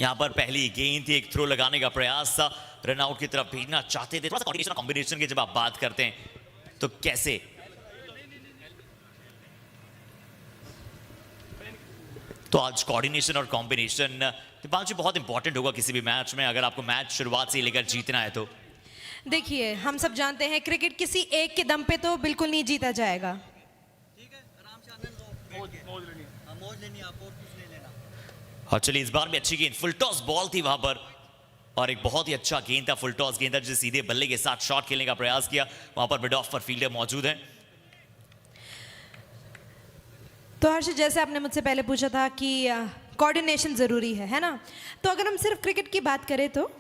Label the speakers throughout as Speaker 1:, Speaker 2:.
Speaker 1: यहाँ पर पहली गेंद थी, एक थ्रो लगाने का प्रयास था, रनआउट की तरफ भेजना चाहते थे। थोड़ा सा कोऑर्डिनेशन कॉम्बिनेशन की जब आप बात करते हैं तो कैसे तो आज कोऑर्डिनेशन और कॉम्बिनेशन दीपांशु बहुत इंपॉर्टेंट होगा किसी भी मैच में, अगर आपको मैच शुरुआत से ही लेकर जीतना है तो।
Speaker 2: देखिए, हम सब जानते हैं क्रिकेट किसी एक के दम पे तो बिल्कुल नहीं जीता जाएगा।
Speaker 3: ठीक है, आराम से आनंद लो, मौज लेनी है आपको, और कुछ नहीं लेना।
Speaker 1: और चलिए इस बार भी अच्छी गेंद, फुल टॉस बॉल थी वहां पर और एक बहुत ही अच्छा गेंद था, फुल टॉस गेंद था जिसे सीधे बल्ले के साथ शॉट खेलने का प्रयास किया। वहां पर मिड ऑफ पर फील्डर मौजूद है।
Speaker 2: तो हर्ष, जैसे आपने मुझसे पहले पूछा था कि कोऑर्डिनेशन ज़रूरी है ना? तो अगर हम सिर्फ क्रिकेट की बात करें तो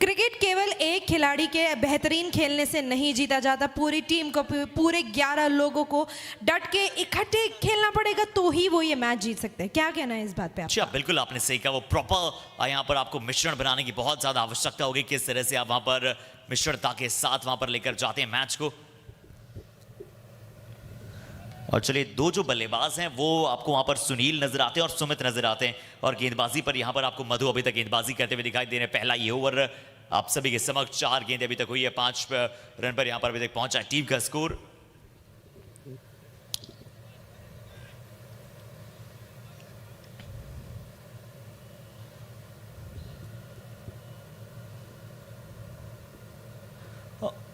Speaker 2: क्रिकेट केवल एक खिलाड़ी के बेहतरीन खेलने से नहीं जीता जाता। पूरी टीम को, पूरे 11 लोगों को डट के इकट्ठे खेलना पड़ेगा तो ही वो ये मैच जीत सकते हैं। क्या कहना है इस बात पे आप?
Speaker 1: अच्छा, बिल्कुल आपने सही कहा। वो प्रॉपर यहाँ पर आपको मिश्रण बनाने की बहुत ज़्यादा आवश्यकता होगी, किस तरह से आप वहाँ पर मिश्रणता के साथ वहाँ पर लेकर जाते हैं मैच को। और चलिए दो जो बल्लेबाज हैं वो आपको वहां पर सुनील नजर आते हैं और सुमित नजर आते हैं, और गेंदबाजी पर यहां पर आपको मधु अभी तक गेंदबाजी करते हुए दिखाई दे रहे हैं। पहला ये ओवर आप सभी के समक्ष 4 गेंदें अभी तक हुई है, 5 रन पर यहां पर अभी तक पहुंचा टीम का स्कोर।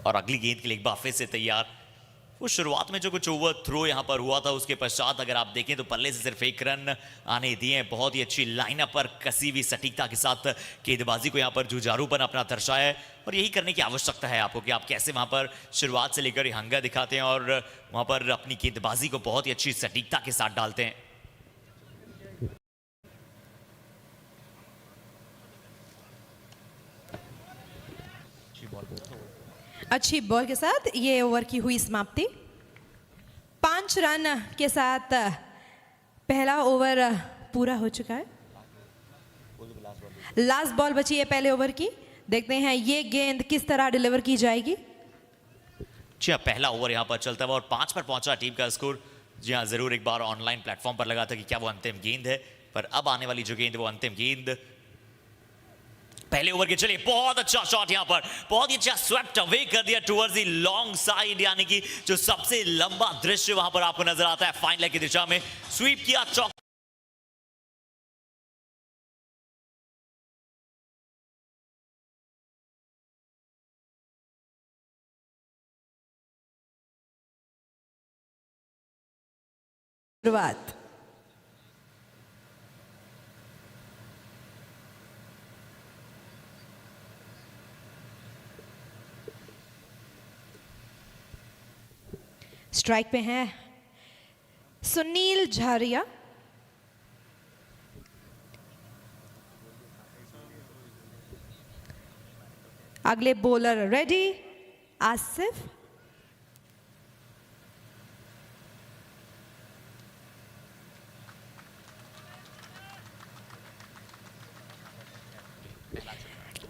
Speaker 1: और अगली गेंद के लिए एक बार फिर से तैयार। वो शुरुआत में जो कुछ ओवर थ्रो यहां पर हुआ था उसके पश्चात अगर आप देखें तो पल्ले से सिर्फ 1 रन आने दिए हैं। बहुत ही अच्छी लाइनअप पर कसी हुई सटीकता के साथ गेंदबाजी को यहां पर जुझारूपन अपना दर्शाया है, और यही करने की आवश्यकता है आपको कि आप कैसे वहां पर शुरुआत से लेकर हंगा दिखाते हैं और वहां पर अपनी गेंदबाजी को बहुत ही अच्छी सटीकता के साथ डालते हैं।
Speaker 2: अच्छी बॉल के साथ ये ओवर की हुई समाप्ति। 5 रन के साथ पहला ओवर पूरा हो चुका है। लास्ट बॉल बची है पहले ओवर की। देखते हैं ये गेंद किस तरह डिलीवर की जाएगी।
Speaker 1: जी हाँ, पहला ओवर यहाँ पर चलता हुआ और 5 पर पहुंचा टीम का स्कोर। जी हाँ, जरूर एक बार ऑनलाइन प्लेटफॉर्म पर लगा था कि क्या वो अंतिम गेंद है, पर अब आने वाली जो गेंद वो अंतिम गेंद। पहले ओवर के चलिए बहुत अच्छा शॉट यहां पर, बहुत ही अच्छा स्वेप्ट अवे कर दिया टुवर्ड्स द लॉन्ग साइड, यानी कि जो सबसे लंबा दृश्य वहां पर आपको नजर आता है फाइन लेग की दिशा में। स्वीप किया, चौक
Speaker 2: शुरुआत। स्ट्राइक पे हैं सुनील झारिया। अगले बॉलर रेडी आसिफ।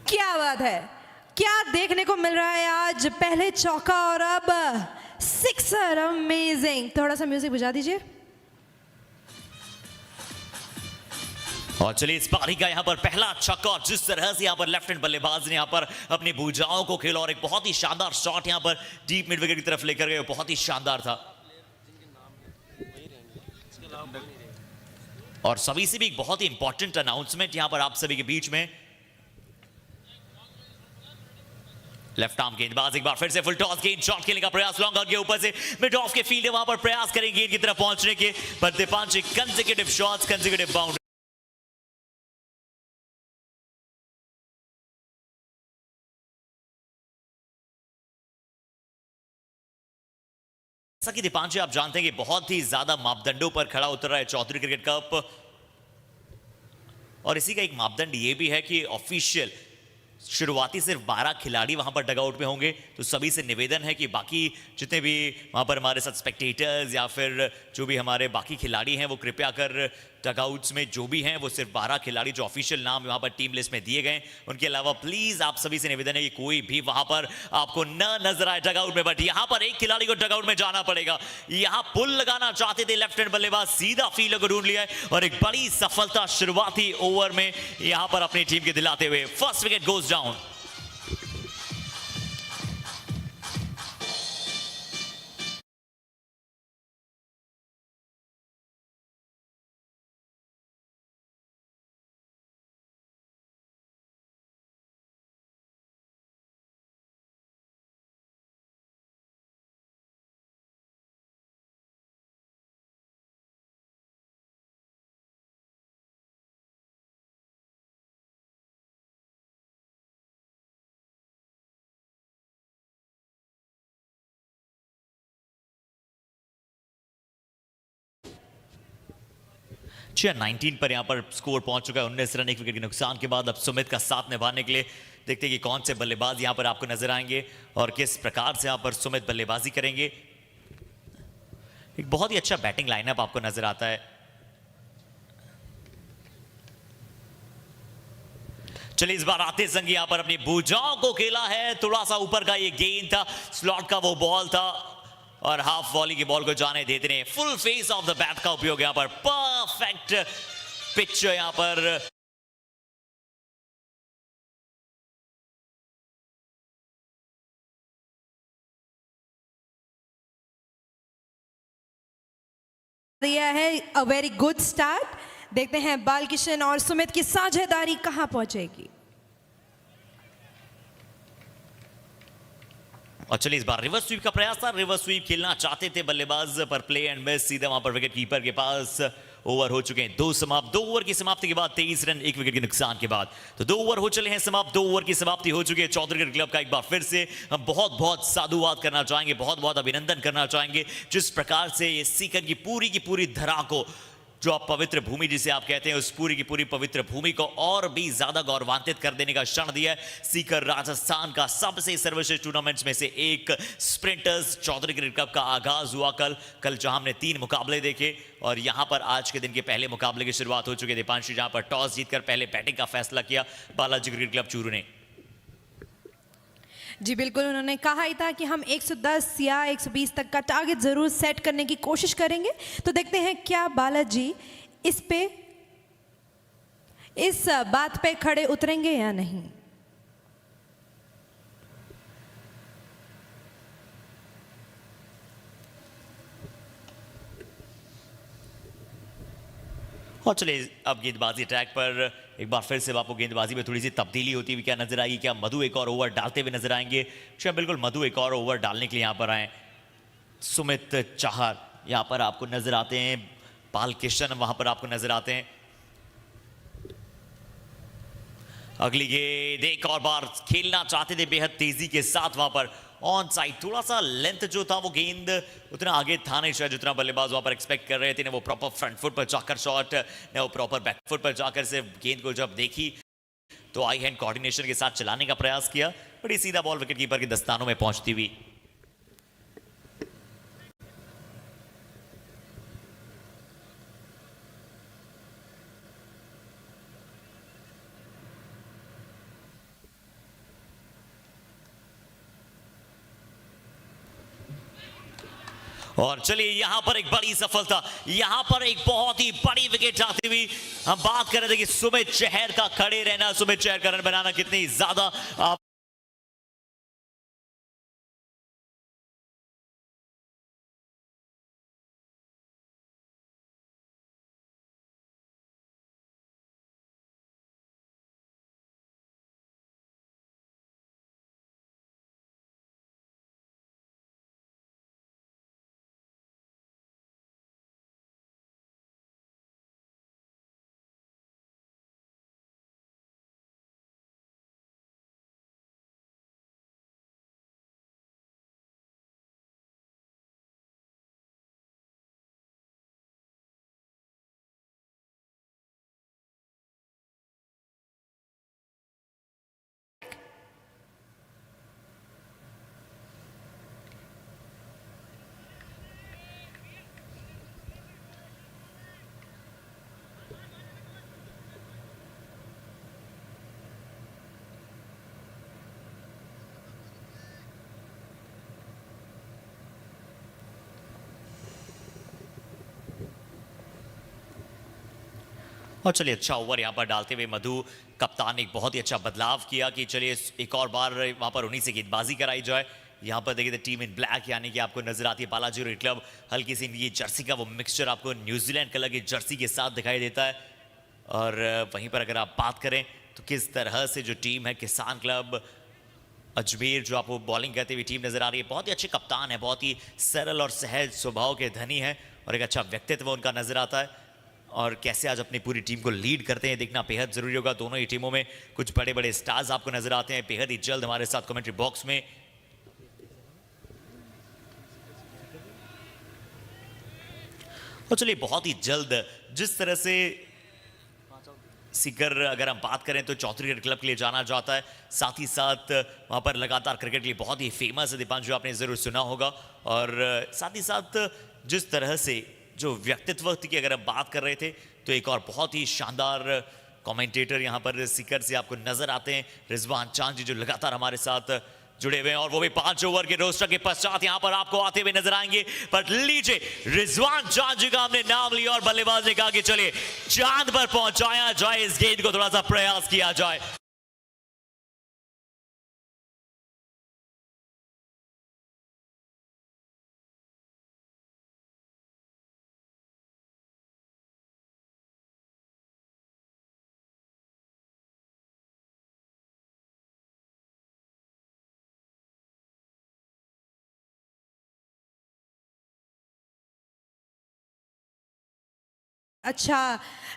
Speaker 2: क्या बात है, क्या देखने को मिल रहा है आज। पहले चौका और अब सिक्सर। अमेजिंग। थोड़ा सा म्यूजिक बजा दीजिए।
Speaker 1: और चलिए इस पारी का यहाँ पर पहला छक्का, और जिस तरह से यहाँ पर लेफ्ट हैंड बल्लेबाज ने यहाँ पर अपनी भुजाओं को खेला और एक बहुत ही शानदार शॉट यहाँ पर डीप मिड विकेट की तरफ लेकर गए, बहुत ही शानदार था। और सभी से भी एक बहुत ही इंपॉर्टेंट अनाउंसमेंट यहाँ पर आप सभी के बीच में। लेफ्ट आर्म गेंदबाज एक बार फिर से फुल टॉस गेंद शॉट खेलने का प्रयास, लॉन्ग आउट के ऊपर से मिड ऑफ के फील्ड वहां पर प्रयास करेंगे गेंद की तरफ पहुंचने के, पर Deepanshu consecutive shots, consecutive boundary. जैसा कि दीपांशु आप जानते हैं कि बहुत ही ज्यादा मापदंडों पर खड़ा उतर रहा है चौधरी क्रिकेट कप, और इसी का एक मापदंड ये भी है कि ऑफिशियल शुरुआती सिर्फ 12 खिलाड़ी वहां पर डगआउट में होंगे। तो सभी से निवेदन है कि बाकी जितने भी वहां पर हमारे साथ स्पेक्टेटर्स या फिर जो भी हमारे बाकी खिलाड़ी हैं वो कृपया कर डगआउट्स में जो भी हैं वो सिर्फ 12 खिलाड़ी जो ऑफिशियल नाम वहां पर टीम लिस्ट में दिए गए। उनके अलावा प्लीज आप सभी से निवेदन है कि कोई भी वहां पर आपको न नजर आए डगआउट में। बट यहां पर एक खिलाड़ी को डगआउट में जाना पड़ेगा। यहां पुल लगाना चाहते थे लेफ्ट हैंड बल्लेबाज, सीधा फील्डर को ढूंढ लिया है और एक बड़ी सफलता शुरुआती ओवर में यहां पर अपनी टीम के दिलाते हुए। First wicket goes down. Chair 19 पर यहां पर स्कोर पहुंच चुका है। 19 रन, 1 विकेट के नुकसान के बाद अब सुमित का साथ निभाने के लिए देखते हैं कि कौन से बल्लेबाज यहां पर आपको नजर आएंगे और किस प्रकार से यहां पर सुमित बल्लेबाजी करेंगे। एक बहुत ही अच्छा बैटिंग लाइनअप आपको नजर आता है। चलिए इस बार आते संग यहां पर अपनी भुजाओं को खेला है। थोड़ा सा ऊपर का ये गेंद था, स्लॉट का वो बॉल था और हाफ वॉली की बॉल को जाने देते हैं। Full face of the bat का उपयोग यहां पर, परफेक्ट पिच यहां पर।
Speaker 2: दिया है अ वेरी गुड स्टार्ट। देखते हैं बालकिशन और सुमित की साझेदारी कहां पहुंचेगी।
Speaker 1: और चलिए इस बार रिवर्स स्वीप का प्रयास था। रिवर्स स्वीप खेलना चाहते थे बल्लेबाज पर प्ले एंड मिस, सीधा वहां पर विकेट कीपर के पास। ओवर हो चुके हैं 2 समाप्त। 2 ओवर की समाप्ति के बाद 23 रन, 1 विकेट के नुकसान के बाद तो 2 ओवर हो चले हैं समाप्त। 2 ओवर की समाप्ति हो चुकी है। चौधरी क्रिकेट क्लब का एक बार फिर से हम बहुत बहुत साधुवाद करना चाहेंगे, बहुत बहुत अभिनंदन करना चाहेंगे जिस प्रकार से ये सीकर की पूरी धरा को, जो आप पवित्र भूमि जिसे आप कहते हैं, उस पूरी की पूरी पवित्र भूमि को और भी ज्यादा गौरवान्वित कर देने का क्षण दिया है। सीकर राजस्थान का सबसे सर्वश्रेष्ठ टूर्नामेंट्स में से एक स्प्रिंटर्स चौधरी क्रिकेट क्लब का आगाज हुआ कल जहां हमने 3 मुकाबले देखे और यहां पर आज के दिन के पहले मुकाबले की शुरुआत हो चुकी है। दीपांशु जहां पर टॉस जीतकर पहले बैटिंग का फैसला किया बालाजी क्रिकेट क्लब चूरू ने।
Speaker 2: जी बिल्कुल, उन्होंने कहा ही था कि हम 110 या 120 तक का टारगेट जरूर सेट करने की कोशिश करेंगे। तो देखते हैं क्या बालाजी इस बात पे खड़े उतरेंगे या नहीं।
Speaker 1: और चलिए अब गेंदबाजी ट्रैक पर एक बार फिर से आपको गेंदबाजी में थोड़ी सी तब्दीली होती हुई क्या नजर आएगी। क्या मधु एक और ओवर डालते हुए नजर आएंगे? शायद बिल्कुल मधु एक और ओवर डालने के लिए यहां पर आए। सुमित चाहर यहां पर आपको नजर आते हैं, बालकिशन वहां पर आपको नजर आते हैं। अगली गेंद एक और बार खेलना चाहते थे बेहद तेजी के साथ वहां पर ऑन साइड। थोड़ा सा लेंथ जो था वो गेंद उतना आगे था नहीं शायद जितना बल्लेबाज वहां पर एक्सपेक्ट कर रहे थे। न वो प्रॉपर फ्रंट फुट पर जाकर शॉट, न वो प्रॉपर बैक फुट पर जाकर से गेंद को जब देखी तो आई हैंड कोऑर्डिनेशन के साथ चलाने का प्रयास किया, बड़ी सीधा बॉल विकेट कीपर के दस्तानों में पहुंचती हुई। और चलिए यहां पर एक बड़ी सफलता, यहां पर एक बहुत ही बड़ी विकेट जाती हुई। हम बात कर रहे थे कि सुमित चहर का खड़े रहना, सुमित चहर का रन बनाना कितनी ज्यादा आप और चलिए अच्छा ओवर यहाँ पर डालते हुए मधु कप्तान ने एक बहुत ही अच्छा बदलाव किया कि चलिए एक और बार वहाँ पर उन्हीं से गेंदबाजी कराई जाए। यहाँ पर देखिए टीम इन ब्लैक यानी कि आपको नजर आती है बालाजी रेड क्लब, हल्की सी ये जर्सी का वो मिक्सचर आपको न्यूजीलैंड कलर की जर्सी के साथ दिखाई देता है। और वहीं पर अगर आप बात करें तो किस तरह से जो टीम है किसान क्लब अजमेर जो आपको बॉलिंग करते हुए टीम नजर आ रही है, बहुत ही अच्छे कप्तान है, बहुत ही सरल और सहज स्वभाव के धनी है और एक अच्छा व्यक्तित्व उनका नजर आता है। और कैसे आज अपनी पूरी टीम को लीड करते हैं देखना बेहद जरूरी होगा। दोनों ही टीमों में कुछ बड़े बड़े स्टार्स आपको नजर आते हैं बेहद ही जल्द हमारे साथ कमेंट्री बॉक्स में। और चलिए बहुत ही जल्द जिस तरह से सीकर अगर हम बात करें तो चौधरी क्लब के लिए जाना जाता है, साथ ही साथ वहां पर लगातार क्रिकेट के लिए बहुत ही फेमस है दीपांशु, आपने जरूर सुना होगा। और साथ ही साथ जिस तरह से जो व्यक्तित्व की अगर हम बात कर रहे थे तो एक और बहुत ही शानदार कमेंटेटर यहाँ पर सीकर से आपको नजर आते हैं, रिजवान चांद जी, जो लगातार हमारे साथ जुड़े हुए हैं और वो भी 5 ओवर के रोस्टर के पश्चात यहाँ पर आपको आते हुए नजर आएंगे। पर लीजिए रिजवान चांद जी का हमने नाम लिया और बल्लेबाज ने कहा कि चलिए चांद पर पहुंचाया जाए, इस गेंद को थोड़ा सा प्रयास किया जाए।
Speaker 2: अच्छा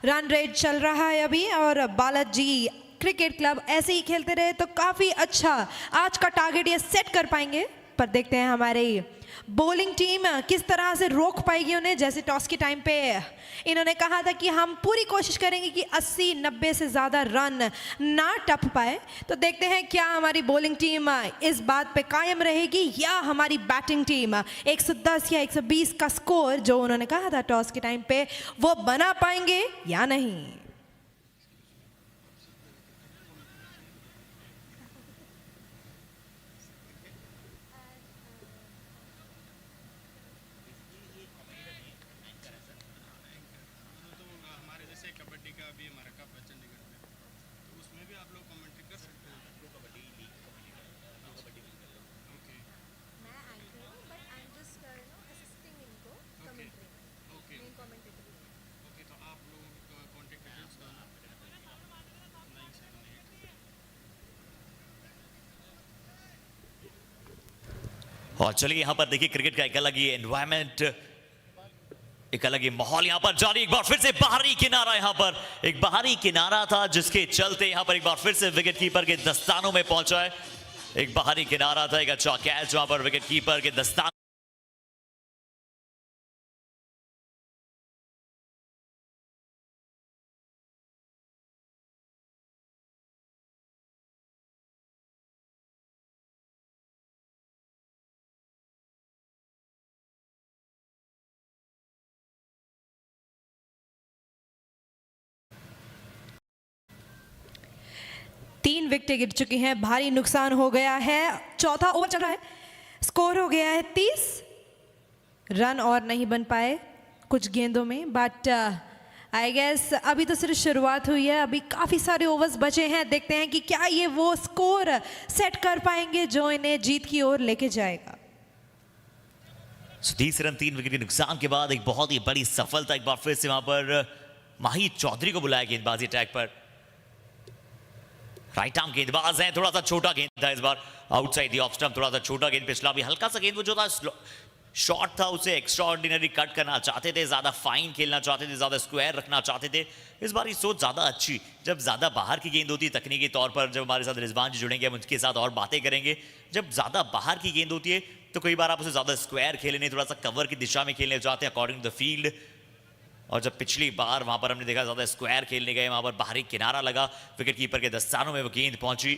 Speaker 2: रन रेट चल रहा है अभी और बालाजी क्रिकेट क्लब ऐसे ही खेलते रहे तो काफ़ी अच्छा आज का टारगेट ये सेट कर पाएंगे। पर देखते हैं हमारे बॉलिंग टीम किस तरह से रोक पाएगी उन्हें। जैसे टॉस के टाइम पे इन्होंने कहा था कि हम पूरी कोशिश करेंगे कि 80-90 से ज़्यादा रन ना टप पाए, तो देखते हैं क्या हमारी बॉलिंग टीम इस बात पे कायम रहेगी या हमारी बैटिंग टीम 110 या 120 का स्कोर जो उन्होंने कहा था टॉस के टाइम पे वो बना पाएंगे या नहीं।
Speaker 1: और चलिए यहां पर देखिए क्रिकेट का एक अलग ही एनवायरनमेंट, एक अलग ही माहौल यहां पर जारी। एक बार फिर से बाहरी किनारा, यहां पर एक बाहरी किनारा था जिसके चलते यहां पर एक बार फिर से विकेट कीपर के दस्तानों में पहुंचा है। एक बाहरी किनारा था, एक अच्छा कैच वहां पर विकेट कीपर के दस्तान।
Speaker 2: तीन विकेटें गिर चुकी हैं, भारी नुकसान हो गया है। चौथा ओवर चल रहा है, स्कोर हो गया है 30 रन और नहीं बन पाए कुछ गेंदों में। बट आई गेस अभी तो सिर्फ शुरुआत हुई है, अभी काफ़ी सारे ओवर्स बचे हैं। देखते हैं कि क्या ये वो स्कोर सेट कर पाएंगे जो इन्हें जीत की ओर लेके जाएगा।
Speaker 1: 30 रन 3 विकेट के नुकसान के बाद एक बहुत ही बड़ी सफलता। एक बार फिर से वहां पर माही चौधरी को बुलाया गेंदबाजी अटैक पर। राइट आर्म गेंदबाज हैं, थोड़ा सा छोटा गेंद था इस बार, आउटसाइड द ऑफ स्टंप, थोड़ा सा छोटा गेंद। पिछला भी हल्का सा गेंद वो जो था शॉर्ट था, उसे एक्स्ट्रा ऑर्डिनरी कट करना चाहते थे, ज्यादा फाइन खेलना चाहते थे, ज्यादा स्क्वायर रखना चाहते थे। इस बार ये सोच ज्यादा अच्छी, जब ज्यादा बाहर की गेंद होती है तकनीकी तौर पर, जब हमारे साथ रिजवान जी जुड़ेंगे हम उनके साथ और बातें करेंगे, जब ज्यादा बाहर की गेंद होती है तो कई बार आप उसे ज्यादा स्क्वायर खेले नहीं, थोड़ा सा कवर की दिशा में खेलने चाहते हैं अकॉर्डिंग टू द फील्ड। और जब पिछली बार वहां पर हमने देखा ज्यादा स्क्वायर खेलने गए, वहां पर बाहरी किनारा लगा, विकेट कीपर के दस्तानों में वो गेंद पहुंची।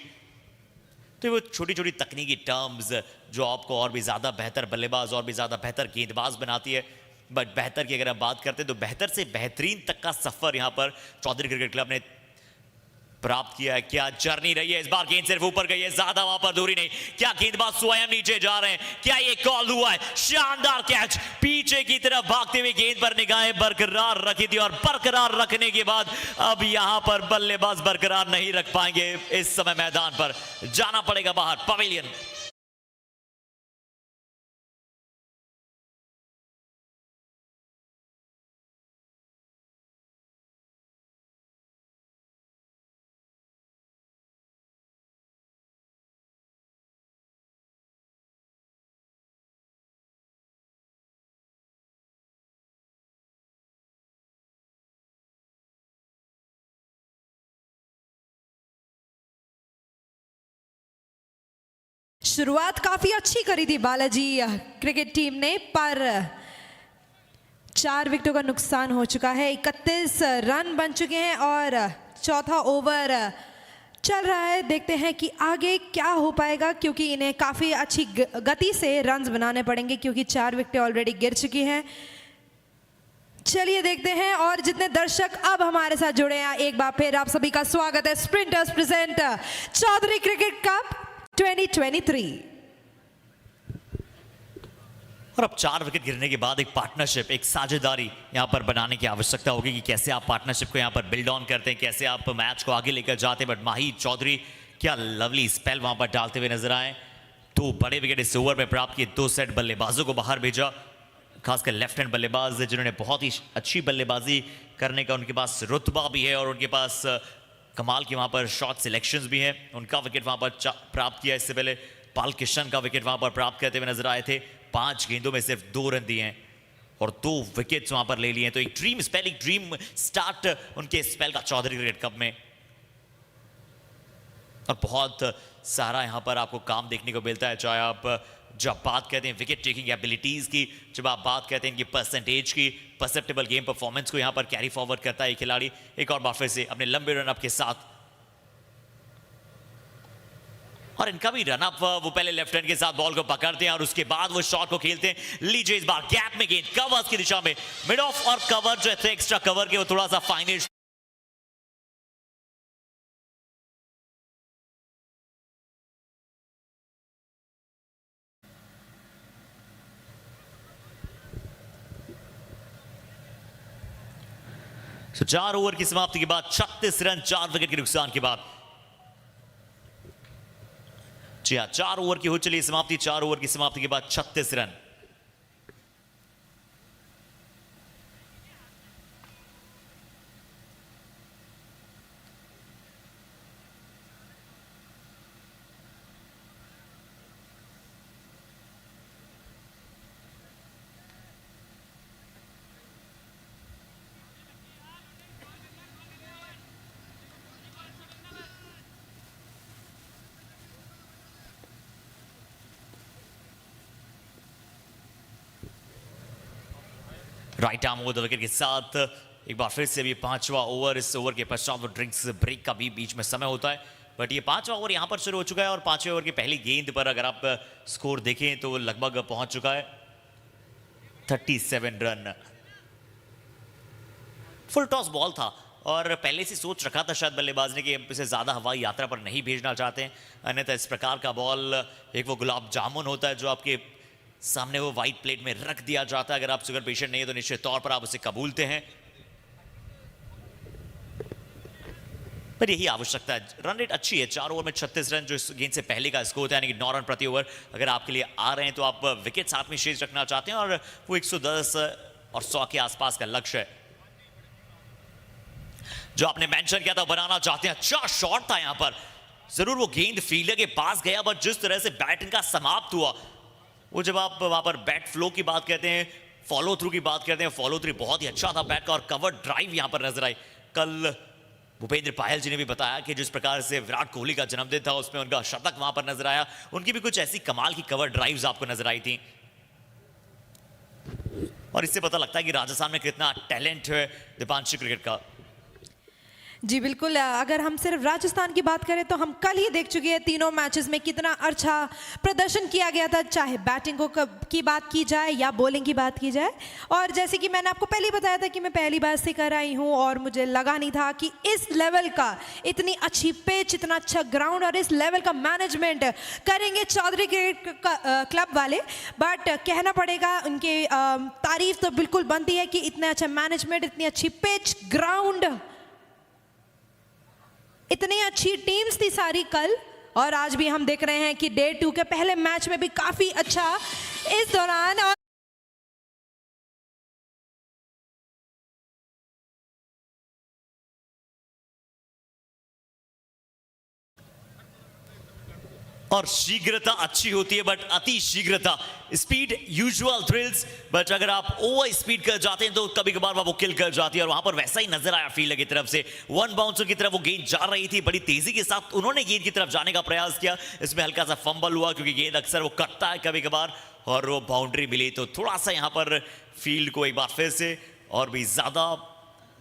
Speaker 1: तो वो छोटी छोटी तकनीकी टर्म्स जो आपको और भी ज्यादा बेहतर बल्लेबाज और भी ज्यादा बेहतर गेंदबाज बनाती है। बट बेहतर की अगर हम बात करते हैं तो बेहतर से बेहतरीन तक का सफर यहां पर चौधरी क्रिकेट क्लब ने प्राप्त किया है। क्या जर्नी रही है इस बार, गेंद सिर्फ ऊपर गई है, ज्यादा वहां पर दूरी नहीं। क्या गेंदबाज स्वयं नीचे जा रहे हैं, क्या ये कॉल हुआ है? शानदार कैच, पीछे की तरफ भागते हुए गेंद पर निगाहें बरकरार रखी थी और बरकरार रखने के बाद अब यहां पर बल्लेबाज बरकरार नहीं रख पाएंगे। इस समय मैदान पर जाना पड़ेगा बाहर, पवेलियन।
Speaker 2: शुरुआत काफी अच्छी करी थी बालाजी क्रिकेट टीम ने, पर 4 विकेटों का नुकसान हो चुका है। 31 रन बन चुके हैं और चौथा ओवर चल रहा है। देखते हैं कि आगे क्या हो पाएगा, क्योंकि इन्हें काफी अच्छी गति से रन्स बनाने पड़ेंगे, क्योंकि 4 विकेटें ऑलरेडी गिर चुकी हैं। चलिए देखते हैं। और जितने दर्शक अब हमारे साथ जुड़े हैं, एक बार फिर आप सभी का स्वागत है Sprinters present Chaudhary cricket cup 2023।
Speaker 1: और अब 4 विकेट गिरने के बाद एक पार्टनरशिप, एक साझेदारी यहां पर बनाने की आवश्यकता होगी कि कैसे आप पार्टनरशिप को यहां पर बिल्ड ऑन करते हैं, कैसे आप मैच को आगे लेकर जाते हैं। बट माही चौधरी क्या लवली स्पेल वहां पर डालते हुए नजर आए। 2 बड़े विकेट इस ओवर में प्राप्त किए, 2 सेट बल्लेबाजों को बाहर भेजा, खासकर लेफ्ट हैंड बल्लेबाज जिन्होंने बहुत ही अच्छी बल्लेबाजी करने का उनके पास रुतबा भी है और उनके पास कमाल की वहां पर शॉट सिलेक्शंस भी हैं। उनका विकेट वहां पर प्राप्त किया। इससे पहले पाल किशन का विकेट वहां पर प्राप्त करते हुए नजर आए थे। 5 गेंदों में सिर्फ 2 रन दिए हैं और 2 विकेट्स वहां पर ले लिए हैं। तो एक ड्रीम स्पेल, एक ड्रीम स्टार्ट उनके स्पेल का चौधरी क्रिकेट कप में। और बहुत सारा यहां पर आपको काम देखने को मिलता है, चाहे आप जब बात कहते हैं विकेट टेकिंग एबिलिटीज की, जब आप बात कहते हैं इनकी परसेंटेज की, परसेप्टेबल गेम परफॉर्मेंस को यहां पर कैरी फॉरवर्ड करता है खिलाड़ी। एक और बार फिर से अपने लंबे रन अप के साथ, और इनका भी रन अप, वो पहले लेफ्ट हैंड के साथ बॉल को पकड़ते हैं और उसके बाद वो शॉट को खेलते हैं। लीजिए इस बार गैप में गेंद कवर्स की दिशा में, मिड ऑफ और कवर जो है एक्स्ट्रा कवर के वो थोड़ा सा फाइनिश। तो 4 ओवर की समाप्ति के बाद 36 रन 4 विकेट के नुकसान के बाद, जी हाँ 4 ओवर की हो चली समाप्ति। 4 ओवर की समाप्ति के बाद 36 run. Right arm over the wicket के साथ एक बार फिर से भी 5वां ओवर। इस ओवर के पश्चात ड्रिंक्स ब्रेक का भी बीच में समय होता है, बट ये 5वां ओवर यहां पर शुरू हो चुका है और 5वें ओवर की पहली गेंद पर अगर आप स्कोर देखें तो लगभग पहुंच चुका है 37 रन। फुल टॉस बॉल था और पहले से सोच रखा था शायद बल्लेबाज ने कि इसे ज्यादा हवाई यात्रा पर नहीं भेजना चाहते हैं, अन्यथा इस प्रकार का बॉल एक वो गुलाब जामुन होता है जो आपके सामने वो वाइट प्लेट में रख दिया जाता है। अगर आप शुगर पेशेंट नहीं है तो निश्चित तौर पर आप उसे कबूलते हैं, पर यही आवश्यकता है। रन रेट अच्छी है, 4 ओवर में 36 रन जो इस गेंद से पहले का स्कोर था, यानी कि 9 रन प्रति ओवर अगर आपके लिए आ रहे हैं तो आप विकेट साथ में शेष रखना चाहते हैं और वो 110 और 100 के आसपास का लक्ष्य है जो आपने मेंशन किया था बनाना चाहते हैं। अच्छा शॉट था यहां पर, जरूर वो गेंद फील्डर के पास गया, बट जिस तरह से बैट इनका समाप्त हुआ, वो जब आप वहां पर बैट फ्लो की बात कहते हैं, फॉलो थ्रू की बात करते हैं, फॉलो थ्रू बहुत ही अच्छा था बैट का और कवर ड्राइव यहां पर नजर आई। कल भूपेंद्र पायल जी ने भी बताया कि जिस प्रकार से विराट कोहली का जन्मदिन था उसमें उनका शतक वहां पर नजर आया, उनकी भी कुछ ऐसी कमाल की कवर ड्राइव्स आपको नजर आई थी और इससे पता लगता है कि राजस्थान में कितना टैलेंट है दीपांशु क्रिकेट का।
Speaker 2: जी बिल्कुल, अगर हम सिर्फ राजस्थान की बात करें तो हम कल ही देख चुके हैं तीनों मैचेस में कितना अच्छा प्रदर्शन किया गया था, चाहे बैटिंग की बात की जाए या बॉलिंग की बात की जाए। और जैसे कि मैंने आपको पहले ही बताया था कि मैं पहली बार से कर आई हूँ और मुझे लगा नहीं था कि इस लेवल का, इतनी अच्छी पिच, इतना अच्छा ग्राउंड और इस लेवल का मैनेजमेंट करेंगे चौधरी क्रिकेट क्लब वाले। बट कहना पड़ेगा उनके तारीफ तो बिल्कुल बनती है कि इतना अच्छा मैनेजमेंट, इतनी अच्छी पिच, ग्राउंड, इतनी अच्छी टीम्स थी सारी कल। और आज भी हम देख रहे हैं कि डे 2 के पहले मैच में भी काफी अच्छा इस दौरान।
Speaker 1: और शीघ्रता अच्छी होती है बट अति शीघ्रता, स्पीड यूजुअल थ्रिल्स, बट अगर आप ओवर स्पीड कर जाते हैं तो कभी कभार वो किल कर जाती है। और वहां पर वैसा ही नजर आया फील्डर की तरफ से, वन बाउंसर की तरफ वो गेंद जा रही थी, बड़ी तेजी के साथ उन्होंने गेंद की तरफ जाने का प्रयास किया। इसमें हल्का सा फंबल हुआ क्योंकि गेंद अक्सर वो कटता है कभी कभार, और वो बाउंड्री मिली तो थोड़ा सा यहां पर फील्ड को एक बार फिर से और भी ज्यादा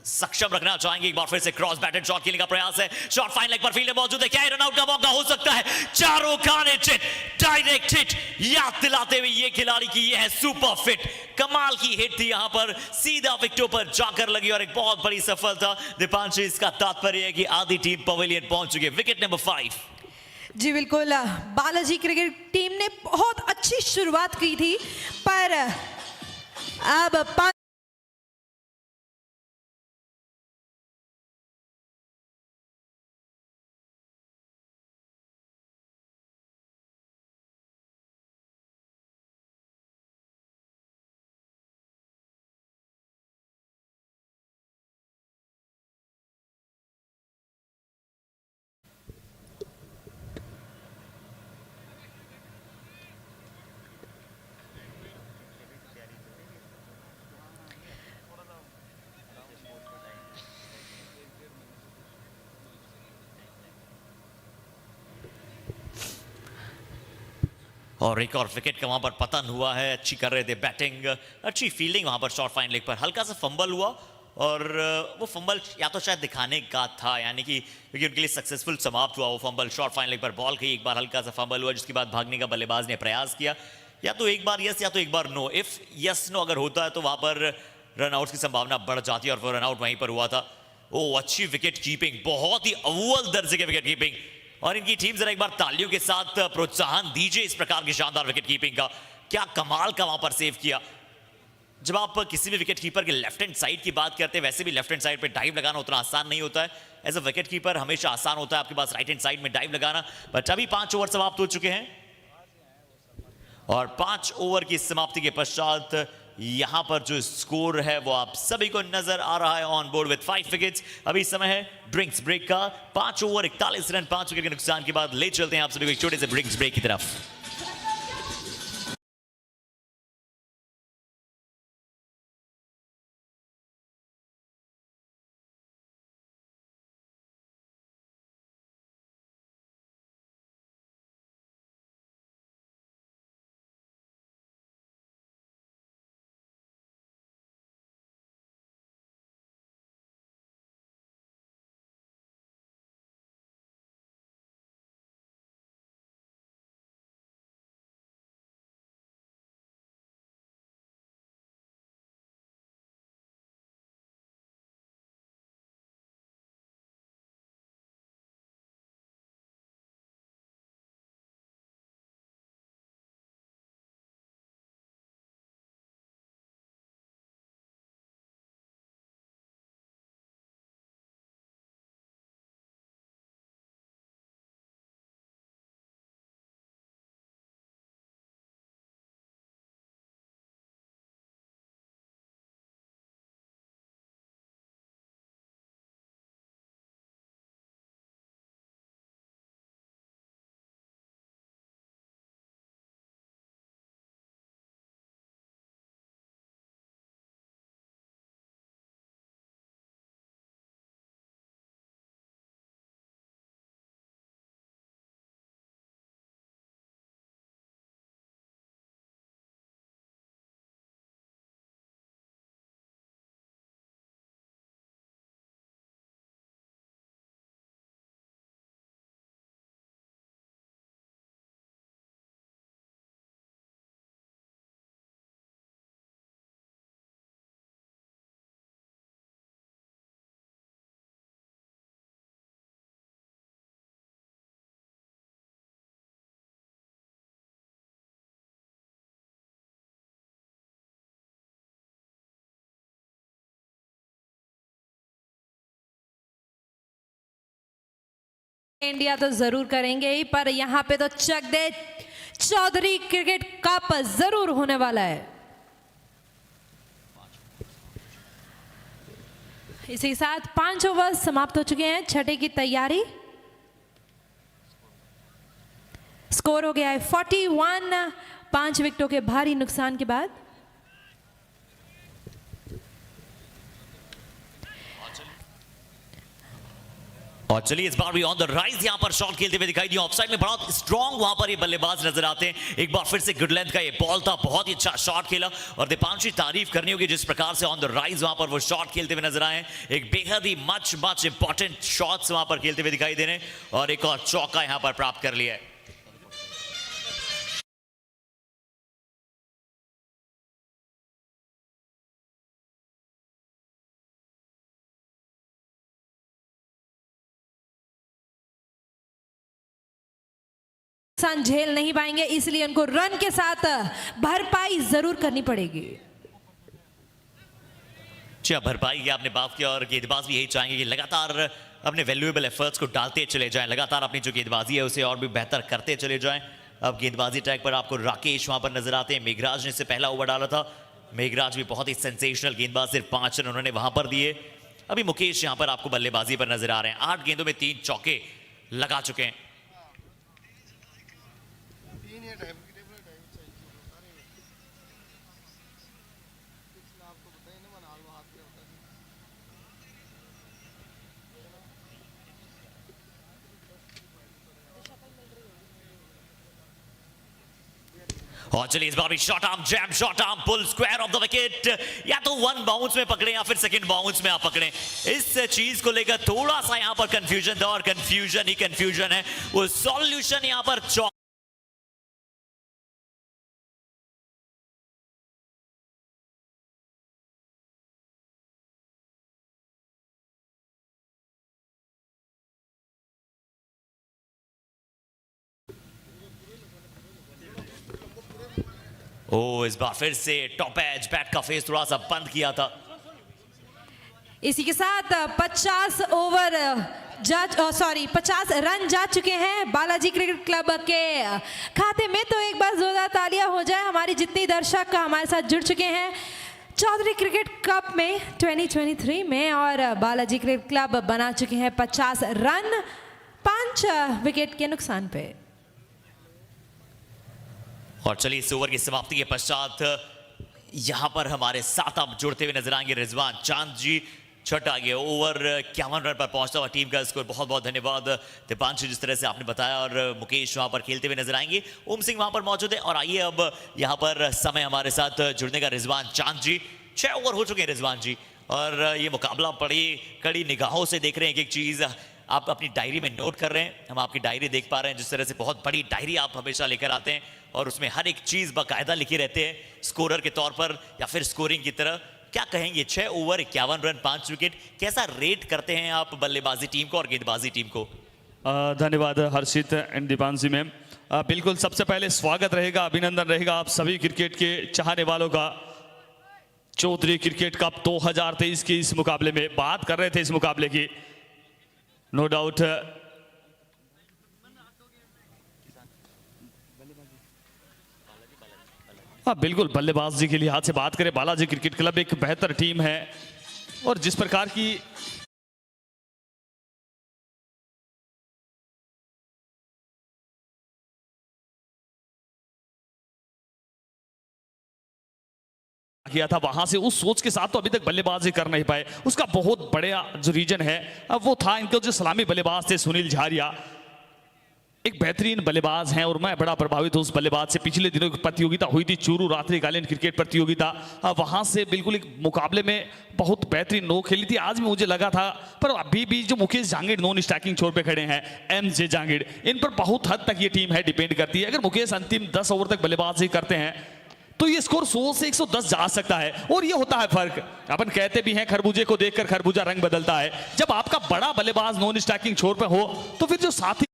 Speaker 1: सक्षम रखना चाहेंगे। एक बार फिर से क्रॉस बैटेड शॉट खेलने का प्रयास है, शॉट फाइन लेग पर फील्ड मौजूद है, क्या रन आउट का मौका हो सकता है? चारों खाने चिट, डायरेक्ट हिट, याद दिलाते हुए ये खिलाड़ी की ये है सुपर फिट। कमाल की हिट थी यहां पर, सीधा विकेटों पर जाकर लगी और एक बहुत बड़ी सफलता। दीपांशु, इसका तात्पर्य है कि आधी टीम पवेलियन पहुंच चुकी है। Wicket number 5।
Speaker 2: जी बिल्कुल, बालाजी क्रिकेट टीम ने बहुत अच्छी शुरुआत की थी, पर अब
Speaker 1: और एक और विकेट का वहां पर पतन हुआ है। अच्छी कर रहे थे बैटिंग, अच्छी फील्डिंग वहां पर शॉर्ट फाइन लेग पर, हल्का सा फंबल हुआ और वो फंबल या तो शायद दिखाने का था, यानी कि क्योंकि उनके लिए सक्सेसफुल समाप्त हुआ वो फंबल। शॉर्ट फाइन लेग पर बॉल गई, एक बार हल्का सा फंबल हुआ जिसके बाद भागने का बल्लेबाज ने प्रयास किया, या तो एक बार यस या तो एक बार नो। इफ यस नो अगर होता है तो वहां पर रन आउट की संभावना बढ़ जाती है और वो रन आउट वहीं पर हुआ था। ओ अच्छी विकेट कीपिंग, बहुत ही अव्वल दर्जे की विकेट कीपिंग, और इनकी टीम जरा एक बार तालियों के साथ प्रोत्साहन दीजिए इस प्रकार की शानदार विकेट कीपिंग का। क्या कमाल का वहां पर सेव किया। जब आप किसी भी विकेट कीपर के लेफ्ट हैंड साइड की बात करते हैं, वैसे भी लेफ्ट हैंड साइड पे डाइव लगाना उतना आसान नहीं होता है। एज अ विकेट कीपर हमेशा आसान होता है आपके पास राइट हैंड साइड में डाइव लगाना। बट अभी 5 ओवर समाप्त हो चुके हैं और 5 ओवर की समाप्ति के पश्चात यहां पर जो स्कोर है वो आप सभी को नजर आ रहा है ऑन बोर्ड विद 5 विकेट्स। अभी समय है ड्रिंक्स ब्रेक का। 5 ओवर 41 रन 5 विकेट के नुकसान के बाद ले चलते हैं आप सभी को एक छोटे से ड्रिंक्स ब्रेक की तरफ।
Speaker 2: इंडिया तो जरूर करेंगे ही, पर यहाँ पे तो चक दे चौधरी क्रिकेट कप जरूर होने वाला है। इसी के साथ 5 ओवर समाप्त हो चुके हैं। छठे की तैयारी, स्कोर हो गया है 41, 5 विकेटों के भारी नुकसान के बाद।
Speaker 1: और चलिए इस बार भी ऑन द राइज यहां पर शॉट खेलते हुए दिखाई दिया। ऑफसाइड में बड़ा स्ट्रॉन्ग वहां पर ये बल्लेबाज नजर आते हैं। एक बार फिर से गुड लेंथ का ये बॉल था, बहुत ही अच्छा शॉट खेला और दीपांशी तारीफ करनी होगी जिस प्रकार से ऑन द राइज वहां पर वो शॉट खेलते हुए नजर आए। एक बेहद ही मच इंपॉर्टेंट शॉट्स वहां पर खेलते हुए दिखाई दे रहे हैं और एक और चौका यहां पर प्राप्त कर लिया है।
Speaker 2: नुकसान झेल नहीं पाएंगे, इसलिए उनको रन के साथ भरपाई जरूर करनी पड़ेगी।
Speaker 1: भरपाई की आपने बात किया और गेंदबाज भी यही चाहेंगे कि लगातार अपने वैल्यूएबल एफर्ट्स को डालते चले जाएं, लगातार अपनी जो गेंदबाजी है उसे और भी बेहतर करते चले जाएं। अब गेंदबाजी ट्रैक पर आपको राकेश वहां पर नजर आते हैं। मेघराज ने इससे पहला ओवर डाला था, मेघराज भी बहुत ही सेंसेशनल गेंदबाज, सिर्फ 5 रन उन्होंने वहां पर दिए। अभी मुकेश यहां पर आपको बल्लेबाजी पर नजर आ रहे हैं। 8 गेंदों में 3 चौके लगा चुके हैं। और चलिए इस बार भी short arm jam, short arm pull, square off the wicket, या तो 1 बाउंस में पकड़े या फिर सेकंड बाउंस में आप पकड़े। इस चीज को लेकर थोड़ा सा यहां पर कंफ्यूजन था और कंफ्यूजन ही कंफ्यूजन है, वो सॉल्यूशन यहां पर इस बार फिर से टॉप एज बैट का फेस थोड़ा सा बंद किया था।
Speaker 2: इसी के साथ 50 ओवर 50 रन जा चुके हैं बालाजी क्रिकेट क्लब के खाते में। तो एक बार जोरदार तालियां हो जाए हमारी जितनी दर्शक हमारे साथ जुड़ चुके हैं चौधरी क्रिकेट कप में 2023 में, और बालाजी क्रिकेट क्लब बना चुके हैं 50 रन 5 विकेट के नुकसान पे।
Speaker 1: और चलिए इस ओवर की समाप्ति के पश्चात यहां पर हमारे साथ अब जुड़ते हुए नजर आएंगे रिजवान चांद जी। छठा गया ओवर 51 रन पर पहुंचता हुआ टीम का स्कोर। बहुत बहुत धन्यवाद दीपांशु, जिस तरह से आपने बताया। और मुकेश वहां पर खेलते हुए नजर आएंगे, ओम सिंह वहां पर मौजूद है। और आइए अब यहां पर समय हमारे साथ जुड़ने का रिजवान चांद जी। 6 ओवर हो चुके हैं रिजवान जी और ये मुकाबला बड़ी कड़ी निगाहों से देख रहे हैं। एक एक चीज आप अपनी डायरी में नोट कर रहे हैं, हम आपकी डायरी देख पा रहे हैं। जिस तरह से बहुत बड़ी डायरी आप हमेशा लेकर आते हैं और उसमें हर एक चीज बाकायदा लिखी रहते हैं स्कोरर के तौर पर या फिर स्कोरिंग की तरह। क्या कहेंगे 6 ओवर 51 रन 5 विकेट, कैसा रेट करते हैं आप बल्लेबाजी टीम को और गेंदबाजी टीम को?
Speaker 4: धन्यवाद हर्षित एंड दीपांशी मैम। बिल्कुल सबसे पहले स्वागत रहेगा, अभिनंदन रहेगा आप सभी क्रिकेट के चाहने वालों का। चौधरी क्रिकेट कप 2023 के इस मुकाबले में बात कर रहे थे, इस मुकाबले की नो डाउट बिल्कुल बल्लेबाजी के लिहाज से बात करें, बालाजी क्रिकेट क्लब एक बेहतर टीम है और जिस प्रकार की किया था वहां से उस सोच के साथ तो अभी तक बल्लेबाजी कर नहीं पाए। उसका बहुत बड़ा जो रीजन है अब वो था इनके जो सलामी बल्लेबाज थे सुनील झारिया, एक बेहतरीन बल्लेबाज हैं और मैं बड़ा प्रभावित हूं उस बल्लेबाज से। पिछले दिनों की प्रतियोगिता हुई थी चूरू रात्रिकालीन क्रिकेट प्रतियोगिता, वहां से बिल्कुल एक मुकाबले में बहुत बेहतरीन नो खेली थी। आज भी मुझे लगा था, पर अभी भी जो मुकेश जांगिड़ नॉन स्ट्राइकिंग छोर पे खड़े हैं, एमजे जांगिड़, इन पर बहुत हद तक ये टीम है डिपेंड करती है। अगर मुकेश अंतिम 10 ओवर तक बल्लेबाजी करते हैं तो ये स्कोर 100 से 110 जा सकता है। और ये होता है फर्क, अपन कहते भी हैं खरबूजे को देखकर खरबूजा रंग बदलता है। जब आपका बड़ा बल्लेबाज नॉन स्ट्राइकिंग छोर पे हो तो फिर जो साथी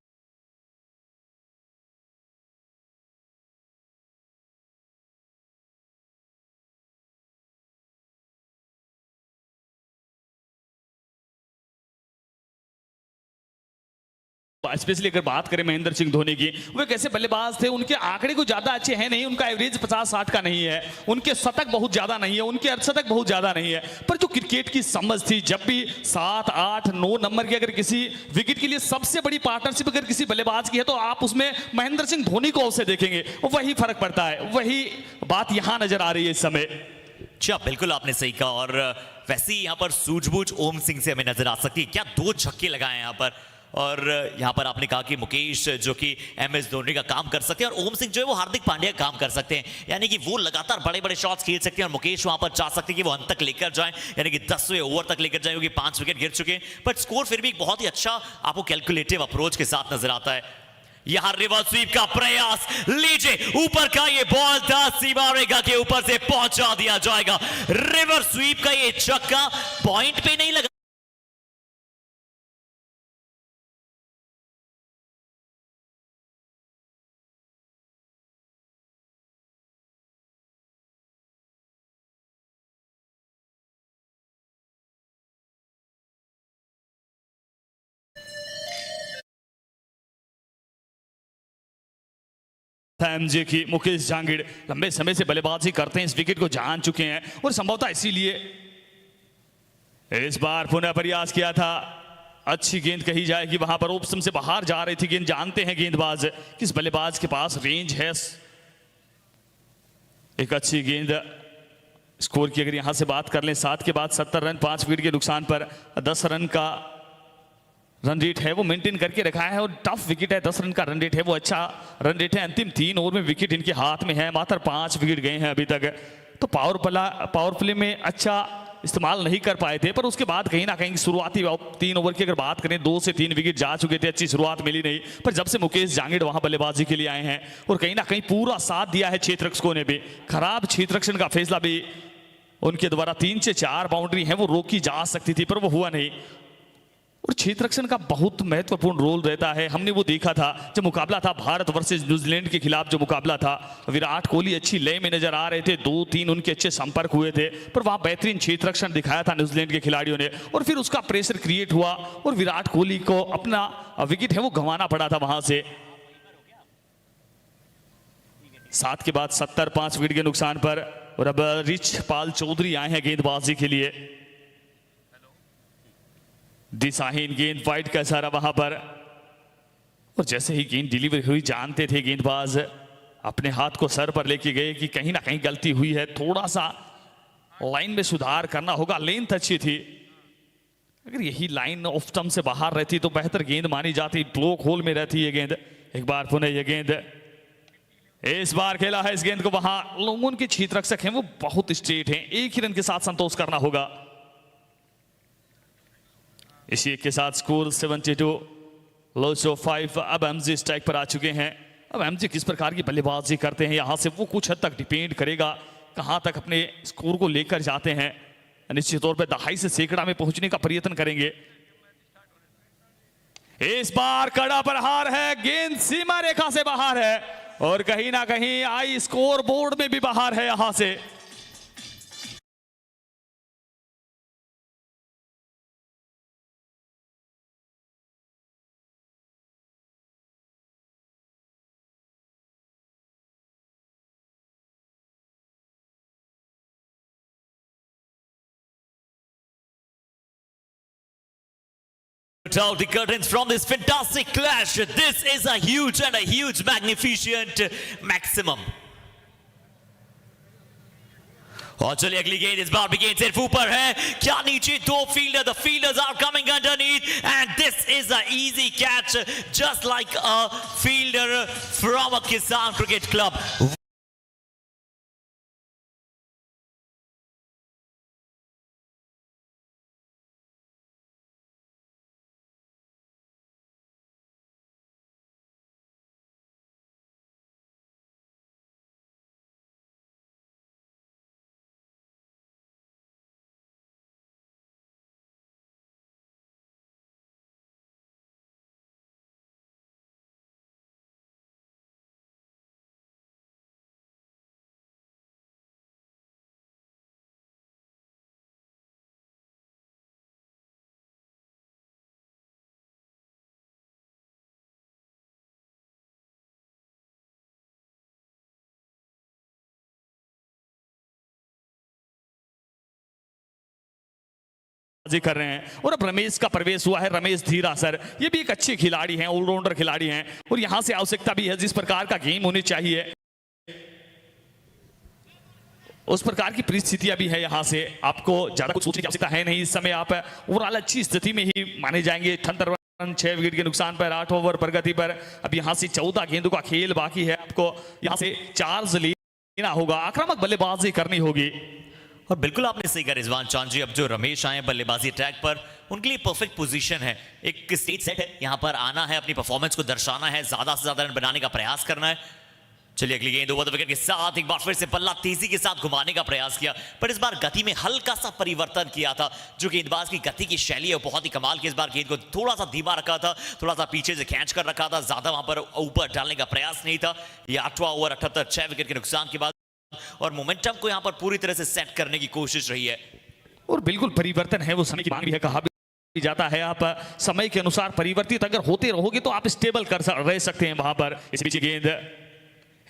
Speaker 4: स्पेशली अगर बात करें महेंद्र सिंह धोनी की, वो एक ऐसे बल्लेबाज थे, उनके आंकड़े कुछ ज्यादा अच्छे हैं नहीं, उनका एवरेज 50-60 का नहीं है, उनके शतक बहुत ज्यादा नहीं है, उनके अर्धशतक बहुत ज्यादा नहीं है, पर जो क्रिकेट की समझ थी, जब भी 7, 8, 9 नंबर की अगर किसी विकेट के लिए सबसे बड़ी पार्टनरशिप अगर किसी बल्लेबाज की है, तो आप उसमें महेंद्र सिंह धोनी को अवसर देखेंगे, वही फर्क पड़ता है, वही बात यहां नजर आ रही है इस समय।
Speaker 1: अच्छा, बिल्कुल आपने सही कहा। और वैसे ही यहाँ पर सूझबूझ ओम सिंह से हमें नजर आ सकती है। क्या 2 छक्के लगाए यहाँ पर। और यहाँ पर आपने कहा कि मुकेश जो कि MS धोनी का काम कर सकते हैं, और ओम सिंह जो है वो हार्दिक पांड्या का काम कर सकते हैं, यानी कि वो लगातार बड़े बड़े शॉट्स खेल सकते हैं, और मुकेश वहां पर चाह सकते हैं कि वो अंत तक लेकर जाएं, यानी कि 10वें ओवर तक लेकर जाएं, क्योंकि 5 विकेट गिर चुके हैं, पर स्कोर फिर भी एक बहुत ही अच्छा आपको कैलकुलेटिव अप्रोच के साथ नजर आता है। यहां रिवर स्वीप का प्रयास, लीजिए ऊपर का ये बॉल था, सीमा रेखा के ऊपर से पहुंचा दिया जाएगा। रिवर स्वीप का ये छक्का पॉइंट पे नहीं लगा,
Speaker 4: एमजे की मुकेश जहांगीर लंबे समय से बल्लेबाजी करते हैं, इस विकेट को जान चुके हैं, और संभवतः इसीलिए इस बार पुनः प्रयास किया था। अच्छी गेंद कही जाए कि वहां पर ऑप्शन से बाहर जा रही थी गेंद, जानते हैं गेंदबाज किस बल्लेबाज के पास रेंज है। एक अच्छी गेंद। स्कोर की अगर यहां से बात कर लें, 7 के बाद 70 रन, 5 विकेट के नुकसान पर 10 रन का रन रेट है वो मेंटेन करके रखा है, और टफ विकेट है, 10 रन का रन रेट है वो अच्छा रन रेट है। अंतिम 3 ओवर में विकेट इनके हाथ में है, मात्र 5 विकेट गए हैं अभी तक, तो पावर प्ले में अच्छा इस्तेमाल नहीं कर पाए थे, पर उसके बाद कहीं ना कहीं शुरुआती 3 ओवर की अगर बात करें, 2 से 3 विकेट जा चुके थे, अच्छी शुरुआत मिली नहीं, पर जब से मुकेश जहांगीर वहां बल्लेबाजी के लिए आए हैं और कहीं ना कहीं पूरा साथ दिया है क्षेत्ररक्षकों ने भी, खराब क्षेत्ररक्षण का फैसला भी उनके द्वारा 3 से 4 बाउंड्री है वो रोकी जा सकती थी, पर वो हुआ नहीं, और क्षेत्ररक्षण का बहुत महत्वपूर्ण रोल रहता है। हमने वो देखा था जब मुकाबला था भारत वर्सेस न्यूजीलैंड के खिलाफ, जो मुकाबला था, विराट कोहली अच्छी लय में नजर आ रहे थे, 2-3 उनके अच्छे संपर्क हुए थे, पर वहां बेहतरीन क्षेत्ररक्षण दिखाया था न्यूजीलैंड के खिलाड़ियों ने, और फिर उसका प्रेशर क्रिएट हुआ और विराट कोहली को अपना विकेट है वो गंवाना पड़ा था वहां से। 7 के बाद 70, 5 विकेट के नुकसान पर, और अब रिच पाल चौधरी आए हैं गेंदबाजी के लिए। दिशाहीन गेंद, वाइड का इशारा वहां पर, और जैसे ही गेंद डिलीवर हुई जानते थे गेंदबाज अपने हाथ को सर पर लेके गए कि कहीं ना कहीं गलती हुई है, थोड़ा सा लाइन में सुधार करना होगा। लेंथ अच्छी थी, अगर यही लाइन ऑफ स्टंप से बाहर रहती तो बेहतर गेंद मानी जाती, ब्लॉक होल में रहती ये गेंद। एक बार पुनः ये गेंद, इस बार खेला है इस गेंद को वहां, लोगों के क्षेत्ररक्षक हैं वो बहुत स्ट्रेट हैं, एक ही रन के साथ संतोष करना होगा। इसी के साथ स्कोर 72 लॉस ऑफ 5। अब एमजे स्ट्राइक पर आ चुके हैं। अब एमजे किस प्रकार की बल्लेबाजी करते हैं यहां से वो कुछ हद तक डिपेंड करेगा, कहां तक अपने स्कोर को लेकर जाते हैं। निश्चित तौर पर दहाई से सैकड़ा में पहुंचने का प्रयत्न करेंगे। इस बार कड़ा प्रहार है, गेंद सीमा रेखा से बाहर है, और कहीं ना कहीं आई स्कोर बोर्ड में भी बाहर है यहां से।
Speaker 1: Out the curtains from this fantastic clash. This is a huge and a huge magnificent maximum. और चलिए अगली गेंद इस बार भी गेंद सिर्फ ऊपर है, क्या नीचे 2 fielder, the fielders are coming underneath, and this is a easy catch just like a fielder from a Kisan Cricket Club.
Speaker 4: बल्लेबाजी कर रहे हैं। और अब रमेश का प्रवेश हुआ है, रमेश धीरा सर, ये भी एक अच्छे खिलाड़ी हैं, ऑलराउंडर खिलाड़ी हैं, और यहां से आवश्यकता भी है जिस प्रकार का गेम होनी चाहिए उस प्रकार की परिस्थितियां भी है। यहां से आपको ज्यादा कुछ सोचने की आवश्यकता है नहीं। इस समय आप ओवरऑल अच्छी स्थिति में ही माने जाएंगे। 78 रन 6 विकेट के नुकसान पर 8 ओवर प्रगति पर। अब यहां से 14 गेंदों का खेल बाकी है, आपको यहां से चार्ज लेना होगा, आक्रामक बल्लेबाजी करनी होगी।
Speaker 1: और बिल्कुल आपने सही कहा रिजवान चांद जी, अब जो रमेश आए बल्लेबाजी ट्रैक पर, उनके लिए परफेक्ट पोजीशन है, एक स्टेज सेट है, यहां पर आना है, अपनी परफॉर्मेंस को दर्शाना है, ज्यादा से ज्यादा रन बनाने का प्रयास करना है। चलिए अगली गेंद ओवर द विकेट के साथ एक बार फिर से पल्ला तेजी के साथ घुमाने का प्रयास किया, पर इस बार गति में हल्का सा परिवर्तन किया था। जो गेंदबाज की गति की शैली है वो बहुत ही कमाल की। इस बार गेंद को थोड़ा सा धीमा रखा था, थोड़ा सा पीछे से खींच कर रखा था, ज्यादा वहां पर ऊपर डालने का प्रयास नहीं था। ये 8वां ओवर 78 6 विकेट के नुकसान के बाद, और मोमेंटम को यहां पर पूरी तरह से सेट करने की कोशिश रही है।
Speaker 4: और बिल्कुल परिवर्तन है, वो समय की मांग भी है, कहा भी जाता है आप समय के अनुसार परिवर्तित अगर होते रहोगे तो आप स्टेबल रह सकते हैं वहां पर। इस बीच गेंद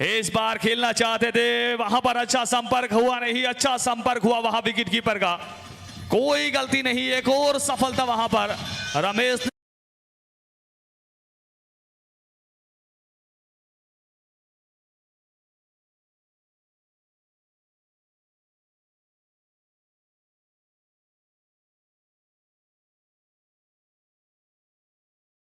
Speaker 4: इस बार खेलना चाहते थे, वहां पर अच्छा संपर्क हुआ नहीं, अच्छा संपर्क हुआ वहां विकेट कीपर का, कोई गलती नहीं, एक और सफलता वहां पर रमेश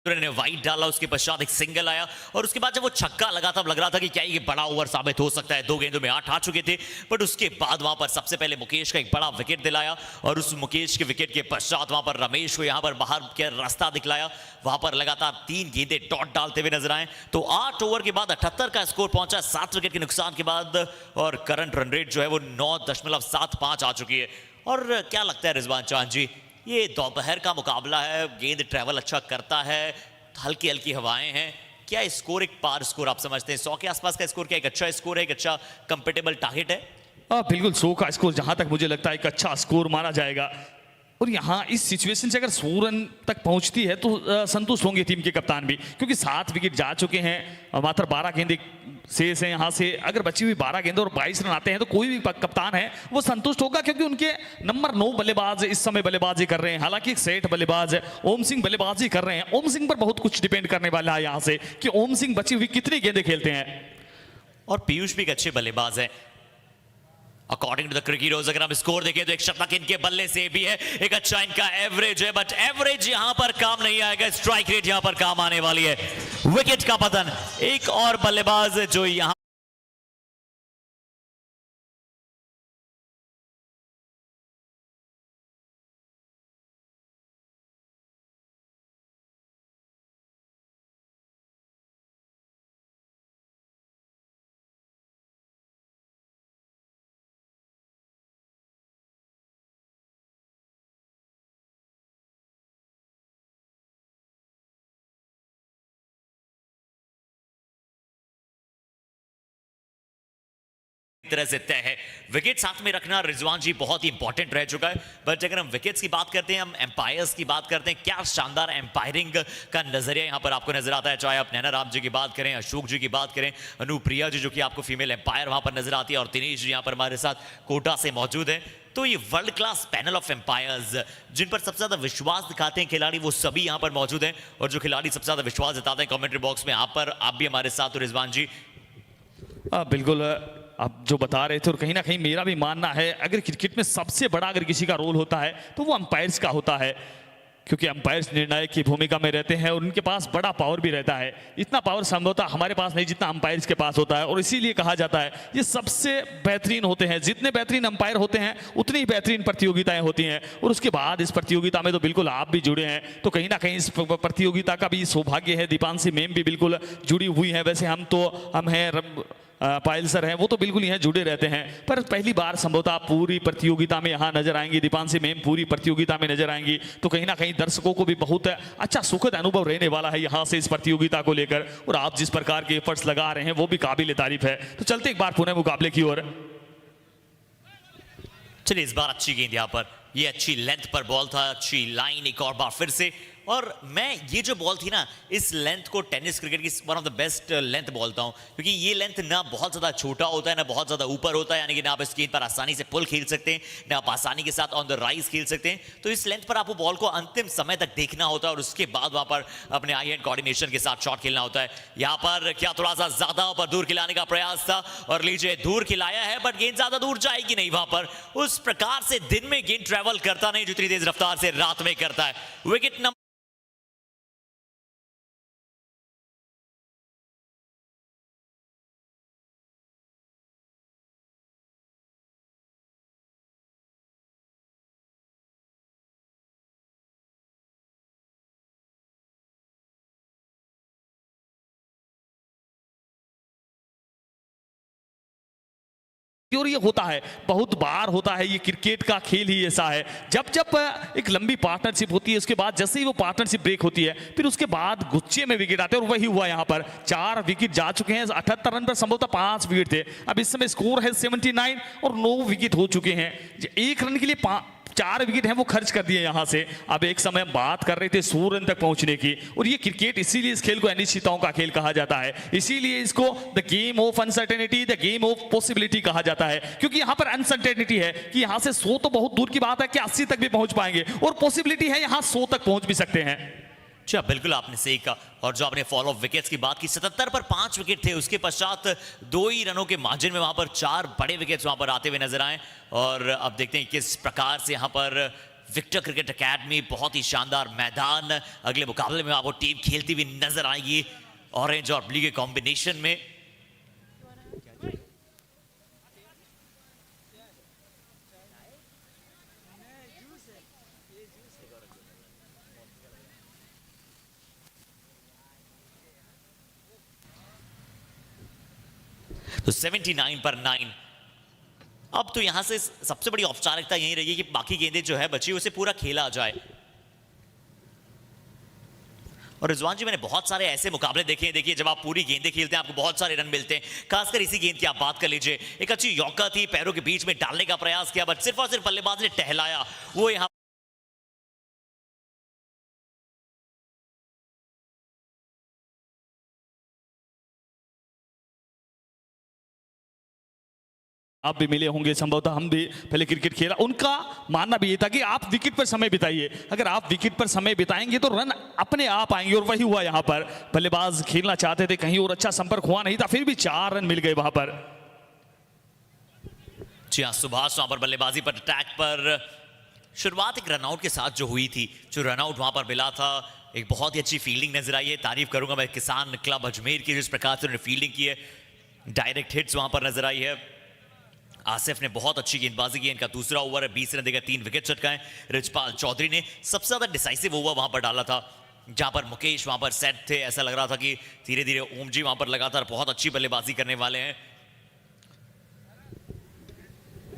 Speaker 1: ने वाइड डाला, उसके पश्चात एक सिंगल आया, और उसके बाद जब वो छक्का लगा तब लग रहा था कि क्या ये बड़ा ओवर साबित हो सकता है। 2 गेंदों में 8 आ चुके थे, बट उसके बाद वहां पर सबसे पहले मुकेश का एक बड़ा विकेट दिलाया, और उस मुकेश के विकेट के पश्चात वहां पर रमेश को यहां पर बाहर के रास्ता दिखलाया। वहां पर लगातार 3 गेंदें डॉट डालते हुए नजर आए। तो 8 ओवर के बाद 78 का स्कोर पहुंचा 7 विकेट के नुकसान के बाद, और करंट रन रेट जो है वो 9.75 आ चुकी है। और क्या लगता है रिजवान चांद जी, ये दोपहर का मुकाबला है, गेंद ट्रैवल अच्छा करता है, हल्की हल्की हवाएं हैं, क्या स्कोर एक पार स्कोर आप समझते हैं? 100 के आसपास का स्कोर क्या एक अच्छा स्कोर है, एक अच्छा कंपेटेबल टारगेट है?
Speaker 4: बिल्कुल 100 का स्कोर जहां तक मुझे लगता है एक अच्छा स्कोर माना जाएगा। और यहाँ इस सिचुएशन से अगर 100 रन तक पहुंचती है तो संतुष्ट होंगे टीम के कप्तान भी, क्योंकि 7 विकेट जा चुके हैं, मात्र 12 गेंदे शेष हैं। यहाँ से अगर बची हुई 12 गेंदों और 22 रन आते हैं तो कोई भी कप्तान है वो संतुष्ट होगा, क्योंकि उनके नंबर 9 बल्लेबाज इस समय बल्लेबाजी कर रहे हैं। हालांकि एक सेठ बल्लेबाज है, ओम सिंह बल्लेबाजी कर रहे हैं। ओम सिंह पर बहुत कुछ डिपेंड करने वाला है यहाँ से कि ओम सिंह बची हुई कितनी गेंदें खेलते हैं।
Speaker 1: और पीयूष भी एक अच्छे बल्लेबाज है अकॉर्डिंग टू द क्रिकेटर्स। अगर हम स्कोर देखें तो एक शतक इनके बल्ले से भी है, एक अच्छा इनका एवरेज है, बट एवरेज यहां पर काम नहीं आएगा, स्ट्राइक रेट यहां पर काम आने वाली है। विकेट का पतन, एक और बल्लेबाज जो यहां तरह से तय है। विकेट साथ में रखना रिजवान जी बहुत ही इंपॉर्टेंट रह चुका है। बट अगर हम विकेट्स की बात करते हैं, हम एम्पायर्स की बात करते हैं, क्या शानदार एम्पायरिंग का नजरिया यहां पर आपको नजर आता है। चाहे आप नैना राम जी की बात करें, अशोक जी की बात करें, अनुप्रिया जी जो कि आपको फीमेल एम्पायर वहां पर नजर आती है, और दिनेश जी यहां पर हमारे साथ कोटा से मौजूद है। तो ये world class panel of umpires जिन पर सबसे ज्यादा विश्वास दिखाते हैं खिलाड़ी, वो सभी यहां पर मौजूद हैं। और जो खिलाड़ी सबसे ज्यादा विश्वास दिखाते हैं कमेंट्री बॉक्स में आप भी हमारे साथ हो रिजवान जी।
Speaker 4: बिल्कुल आप जो बता रहे थे, और कहीं ना कहीं मेरा भी मानना है, अगर क्रिकेट में सबसे बड़ा अगर किसी का रोल होता है तो वो अंपायर्स का होता है, क्योंकि अंपायर्स निर्णायक की भूमिका में रहते हैं और उनके पास बड़ा पावर भी रहता है। इतना पावर संभवतः हमारे पास नहीं जितना अंपायर्स के पास होता है, और इसीलिए कहा जाता है ये सबसे बेहतरीन होते हैं। जितने बेहतरीन अंपायर होते हैं उतनी ही बेहतरीन प्रतियोगिताएं होती हैं। और उसके बाद इस प्रतियोगिता में तो बिल्कुल आप भी जुड़े हैं, तो कहीं ना कहीं इस प्रतियोगिता का भी सौभाग्य है। दीपांशी मैम भी बिल्कुल जुड़ी हुई हैं। वैसे हम हैं पायल सर हैं, वो तो बिल्कुल यहाँ जुड़े रहते हैं, पर पहली बार संभवतः पूरी प्रतियोगिता में यहाँ नजर आएंगी। दीपांशी मैम पूरी प्रतियोगिता में नजर आएंगी, तो कहीं ना कहीं दर्शकों को भी बहुत अच्छा सुखद अनुभव रहने वाला है यहाँ से इस प्रतियोगिता को लेकर। और आप जिस प्रकार के एफर्ट्स लगा रहे हैं वो भी काबिल तारीफ है। तो चलते एक बार पुनः मुकाबले की ओर।
Speaker 1: चलिए इस बार अच्छी गेंद यहाँ पर, ये अच्छी लेंथ पर बॉल था, अच्छी लाइन एक और बार फिर से, और मैं ये जो बॉल थी ना, इस लेंथ को टेनिस क्रिकेट की one of the best length बोलता हूँ, क्योंकि ये लेंथ ना बहुत ज़्यादा छोटा होता है ना बहुत ज़्यादा ऊपर होता है, यानी कि ना आप इस गेंद पर आसानी से पुल खेल सकते हैं ना आप आसानी के साथ ऑन द राइज खेल सकते हैं। तो इस लेंथ पर आपको बॉल को अंतिम समय तक देखना होता है और उसके बाद वहाँ पर अपने आई हैंड कोऑर्डिनेशन के साथ शॉट खेलना होता है। यहाँ पर क्या थोड़ा सा ज़्यादा पर दूर खिलाने का प्रयास था और लीजिए दूर खिलाया है, बट गेंद ज़्यादा दूर जाएगी नहीं वहाँ पर। उस प्रकार से दिन में गेंद ट्रेवल करता नहीं जितनी तेज रफ्तार से रात में करता है। विकेट नंबर
Speaker 4: और ये होता है, बहुत बार होता है, ये क्रिकेट का खेल ही ऐसा है। जब जब एक लंबी पार्टनरशिप होती है उसके बाद जैसे ही वो पार्टनरशिप ब्रेक होती है फिर उसके बाद गुच्छे में विकेट आते हैं और वही हुआ यहाँ पर। 4 विकेट जा चुके हैं, 78 रन पर संभवतः 5 विकेट थे। अब इस समय स्कोर है 79 और 9 विकेट हो चुके हैं। 1 रन के लिए 4 विकेट हैं वो खर्च कर दिए यहाँ से। अब एक समय हम बात कर रहे थे 100 रन तक पहुंचने की, और ये क्रिकेट इसीलिए इस खेल को अनिश्चितताओं का खेल कहा जाता है, इसीलिए इसको the game of uncertainty, the game of possibility कहा जाता है, क्योंकि यहाँ पर अनसर्टेनिटी है कि यहाँ से 100 तो बहुत दूर की बात है कि 80 तक भी पहुंच पाएंगे, और पॉसिबिलिटी है यहाँ 100 तक पहुंच भी सकते हैं।
Speaker 1: अच्छा, बिल्कुल आपने सही कहा। और जो आपने फॉल ऑफ विकेट्स की बात की, 77 पर 5 विकेट थे, उसके पश्चात 2 ही रनों के मार्जिन में वहां पर 4 बड़े विकेट्स वहां पर आते हुए नजर आए। और अब देखते हैं किस प्रकार से यहां पर विक्टर क्रिकेट एकेडमी, बहुत ही शानदार मैदान, अगले मुकाबले में आपको टीम खेलती हुई नजर आएगी ऑरेंज और ब्लू के कॉम्बिनेशन में। तो 79 पर 9। अब तो यहां से सबसे बड़ी औपचारिकता यही रही कि बाकी गेंदें जो है बची उसे पूरा खेला जाए। और रिजवान जी, मैंने बहुत सारे ऐसे मुकाबले देखे हैं, देखिए जब आप पूरी गेंदें खेलते हैं आपको बहुत सारे रन मिलते हैं। खासकर इसी गेंद की आप बात कर लीजिए, एक अच्छी यौका थी, पैरों के बीच में डालने का प्रयास किया, बट सिर्फ और सिर्फ बल्लेबाज ने टहलाया, वो यहां
Speaker 4: आप भी मिले होंगे संभवतः, हम भी पहले क्रिकेट खेला। उनका मानना भी ये था कि आप विकेट पर समय बिताइए, अगर आप विकेट पर समय बिताएंगे तो रन अपने आप आएंगे, और वही हुआ यहाँ पर। बल्लेबाज खेलना चाहते थे, कहीं और अच्छा संपर्क हुआ नहीं था, फिर भी 4 रन मिल गए वहां पर।
Speaker 1: जी हाँ, सुभाष वहां पर बल्लेबाजी पर अटैक पर शुरुआत एक रनआउट के साथ जो हुई थी, जो रनआउट वहां पर मिला था, एक बहुत ही अच्छी फील्डिंग नजर आई है। तारीफ करूंगा मैं किसान क्लब अजमेर की, जिस प्रकार से उन्होंने फील्डिंग की है, डायरेक्ट हिट्स वहां पर नजर आई है। आसिफ ने बहुत अच्छी गेंदबाजी की, इनका दूसरा ओवर है, 20 रन देकर 3 विकेट चटकाए। रिजपाल चौधरी ने सबसे ज्यादा डिसाइसिव ओवर वहां पर डाला था, जहां पर मुकेश वहां पर सेट थे। ऐसा लग रहा था कि धीरे धीरे ओम जी वहां पर लगातार बहुत अच्छी बल्लेबाजी करने वाले हैं।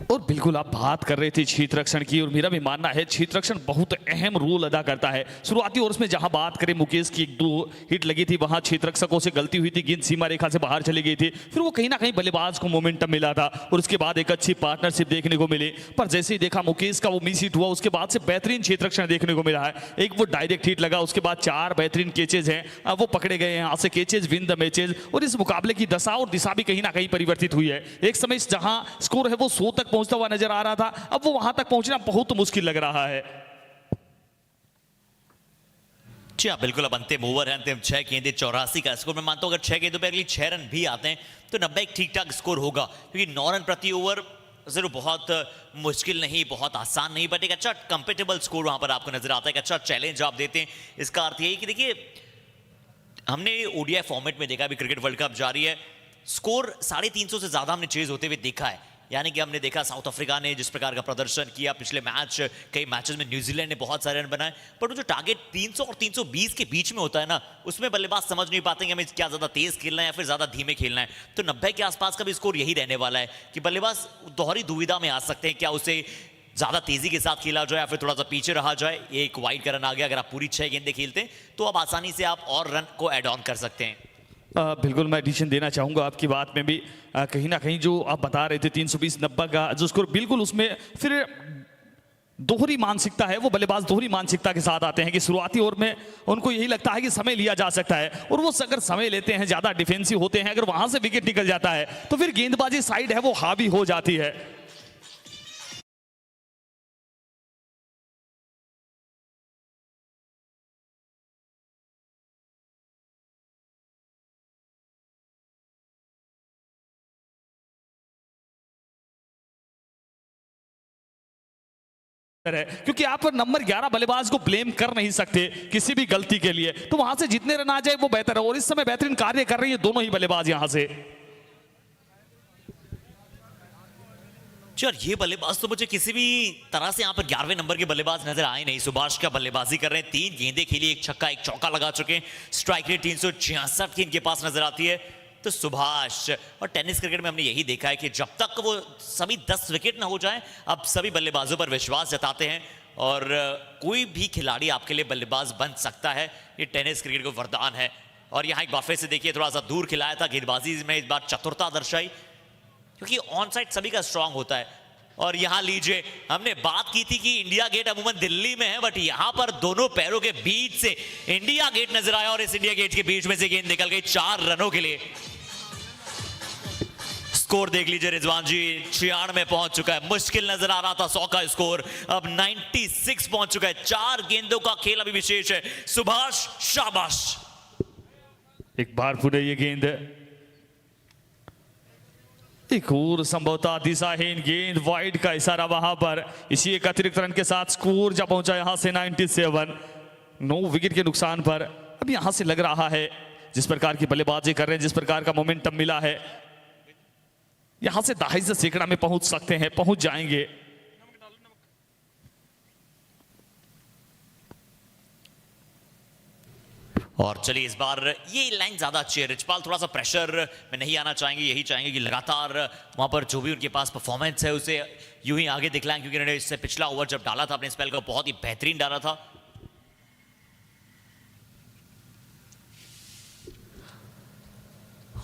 Speaker 4: और बिल्कुल आप बात कर रहे थे क्षेत्ररक्षण की, और मेरा भी मानना है क्षेत्ररक्षण बहुत अहम रोल अदा करता है। शुरुआती ओवर्स में जहां बात करें मुकेश की 1-2 हिट लगी थी, वहां क्षेत्ररक्षकों से गलती हुई थी, गेंद सीमा रेखा से बाहर चली गई थी, फिर वो कहीं ना कहीं बल्लेबाज को मोमेंटम मिला था और उसके बाद एक अच्छी पार्टनरशिप देखने को मिली। पर जैसे ही देखा मुकेश का वो मिस हिट हुआ, उसके बाद से बेहतरीन क्षेत्ररक्षण देखने को मिला है। एक वो डायरेक्ट हिट लगा, उसके बाद 4 बेहतरीन कैचेज हैं, अब वो पकड़े गए हैं, यहाँ से कैचेज विन द मैचेज। और इस मुकाबले की दशा और दिशा भी कहीं ना कहीं परिवर्तित हुई है। एक समय जहां स्कोर है वो 100 तक पहुंचता हुआ नजर आ रहा था, अब वो वहां तक पहुंचना बहुत मुश्किल लग रहा है।
Speaker 1: जी हाँ, बिल्कुल। अब अंतिम ओवर है, अंतिम 6 गेंदें 84 का स्कोर। मैं मानता हूं अगर 6 गेंदों पर अगली 6 रन भी आते हैं तो 90 एक ठीक ठाक स्कोर होगा, क्योंकि 9 रन प्रति ओवर जरूर बहुत मुश्किल नहीं, बहुत आसान नहीं, बट एक अच्छा कंपेटेबल स्कोर वहां पर आपको नजर आता है, एक अच्छा चैलेंज आप देते हैं। इसका अर्थ यही कि देखिए, हमने ओडीआई फॉर्मेट में देखा, अभी क्रिकेट वर्ल्ड कप जारी है, स्कोर 350 से ज्यादा हमने चेज होते हुए देखा है। यानी कि हमने देखा साउथ अफ्रीका ने जिस प्रकार का प्रदर्शन किया पिछले मैच, कई मैचेस में न्यूजीलैंड ने बहुत सारे रन बनाए, पर वो जो टारगेट 300 और 320 के बीच में होता है ना, उसमें बल्लेबाज समझ नहीं पाते कि हमें क्या ज्यादा तेज खेलना है या फिर ज्यादा धीमे खेलना है। तो 90 के आसपास का भी स्कोर यही रहने वाला है कि बल्लेबाज दोहरी दुविधा में आ सकते हैं, क्या उसे ज्यादा तेजी के साथ खेला जाए या फिर थोड़ा सा पीछे रहा जाए। एक वाइड का रन आ गया, अगर आप पूरी 6 गेंदें खेलते हैं तो आप आसानी से आप और रन को एड ऑन कर सकते हैं।
Speaker 4: बिल्कुल मैं एडिशन देना चाहूँगा आपकी बात में भी। कहीं ना कहीं जो आप बता रहे थे 320-90 का जो स्कोर, बिल्कुल उसमें फिर दोहरी मानसिकता है, वो बल्लेबाज दोहरी मानसिकता के साथ आते हैं कि शुरुआती ओवर में उनको यही लगता है कि समय लिया जा सकता है, और वो अगर समय लेते हैं, ज्यादा डिफेंसिव होते हैं, अगर वहां से विकेट निकल जाता है तो फिर गेंदबाजी साइड है वो हावी हो जाती है। है क्योंकि आप नंबर 11 बल्लेबाज को ब्लेम कर नहीं सकते किसी भी गलती के लिए, तो वहां से जितने रन आ जाए वो बेहतर है, और इस समय बेहतरीन कार्य कर रही है दोनों ही बल्लेबाज यहां से।
Speaker 1: यार ये बल्लेबाज तो मुझे किसी भी तरह से यहाँ पर 11वें नंबर के बल्लेबाज नजर आए नहीं। सुभाष का बल्लेबाजी कर रहे हैं, 3 गेंदें खेली, 1 छक्का 1 चौका लगा चुके हैं, स्ट्राइक रेट 366 की इनके पास नजर आती है। तो सुभाष, और टेनिस क्रिकेट में हमने यही देखा है कि जब तक वो सभी 10 विकेट ना हो जाएं, अब सभी बल्लेबाजों पर विश्वास जताते हैं, और कोई भी खिलाड़ी आपके लिए बल्लेबाज बन सकता है, ये टेनिस क्रिकेट को वरदान है। और यहाँ एक बार से देखिए थोड़ा सा दूर खिलाया था, गेंदबाजी में इस बार चतुरता दर्शाई, क्योंकि ऑन साइड सभी का स्ट्रांग होता है। और यहां लीजिए, हमने बात की थी कि इंडिया गेट अमूमन दिल्ली में है, बट यहां पर दोनों पैरों के बीच से इंडिया गेट नजर आया, और इस इंडिया गेट के बीच में से गेंद निकल गई 4 रनों के लिए। स्कोर देख लीजिए रिजवान जी, 96 में पहुंच चुका है, मुश्किल नजर आ रहा था 100 का स्कोर, अब 96 पहुंच चुका है। 4 गेंदों का खेल अभी विशेष है। सुभाष शाबाश।
Speaker 4: एक बार पुनः ये गेंद, एक और संभवतः दिशाहीन गेंद, वाइड का इशारा वहां पर। इसी एक अतिरिक्त रन के साथ स्कोर जब पहुंचा यहां से 97, 9 विकेट के नुकसान पर। अब यहां से लग रहा है जिस प्रकार की बल्लेबाजी कर रहे हैं, जिस प्रकार का मोमेंटम मिला है, यहां से 2.5 सैकड़ा में पहुंच सकते हैं, पहुंच जाएंगे।
Speaker 1: और चलिए इस बार ये लाइन ज्यादा अच्छी है, रिचपाल थोड़ा सा प्रेशर में नहीं आना चाहेंगे, यही चाहेंगे कि लगातार वहां पर जो भी उनके पास परफॉर्मेंस है उसे यूं ही आगे दिखलाएं, क्योंकि उन्होंने इससे पिछला ओवर जब डाला था अपने स्पेल को बहुत ही बेहतरीन डाला था।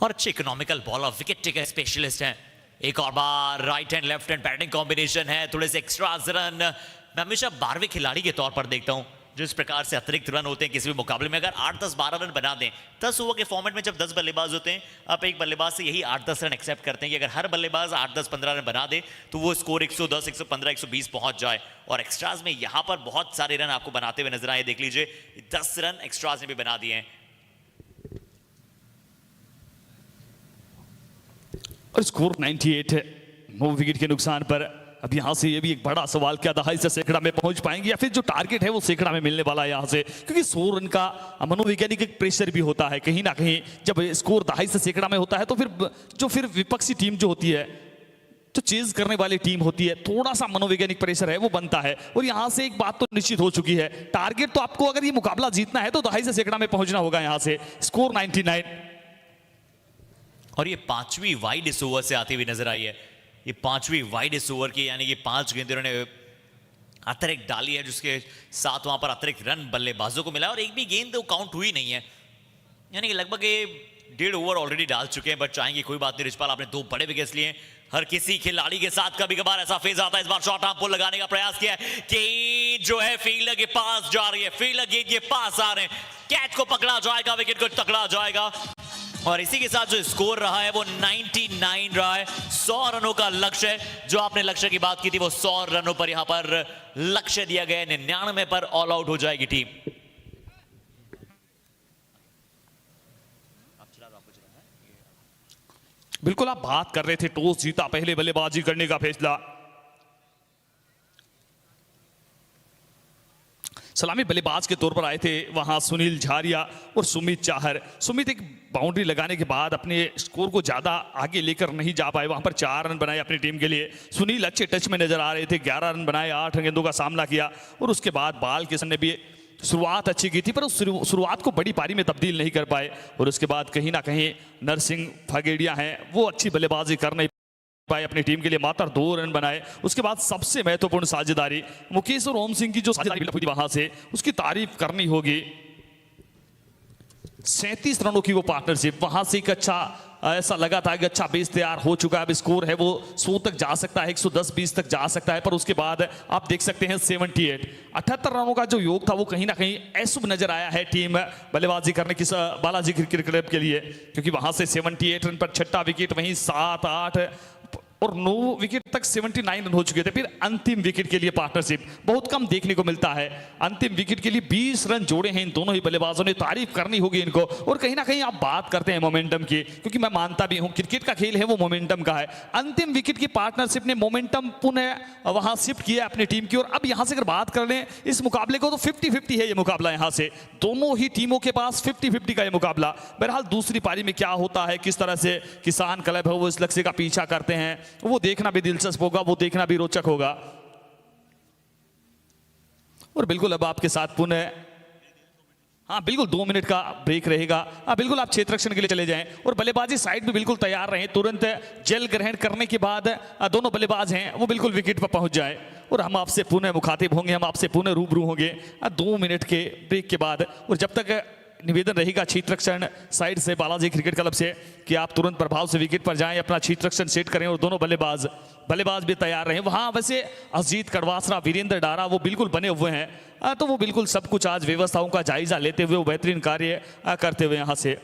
Speaker 1: और अच्छे economical bowler, wicket taker specialist हैं। एक और बार right hand left hand batting combination है, थोड़े से एक्स्ट्रा रन मैं हमेशा 12वें खिलाड़ी के तौर पर देखता हूं। जिस प्रकार से अतिरिक्त रन होते हैं किसी भी मुकाबले में, अगर 8, 10, 12 रन बना दें, 10 ओवर के फॉर्मेट में जब 10 बल्लेबाज होते हैं, आप एक बल्लेबाज से यही 8, 10 रन एक्सेप्ट करते हैं कि अगर हर बल्लेबाज 8, 10, 15 रन बना दे तो वो स्कोर 110, 115, 120 पहुंच जाए। और एक्स्ट्राज में यहां पर बहुत सारे रन आपको बनाते हुए नजर आए, देख लीजिए 10 रन एक्स्ट्राज ने भी बना दिए हैं।
Speaker 4: और स्कोर 98 है, 9 विकेट के नुकसान पर। अब यहां से ये भी एक बड़ा सवाल, क्या 2.5 सैकड़ा में पहुंच पाएंगे, या फिर जो टारगेट है वो सैकड़ा में मिलने वाला है यहां से, क्योंकि 100 रन का मनोवैज्ञानिक एक प्रेशर भी होता है कहीं ना कहीं। जब स्कोर 2.5 सैकड़ा में होता है तो फिर विपक्षी टीम जो होती है, जो चेज करने वाली टीम होती है, थोड़ा सा मनोवैज्ञानिक प्रेशर है वो बनता है। और यहां से एक बात तो निश्चित हो चुकी है, टारगेट तो आपको अगर ये मुकाबला जीतना है तो 2.5 सैकड़ा में पहुंचना होगा यहां से। स्कोर 99।
Speaker 1: और ये 5वीं वाइड इस ओवर से आती हुई नजर आई है, ये 5वीं वाइड इस ओवर की, यानी कि 5 गेंदें उन्होंने अतिरिक्त डाली है, जिसके साथ वहां पर अतिरिक्त रन बल्लेबाजों को मिला, और एक भी गेंद तो काउंट हुई नहीं है, यानी कि लगभग ये 1.5 ओवर ऑलरेडी डाल चुके हैं। बट चाहेंगे कोई बात नहीं, रिचपाल आपने 2 बड़े विकेट्स लिए। हर किसी खिलाड़ी के साथ कभी कभार ऐसा फेज आता है, इस बार शॉर्ट आर्म पुल लगाने का प्रयास किया है, कि जो है फील्डर के पास जा रही है, फील्डर गेंद के पास आ रहे हैं, कैच को पकड़ा जाएगा, विकेट को तकड़ा जाएगा। और इसी के साथ जो स्कोर रहा है वो 99 रहा है। 100 रनों का लक्ष्य है, जो आपने लक्ष्य की बात की थी वो 100 रनों पर यहां पर लक्ष्य दिया गया है। 99 पर ऑल आउट हो जाएगी टीम।
Speaker 4: बिल्कुल, आप बात कर रहे थे टॉस जीता, पहले बल्लेबाजी करने का फैसला। सलामी बल्लेबाज के तौर पर आए थे वहां सुनील झारिया और सुमित चाहर। सुमित एक बाउंड्री लगाने के बाद अपने स्कोर को ज्यादा आगे लेकर नहीं जा पाए, वहां पर 4 रन बनाए अपनी टीम के लिए। सुनील अच्छे टच में नजर आ रहे थे, 11 रन बनाए, 8 गेंदों का सामना किया, और उसके बाद बाल किशन ने भी शुरुआत अच्छी की थी, पर उस शुरुआत को बड़ी पारी में तब्दील नहीं कर पाए। और उसके बाद कहीं ना कहीं नरसिंह फगेड़िया हैं, वो अच्छी बल्लेबाजी कर नहीं पाए, अपनी टीम के लिए मात्र 2 रन बनाए। उसके बाद सबसे महत्वपूर्ण साझेदारी मुकेश और ओम सिंह की जो साझेदारी हुई थी वहां से, उसकी तारीफ करनी होगी। 37 रनों की वो पार्टनरशिप, वहां से एक अच्छा ऐसा लगा था कि अच्छा बेस तैयार हो चुका है, अब स्कोर है वो 100 तक जा सकता है, 110-20 तक जा सकता है, पर उसके बाद आप देख सकते हैं 78 रनों का जो योग था वो कहीं ना कहीं अशुभ नजर आया है टीम बल्लेबाजी करने की बालाजी क्रिकेट क्लब के लिए, क्योंकि वहां से 78 रन पर छठा विकेट, वहीं 7, 8 और 9 विकेट तक 79 रन हो चुके थे। फिर अंतिम विकेट के लिए पार्टनरशिप बहुत कम देखने को मिलता है, अंतिम विकेट के लिए 20 रन जोड़े हैं इन दोनों ही बल्लेबाजों ने, तारीफ करनी होगी इनको। और कहीं ना कहीं आप बात करते हैं मोमेंटम की, क्योंकि मैं मानता भी हूं क्रिकेट का खेल है वो मोमेंटम का है। अंतिम विकेट की पार्टनरशिप ने मोमेंटम पुनः वहां शिफ्ट किया अपनी टीम की। और अब यहां से अगर बात कर लें इस मुकाबले को तो 50-50 है ये मुकाबला, यहां से दोनों ही टीमों के पास 50-50 का ये मुकाबला। बहरहाल दूसरी पारी में क्या होता है, किस तरह से किसान क्लब है वो इस लक्ष्य का पीछा करते हैं, वो देखना भी दिलचस्प होगा, वो देखना भी रोचक होगा। और बिल्कुल अब आपके साथ पुनः हाँ बिल्कुल 2 मिनट का ब्रेक रहेगा। बिल्कुल आप क्षेत्र रक्षण के लिए चले जाएं और बल्लेबाजी साइड भी बिल्कुल तैयार रहें। तुरंत जल ग्रहण करने के बाद दोनों बल्लेबाज हैं वो बिल्कुल विकेट पर पहुंच जाए और हम आपसे पुनः मुखातिब होंगे, हम आपसे पुनः रूबरू होंगे 2 मिनट के ब्रेक के बाद। और जब तक निवेदन रहेगा क्षेत्र रक्षण साइड से बालाजी क्रिकेट क्लब से कि आप तुरंत प्रभाव से विकेट पर जाएं, अपना क्षेत्र रक्षण सेट करें और दोनों बल्लेबाज भी तैयार रहें। वहां वैसे अजीत कड़वासरा, वीरेंद्र डारा वो बिल्कुल बने हुए हैं, तो वो बिल्कुल सब कुछ आज व्यवस्थाओं का जायजा लेते हुए वो बेहतरीन कार्य करते हुए यहां से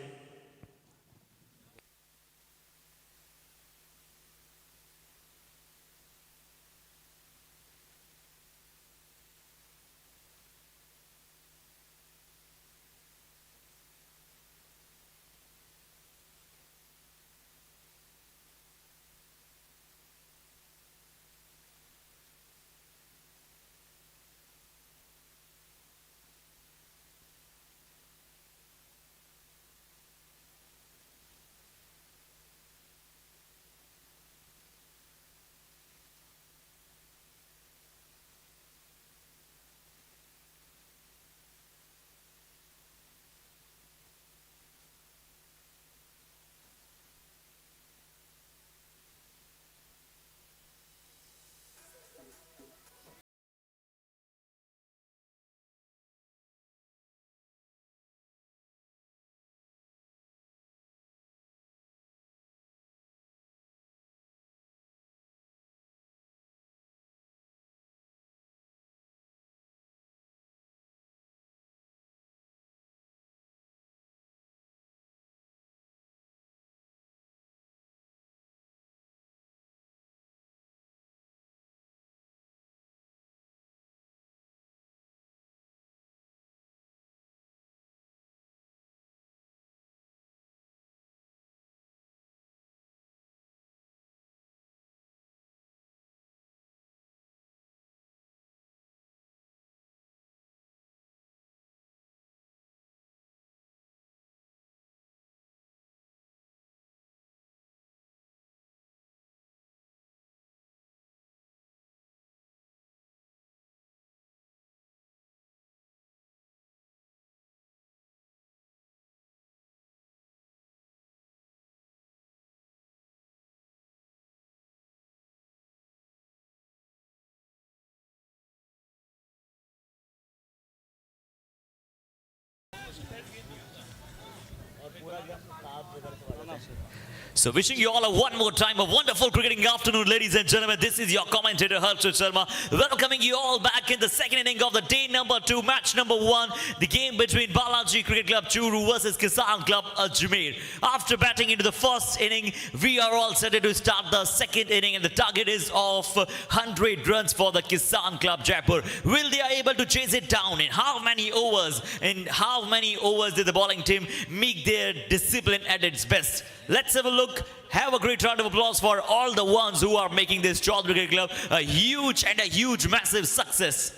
Speaker 1: So wishing you all one more time a wonderful cricketing afternoon, ladies and gentlemen. This is your commentator Harshit Sharma, welcoming you all back in the second inning of the day number 2, match number 1, the game between Balaji Cricket Club Churu versus Kisan Club Ajmer. After batting into the first inning, we are all set to start the second inning, and the target is of 100 runs for the Kisan Club Jaipur. Will they are able to chase it down in how many overs? In how many overs did the bowling team make their discipline at its best? Let's have a look. Have a great round of applause for all the ones who are making this Chaudhary Cricket Club a huge, massive success.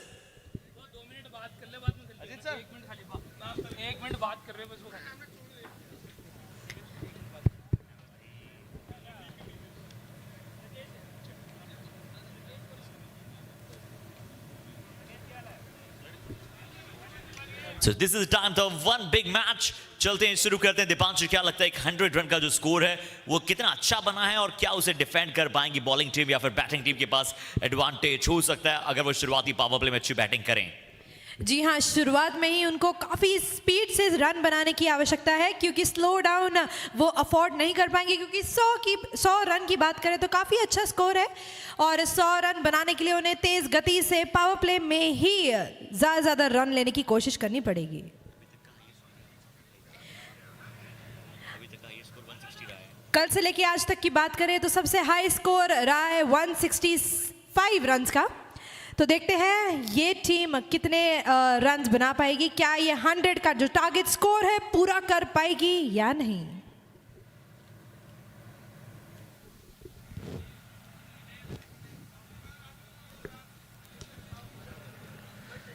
Speaker 1: So this is the time of one big match. चलते हैं, शुरू करते हैं। दीपांशु, क्या लगता है 100 run का जो स्कोर है वो कितना अच्छा बना है और क्या उसे डिफेंड कर पाएंगी बॉलिंग टीम या फिर बैटिंग टीम के पास एडवांटेज हो सकता है अगर वो शुरुआती पावर प्ले में अच्छी बैटिंग करें?
Speaker 2: जी हाँ, शुरुआत में ही उनको काफ़ी स्पीड से रन बनाने की आवश्यकता है, क्योंकि स्लो डाउन वो अफोर्ड नहीं कर पाएंगे, क्योंकि 100 रन की बात करें तो काफ़ी अच्छा स्कोर है, और 100 रन बनाने के लिए उन्हें तेज़ गति से पावर प्ले में ही ज़्यादा रन लेने की कोशिश करनी पड़ेगी। कल से लेके आज तक की बात करें तो सबसे हाई स्कोर रहा है 165 रन्स का। तो देखते हैं ये टीम कितने रन्स बना पाएगी, क्या ये 100 का जो टारगेट स्कोर है पूरा कर पाएगी या नहीं।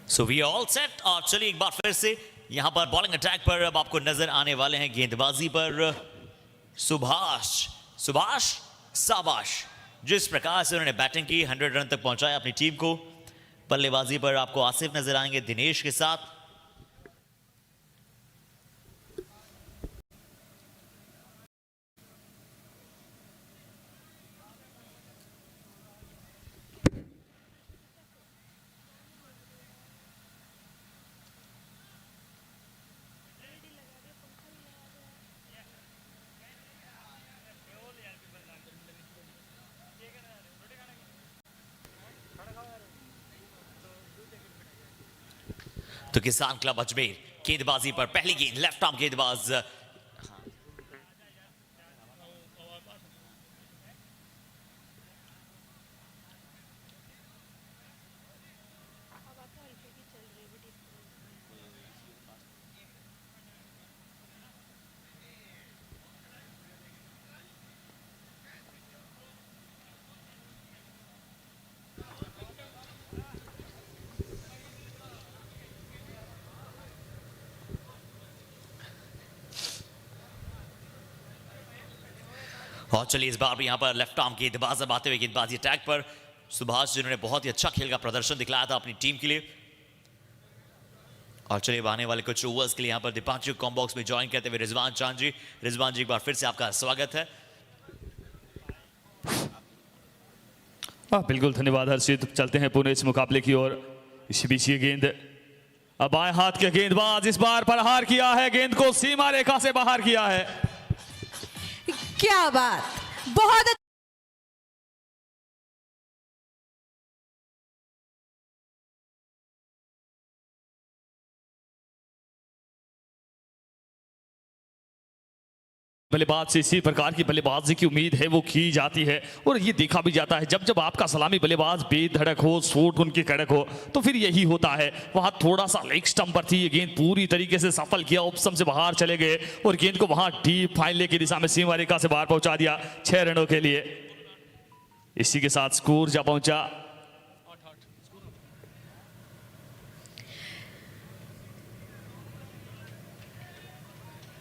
Speaker 1: So we all set. और चलिए एक बार फिर से यहां पर बॉलिंग अटैक पर अब आपको नजर आने वाले हैं गेंदबाजी पर सुभाष शाबाश। जिस प्रकार से उन्होंने बैटिंग की 100 रन तक पहुंचाया अपनी टीम को। बल्लेबाजी पर आपको आसिफ नजर आएंगे दिनेश के साथ। तो किसान क्लब अजमेर गेंदबाजी पर पहली गेंद लेफ्ट आर्म गेंदबाज और चलिए इस बार भी यहां पर लेफ्ट आर्म गेंदबाज अब आते हुए गेंदबाजी अटैक पर सुभाष जिन्होंने बहुत ही अच्छा खेल का प्रदर्शन दिखलाया था अपनी टीम के लिए। और चलिए आने वाले कुछ ओवर्स के लिए यहां पर दीपांशु कॉम्बॉक्स में ज्वाइन करते हुए रिजवान चांद जी। रिजवान जी एक बार फिर से आपका स्वागत है।
Speaker 4: बिल्कुल धन्यवाद हर्षित। चलते हैं पुणे इस मुकाबले की ओर। इसी बीच ये गेंद अब बाएं हाथ के गेंदबाज इस बार प्रहार किया है, गेंद को सीमा रेखा से बाहर किया है।
Speaker 2: क्या बात, बहुत
Speaker 4: बल्लेबाज से इसी प्रकार की बल्लेबाजी की उम्मीद है वो की जाती है, और ये देखा भी जाता है जब जब आपका सलामी बल्लेबाज बेधड़क हो, शॉट उनकी कड़क हो, तो फिर यही होता है। वहां थोड़ा सा लेग स्टंप पर थी, ये गेंद पूरी तरीके से सफल किया, ऑप्शन से बाहर चले गए और गेंद को वहां डीप फाइनल की दिशा में सीमा रेखा से बाहर पहुंचा दिया 6 रनों के लिए। इसी के साथ स्कोर जा पहुंचा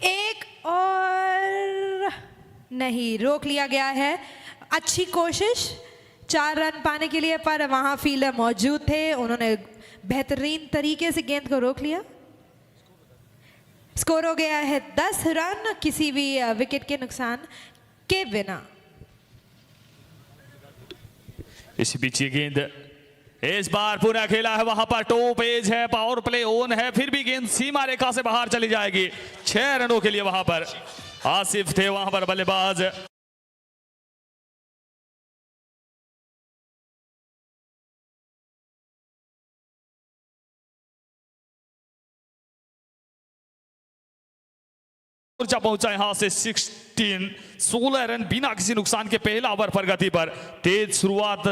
Speaker 2: एक और नहीं, रोक लिया गया है। अच्छी कोशिश 4 रन पाने के लिए, पर वहां फील्डर मौजूद थे, उन्होंने बेहतरीन तरीके से गेंद को रोक लिया। स्कोर हो गया है 10 रन किसी भी विकेट के नुकसान के बिना।
Speaker 4: इसी बीच ये गेंद इस बार पूरा खेला है, वहां पर टॉप एज है, पावर प्ले ऑन है, फिर भी गेंद सीमा रेखा से बाहर चली जाएगी। 6 रनों के लिए वहां पर आसिफ थे वहां पर बल्लेबाज। ऊर्जा पहुंचा यहां से 16 रन बिना किसी नुकसान के पहला ओवर प्रगति पर। तेज शुरुआत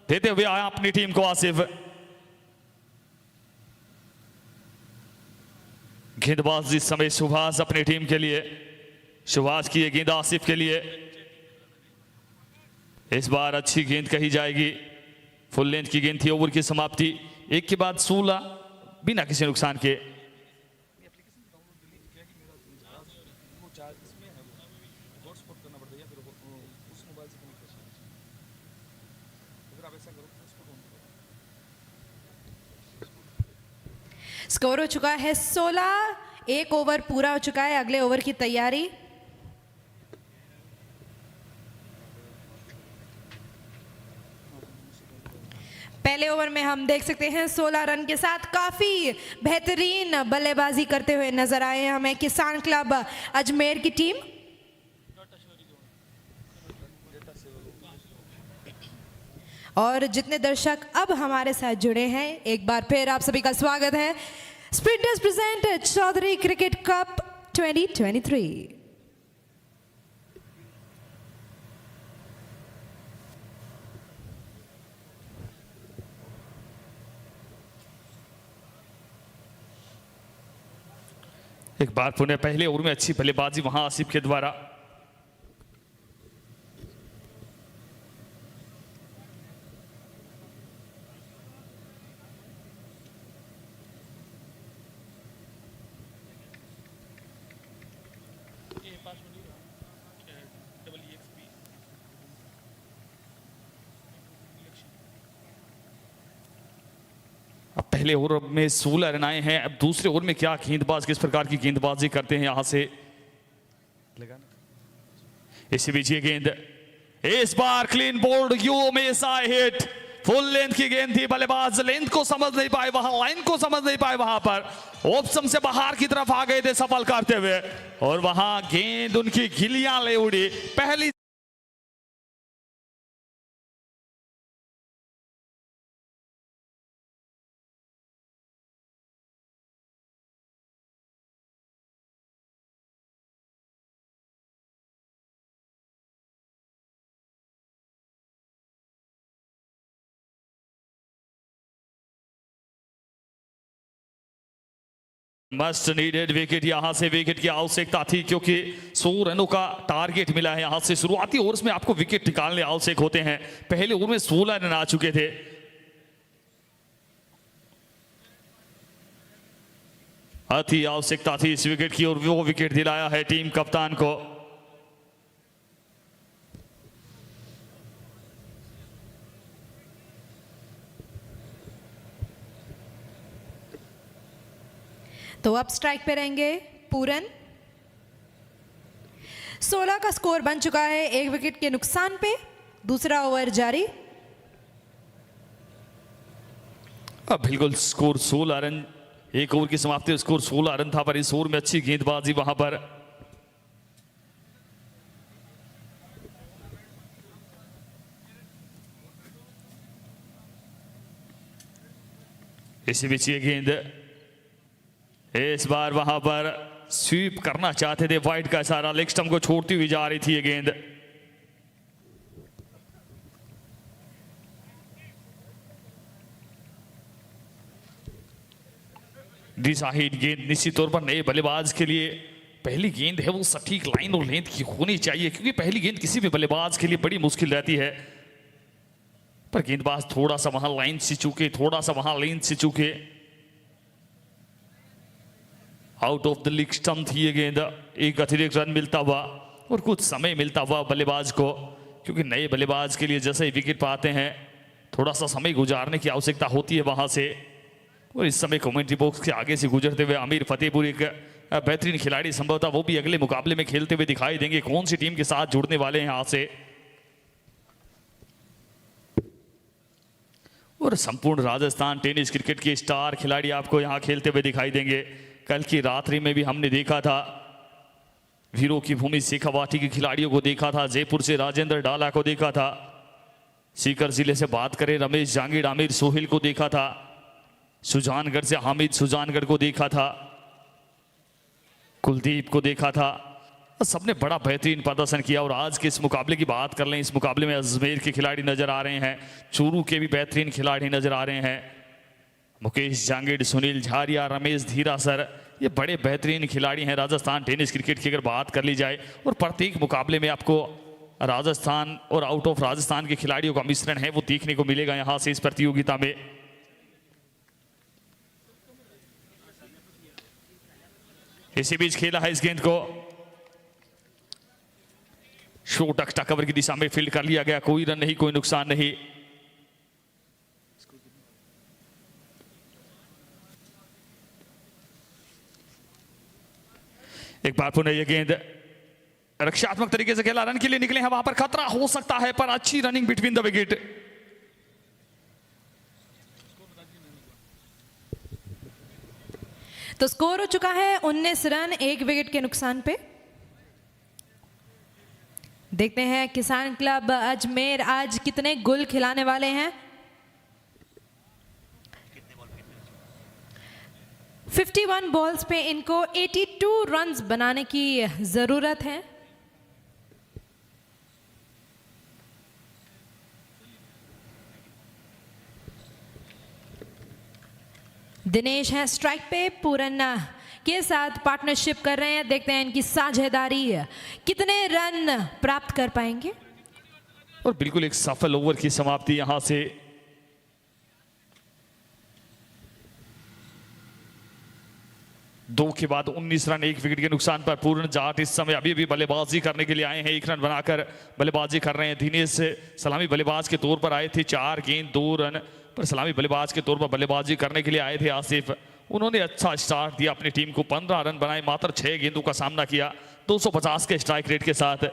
Speaker 4: देते हुए आया अपनी टीम को आसिफ। गेंदबाज इस समय सुभाष अपनी टीम के लिए, सुभाष की ये गेंद आसिफ के लिए। इस बार अच्छी गेंद कही जाएगी, फुल लेंथ की गेंद थी। ओवर की समाप्ति 1 के बाद 16 बिना किसी नुकसान के।
Speaker 2: स्कोर हो चुका है 16, 1 ओवर पूरा हो चुका है, अगले ओवर की तैयारी। पहले पहले ओवर में हम देख सकते हैं 16 रन के साथ काफ़ी बेहतरीन बल्लेबाजी करते हुए नजर आए हैं हमें किसान क्लब अजमेर की टीम। और जितने दर्शक अब हमारे साथ जुड़े हैं एक बार फिर आप सभी का स्वागत है Sprinters present Chaudhary cricket cup 2023।
Speaker 4: एक बार पुनः पहले ओवर में अच्छी बल्लेबाजी वहां आसिफ के द्वारा। अब पहले ओवर में 16 रन आए हैं। अब दूसरे ओवर में क्या गेंदबाज किस प्रकार की गेंदबाजी करते हैं यहां से। इसी बीच ये गेंद इस बार clean bowled you miss I hit. Full length की गेंद थी, बल्लेबाज लेंथ को समझ नहीं पाए, वहां लाइन को समझ नहीं पाए, वहां पर ऑप्शन से बाहर की तरफ आ गए थे सफल करते हुए और वहां गेंद उनकी गिलियां ले उड़ी। पहली मस्ट नीडेड विकेट, यहां से विकेट की आवश्यकता थी क्योंकि 100 रनों का टारगेट मिला है। यहां से शुरुआती ओवर्स में आपको विकेट निकालने आवश्यक होते हैं। पहले ओवर में 16 रन आ चुके थे। अति आवश्यकता थी इस विकेट की और वो विकेट दिलाया है टीम कप्तान को।
Speaker 2: तो अब स्ट्राइक पे रहेंगे पूरन। 16 का स्कोर बन चुका है, एक विकेट के नुकसान पे दूसरा ओवर जारी।
Speaker 4: अब बिल्कुल स्कोर 16 रन, एक ओवर की समाप्ति स्कोर 16 रन था, पर इस ओवर में अच्छी गेंदबाजी वहां पर। इसी बीच ये गेंद इस बार वहां पर स्वीप करना चाहते थे, वाइड का इशारा, लेग स्टंप को छोड़ती हुई जा रही थी ये गेंद। डिसाइड गेंद निश्चित तौर पर नए बल्लेबाज के लिए पहली गेंद है वो सटीक लाइन और लेंथ की होनी चाहिए क्योंकि पहली गेंद किसी भी बल्लेबाज के लिए बड़ी मुश्किल रहती है। पर गेंदबाज थोड़ा सा वहां लाइन से चूके, थोड़ा सा वहां लेंथ से चूके। Out of the league stump थी ये गेंद। एक अतिरिक्त रन मिलता हुआ और कुछ समय मिलता हुआ बल्लेबाज को क्योंकि नए बल्लेबाज के लिए जैसे ही विकेट पाते हैं थोड़ा सा समय गुजारने की आवश्यकता होती है वहां से। और इस समय कमेंट्री बॉक्स के आगे से गुजरते हुए आमिर फतेहपुर एक बेहतरीन खिलाड़ी, संभवतः वो भी अगले मुकाबले में खेलते हुए दिखाई देंगे। कौन सी टीम के साथ जुड़ने वाले हैं यहां से। और संपूर्ण राजस्थान टेनिस क्रिकेट के स्टार खिलाड़ी आपको यहां खेलते हुए दिखाई देंगे। कल की रात्रि में भी हमने देखा था वीरों की भूमि शेखावाटी के खिलाड़ियों को देखा था, जयपुर से राजेंद्र डाला को देखा था, सीकर जिले से बात करें रमेश जांगीड़ आमिर सोहिल को देखा था, सुजानगढ़ से हामिद सुजानगढ़ को देखा था, कुलदीप को देखा था। सबने बड़ा बेहतरीन प्रदर्शन किया। और आज के इस मुकाबले की बात कर लें, इस मुकाबले में अजमेर के खिलाड़ी नजर आ रहे हैं, चूरू के भी बेहतरीन खिलाड़ी नजर आ रहे हैं, मुकेश जांगीड़, सुनील झारिया, रमेश धीरा सर, ये बड़े बेहतरीन खिलाड़ी हैं राजस्थान टेनिस क्रिकेट की अगर बात कर ली जाए। और प्रत्येक मुकाबले में आपको राजस्थान और आउट ऑफ राजस्थान के खिलाड़ियों का मिश्रण है वो देखने को मिलेगा यहां से इस प्रतियोगिता में। इसी बीच खेला है इस गेंद को, शॉट अक्टा कवर की दिशा में फील्ड कर लिया गया, कोई रन नहीं, कोई नुकसान नहीं। एक बार पुनः यह गेंद रक्षात्मक तरीके से खेला, रन के लिए निकले हैं, वहां पर खतरा हो सकता है पर अच्छी रनिंग बिटवीन द विकेट।
Speaker 2: तो स्कोर हो चुका है 19 रन 1 विकेट के नुकसान पे। देखते हैं किसान क्लब अजमेर आज कितने गोल खिलाने वाले हैं। 51 बॉल्स पे इनको 82 रन्स बनाने की जरूरत है। दिनेश है स्ट्राइक पे, पूरन के साथ पार्टनरशिप कर रहे हैं। देखते हैं इनकी साझेदारी कितने रन प्राप्त कर पाएंगे।
Speaker 4: और बिल्कुल एक सफल ओवर की समाप्ति यहां से। दो के बाद 19 रन 1 विकेट के नुकसान पर पूर्ण जाट इस समय अभी भी बल्लेबाजी करने के लिए आए हैं। 1 रन बनाकर बल्लेबाजी कर रहे हैं। दिनेश सलामी बल्लेबाज के तौर पर आए थे। 4 गेंद 2 रन पर सलामी बल्लेबाज के तौर पर बल्लेबाजी करने के लिए आए थे आसिफ। उन्होंने अच्छा स्टार्ट दिया अपनी टीम को। 15 रन बनाए, मात्र 6 गेंदों का सामना किया 250 के स्ट्राइक रेट के साथ।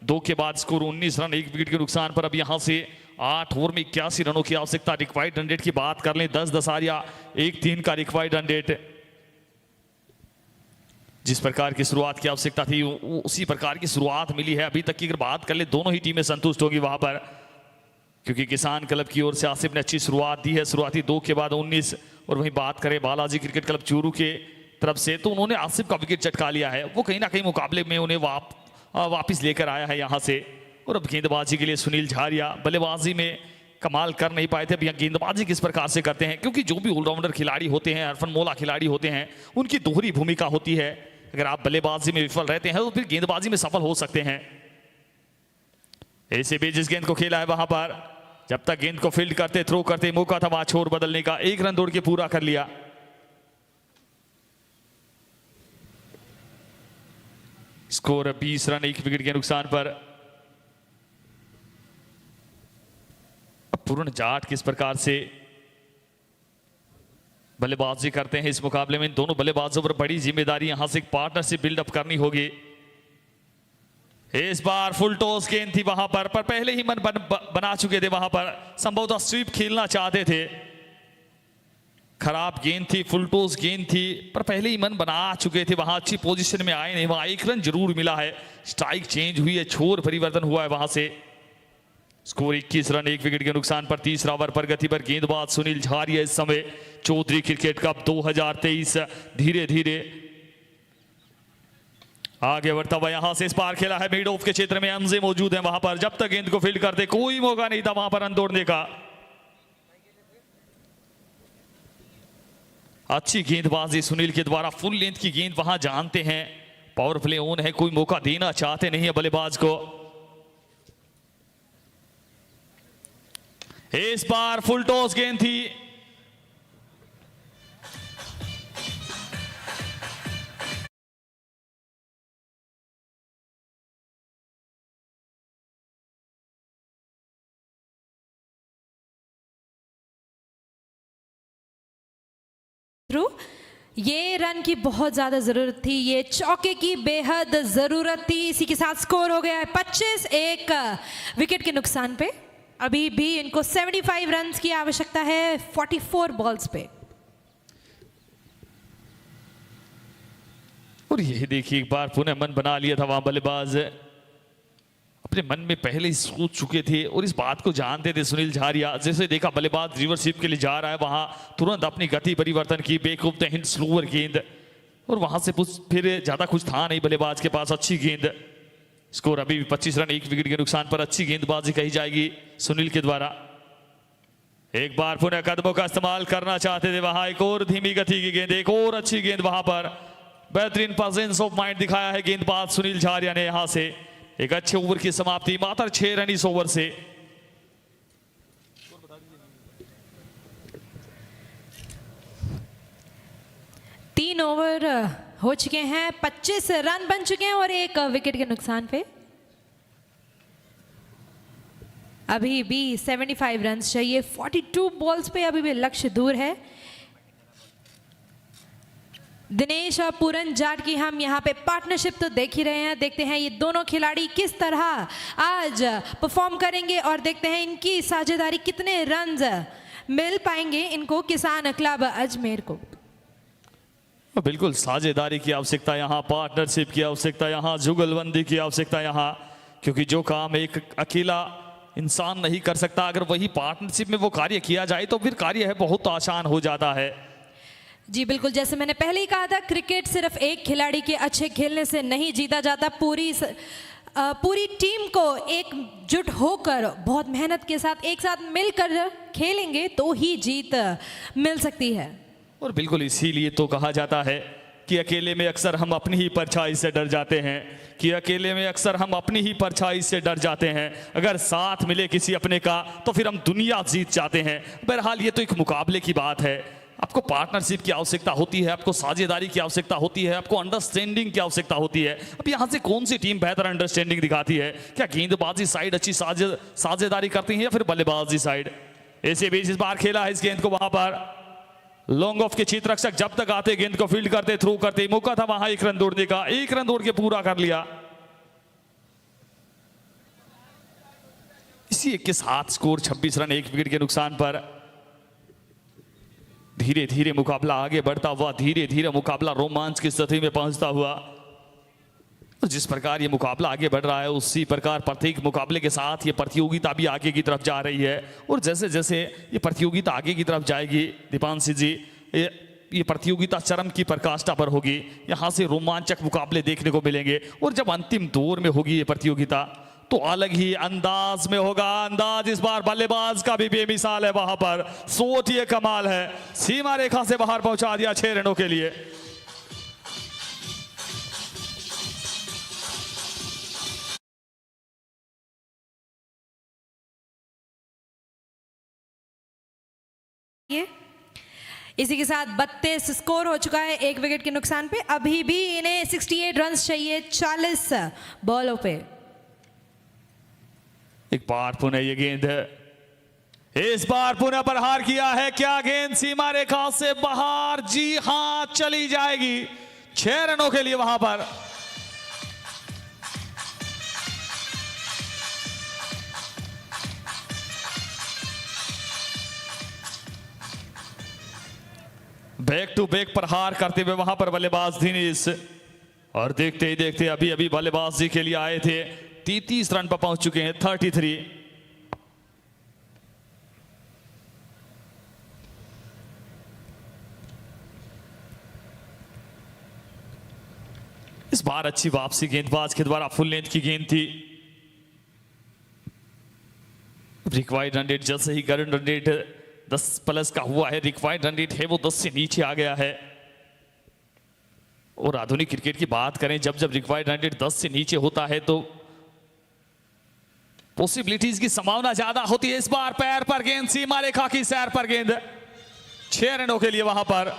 Speaker 4: 2 के बाद स्कोर 19 रन 1 विकेट के नुकसान पर। अब यहां से 8 ओवर में 81 रनों की आवश्यकता। रिक्वायर्ड रन रेट की बात कर लें 10.13 का रिक्वायर्ड रन रेट। जिस प्रकार की शुरुआत की आवश्यकता थी उसी प्रकार की शुरुआत मिली है अभी तक की। अगर बात कर ले दोनों ही टीमें संतुष्ट होगी वहां पर, क्योंकि किसान क्लब की ओर से आसिफ ने अच्छी शुरुआत दी है। शुरुआती 2 के बाद 19। और वहीं बात करें बालाजी क्रिकेट क्लब चूरू के तरफ से तो उन्होंने आसिफ का विकेट चटका लिया है। वो कहीं ना कहीं मुकाबले में उन्हें वापिस लेकर आया है यहां से। और अब गेंदबाजी के लिए सुनील झारिया बल्लेबाजी में कमाल कर नहीं पाए थे। अब यहाँ गेंदबाजी किस प्रकार से करते हैं, क्योंकि जो भी ऑलराउंडर खिलाड़ी होते हैं, अरफन मोला खिलाड़ी होते हैं, उनकी दोहरी भूमिका होती है। अगर आप बल्लेबाजी में विफल रहते हैं तो फिर गेंदबाजी में सफल हो सकते हैं। ऐसे भी जिस गेंद को खेला है वहां पर, जब तक गेंद को फील्ड करते थ्रो करते मौका था वहां छोर बदलने का। 1 रन दौड़ के पूरा कर लिया। स्कोर 20 रन 1 विकेट के नुकसान पर। अब पूर्ण जाट किस प्रकार से बल्लेबाजी करते हैं इस मुकाबले में। इन दोनों बल्लेबाजों पर बड़ी जिम्मेदारी यहां से एक पार्टनरशिप बिल्डअप करनी होगी। इस बार फुल टॉस गेंद थी वहां पर पहले ही मन बना चुके थे। वहां पर संभवतः स्वीप खेलना चाहते थे। खराब गेंद थी, फुल टॉस गेंद थी, पर पहले ही मन बना चुके थे। वहां अच्छी पोजीशन में आए नहीं। वहां 1 रन जरूर मिला है। स्ट्राइक चेंज हुई है, छोर परिवर्तन हुआ है वहां से। स्कोर 21 रन 1 विकेट के नुकसान पर। तीसरा ओवर प्रगति पर गेंदबाज सुनील झारिया इस समय। चौधरी क्रिकेट कप 2023 धीरे धीरे आगे बढ़ता हुआ यहां से। इस बार खेला है मिड ऑफ के क्षेत्र में, हमजे मौजूद है वहां पर। जब तक गेंद को फील्ड करते कोई मौका नहीं था वहां पर रन दौड़ने का। अच्छी गेंदबाजी सुनील के द्वारा। फुल लेंथ की गेंद वहां जानते हैं पावर प्ले ऑन है, कोई मौका देना चाहते नहीं है बल्लेबाज को। इस बार फुल टॉस गेंद थी।
Speaker 2: ये रन की बहुत ज्यादा जरूरत थी, ये चौके की बेहद जरूरत थी। इसी के साथ स्कोर हो गया है 25 1 विकेट के नुकसान पे। अभी भी इनको 75 रन की आवश्यकता है 44 बॉल्स पे।
Speaker 4: और यही देखिए एक बार पुनः मन बना लिया था वहां बल्लेबाज। अपने मन में पहले ही सोच चुके थे और इस बात को जानते थे सुनील झारिया। जैसे देखा बल्लेबाज रिवर्सिप के लिए जा रहा है, वहां तुरंत अपनी गति परिवर्तन की। बेकूफ द हिंट स्लोअर गेंद, और वहां से फिर ज्यादा कुछ था नहीं बल्लेबाज के पास। अच्छी गेंद। स्कोर अभी भी 25 रन 1 विकेट के नुकसान पर। अच्छी गेंदबाजी कही जाएगी सुनील के द्वारा। एक बार पुनः कदमों का इस्तेमाल करना चाहते थे वहां। एक और धीमी गति की गेंद, एक और अच्छी गेंद वहां पर। बेहतरीन प्रेजेंस ऑफ माइंड दिखाया है गेंदबाज सुनील झारिया ने। यहां से एक अच्छे ओवर की समाप्ति, मात्र 6 रन इस ओवर से।
Speaker 2: तीन ओवर हो चुके हैं, 25 रन बन चुके हैं और 1 विकेट के नुकसान पे। अभी भी 75 रन चाहिए। 42 बॉल्स पे अभी भी लक्ष्य दूर है। दिनेश और पूरन जाट की हम यहाँ पे पार्टनरशिप तो देख ही रहे हैं। देखते हैं ये दोनों खिलाड़ी किस तरह आज परफॉर्म करेंगे और देखते हैं इनकी साझेदारी कितने रन मिल पाएंगे इनको किसान क्लब अजमेर को।
Speaker 4: बिल्कुल साझेदारी की आवश्यकता यहाँ, पार्टनरशिप की आवश्यकता यहाँ, जुगलबंदी की आवश्यकता यहाँ, क्योंकि जो काम एक अकेला इंसान नहीं कर सकता, अगर वही पार्टनरशिप में वो कार्य किया जाए तो फिर कार्य है बहुत आसान हो जाता है।
Speaker 2: जी बिल्कुल, जैसे मैंने पहले ही कहा था, क्रिकेट सिर्फ एक खिलाड़ी के अच्छे खेलने से नहीं जीता जाता। पूरी टीम को एकजुट होकर बहुत मेहनत के साथ एक साथ मिलकर खेलेंगे तो ही जीत मिल सकती है।
Speaker 4: और बिल्कुल इसीलिए तो कहा जाता है कि अकेले में अक्सर हम अपनी ही परछाई से डर जाते हैं, कि अकेले में अक्सर हम अपनी ही परछाई से डर जाते हैं। अगर साथ मिले किसी अपने का तो फिर हम दुनिया जीत जाते हैं। बहरहाल ये तो एक मुकाबले की बात है। आपको पार्टनरशिप की आवश्यकता होती है, आपको साझेदारी की आवश्यकता होती है, आपको अंडरस्टैंडिंग की आवश्यकता होती है। अब यहाँ से कौन सी टीम बेहतर अंडरस्टैंडिंग दिखाती है? क्या गेंदबाजी साइड अच्छी साझेदारी करती है या फिर बल्लेबाजी साइड? ऐसे बीच इस बार खेला है इस गेंद को, वहां पर लॉन्ग ऑफ के क्षेत्र रक्षक जब तक आते गेंद को फील्ड करते, थ्रो करते, मौका था वहां 1 रन दौड़ने का, 1 रन दौड़ के पूरा कर लिया। इसी 1 के साथ स्कोर 26 रन 1 विकेट के नुकसान पर। धीरे धीरे मुकाबला आगे बढ़ता हुआ, धीरे धीरे मुकाबला रोमांच की स्थिति में पहुंचता हुआ। तो जिस प्रकार ये मुकाबला आगे बढ़ रहा है उसी प्रकार प्रत्येक मुकाबले के साथ ये प्रतियोगिता भी आगे की तरफ जा रही है। और जैसे जैसे ये प्रतियोगिता आगे की तरफ जाएगी दीपांशी जी, ये प्रतियोगिता चरम की प्रकाष्ठा पर होगी। यहाँ से रोमांचक मुकाबले देखने को मिलेंगे और जब अंतिम दौर में होगी ये प्रतियोगिता तो अलग ही अंदाज में होगा। अंदाज इस बार बल्लेबाज का भी बेमिसाल है, वहां पर सोच ये कमाल है, सीमा रेखा से बाहर पहुंचा दिया 6 रनों के लिए।
Speaker 2: इसी के साथ 32 स्कोर हो चुका है 1 विकेट के नुकसान पे। अभी भी इन्हें 68 रन चाहिए 40 बॉलों पे।
Speaker 4: एक बार पुनः ये गेंद है, इस बार पुनः प्रहार किया है, क्या गेंद सीमा रेखा से बाहर? जी हां, चली जाएगी 6 रनों के लिए वहां पर। बैक टू बैक प्रहार करते हुए वहां पर बल्लेबाज दिनेश, और देखते ही देखते अभी अभी बल्लेबाजी के लिए आए थे 33 रन पर पहुंच चुके हैं 33। इस बार अच्छी वापसी गेंदबाज के द्वारा, फुल लेंथ की गेंद थी। रिक्वायर्ड रन रेट जैसे ही करंट रन रेट 10+ का हुआ है, रिक्वायर्ड रन रेट है वो 10 से नीचे आ गया है। और आधुनिक क्रिकेट की बात करें, जब जब रिक्वायर्ड रन रेट 10 से नीचे होता है तो पॉसिबिलिटीज की संभावना ज्यादा होती है। इस बार पैर पर गेंद, सीमा रेखा की सैर पर गेंद, 6 रनों के लिए वहां पर।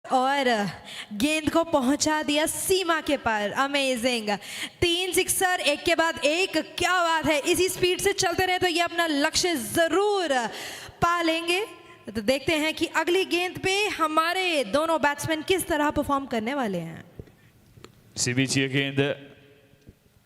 Speaker 2: और गेंद को पहुंचा दिया सीमा के पार। अमेजिंग, 3 सिक्सर एक के बाद एक, क्या बात है। इसी स्पीड से चलते रहे तो ये अपना लक्ष्य जरूर पा लेंगे। तो देखते हैं कि अगली गेंद पे हमारे दोनों बैट्समैन किस तरह परफॉर्म करने वाले हैं।
Speaker 4: इसी बीच ये गेंद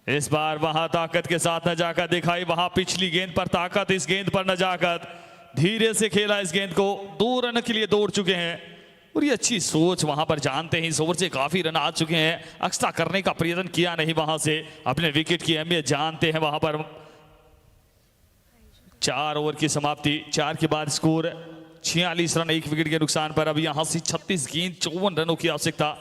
Speaker 4: इस बार वहां ताकत के साथ नजाकत दिखाई, वहां पिछली गेंद पर ताकत, इस गेंद पर नजाकत। धीरे से खेला इस गेंद को, 2 रन के लिए दौड़ चुके हैं। और ये अच्छी सोच वहां पर, जानते हैं इस ओवर से काफी रन आ चुके हैं, एक्स्ट्रा करने का प्रयत्न किया नहीं वहां से, अपने विकेट की अहमियत जानते हैं वहां पर। 4 ओवर की समाप्ति, 4 के बाद स्कोर 46 रन 1 विकेट के नुकसान पर। अब यहां से 36 गेंद 54 रनों की आवश्यकता।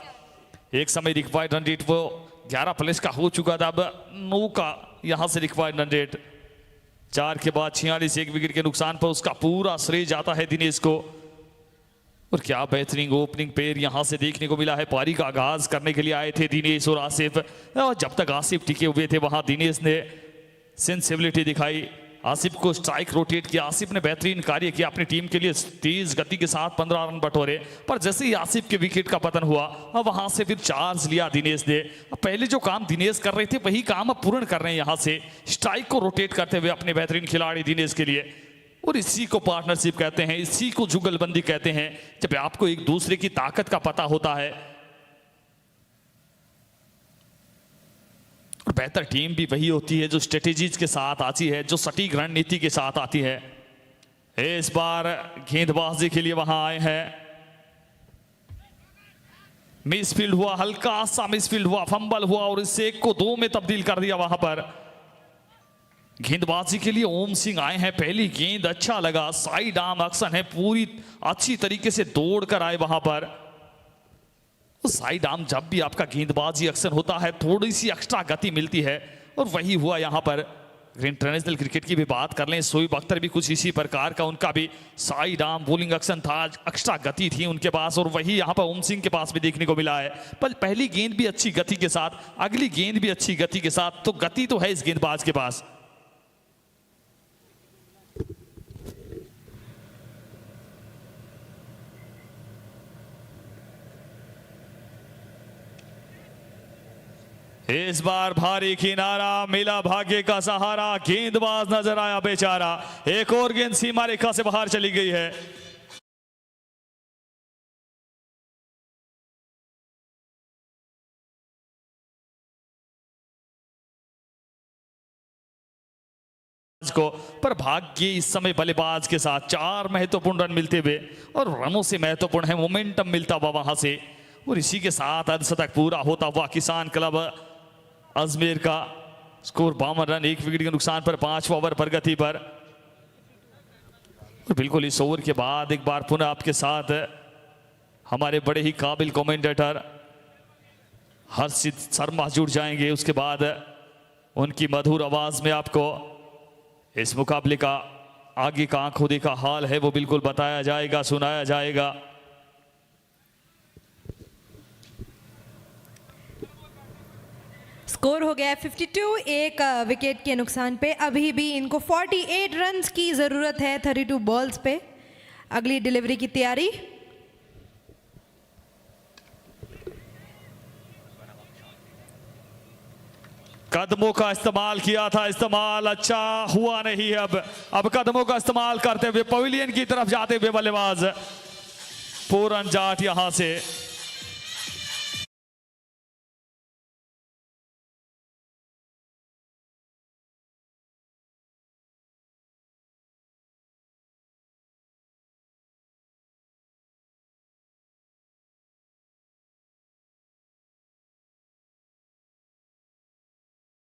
Speaker 4: एक समय रिक्वायर्ड रन रेट वो 11+ का हो चुका था, अब 9 का यहां से रिक्वायर्ड रन रेट। 4 के बाद 46 1 विकेट के नुकसान पर, उसका पूरा श्रेय जाता है दिनेश को। और क्या बेहतरीन ओपनिंग पेयर यहां से देखने को मिला है। पारी का आगाज करने के लिए आए थे दिनेश और आसिफ, और जब तक आसिफ टिके हुए थे वहां दिनेश ने सेंसिबिलिटी दिखाई, आसिफ को स्ट्राइक रोटेट किया। आसिफ ने बेहतरीन कार्य किया, अपनी टीम के लिए तेज गति के साथ 15 रन बटोरे। पर जैसे ही आसिफ के विकेट का पतन हुआ, अब वहां से फिर चार्ज लिया दिनेश ने। अब पहले जो काम दिनेश कर रहे थे वही काम अब पूर्ण कर रहे हैं, यहां से स्ट्राइक को रोटेट करते हुए अपने बेहतरीन खिलाड़ी दिनेश के लिए। और इसी को पार्टनरशिप कहते हैं, इसी को जुगलबंदी कहते हैं, जब आपको एक दूसरे की ताकत का पता होता है। और बेहतर टीम भी वही होती है जो स्ट्रेटेजीज के साथ आती है, जो सटीक रणनीति के साथ आती है। इस बार गेंदबाजी के लिए वहां आए हैं, मिसफील्ड हुआ, हल्का सा मिसफील्ड हुआ, फंबल हुआ और इस 1 को 2 में तब्दील कर दिया। वहां पर गेंदबाजी के लिए ओम सिंह आए हैं। पहली गेंद अच्छा लगा, साइड आर्म एक्शन है, पूरी अच्छी तरीके से दौड़ कर आए वहां पर। साइड आर्म जब भी आपका गेंदबाजी एक्शन होता है थोड़ी सी एक्स्ट्रा गति मिलती है, और वही हुआ यहां पर। इंटरनेशनल क्रिकेट की भी बात कर लें, शोएब अख्तर भी कुछ इसी प्रकार का, उनका भी साइड आर्म बॉलिंग एक्शन था, एक्स्ट्रा गति थी उनके पास, और वही यहां पर ओम सिंह के पास भी देखने को मिला है। पर पहली गेंद भी अच्छी गति के साथ, अगली गेंद भी अच्छी गति के साथ, तो गति तो है इस गेंदबाज के पास। इस बार भारी किनारा मिला, भाग्य का सहारा, गेंदबाज नजर आया बेचारा। एक और गेंद सीमा रेखा से बाहर चली गई है। को पर भाग्य इस समय बल्लेबाज के साथ 4 महत्वपूर्ण रन मिलते हुए, और रनों से महत्वपूर्ण है मोमेंटम मिलता हुआ वहां से, और इसी के साथ अर्धशतक पूरा होता हुआ किसान क्लब अजमेर का स्कोर 52 रन, 1 विकेट के नुकसान पर 5वां ओवर प्रगति पर। और बिल्कुल इस ओवर के बाद एक बार पुनः आपके साथ हमारे बड़े ही काबिल कमेंटेटर हर्षित शर्मा जुड़ जाएंगे। उसके बाद उनकी मधुर आवाज में आपको इस मुकाबले का आगे का आंखों देखा हाल है वो बिल्कुल बताया जाएगा, सुनाया जाएगा।
Speaker 2: स्कोर हो गया है 52, 1 विकेट के नुकसान पे। अभी भी इनको 48 रन्स की ज़रूरत है 32 बॉल्स पे। अगली डिलीवरी की तैयारी।
Speaker 4: कदमों का इस्तेमाल किया था, इस्तेमाल अच्छा हुआ नहीं है। अब कदमों का इस्तेमाल करते हुए पवेलियन की तरफ जाते हुए बल्लेबाज पूरन जाट यहां से।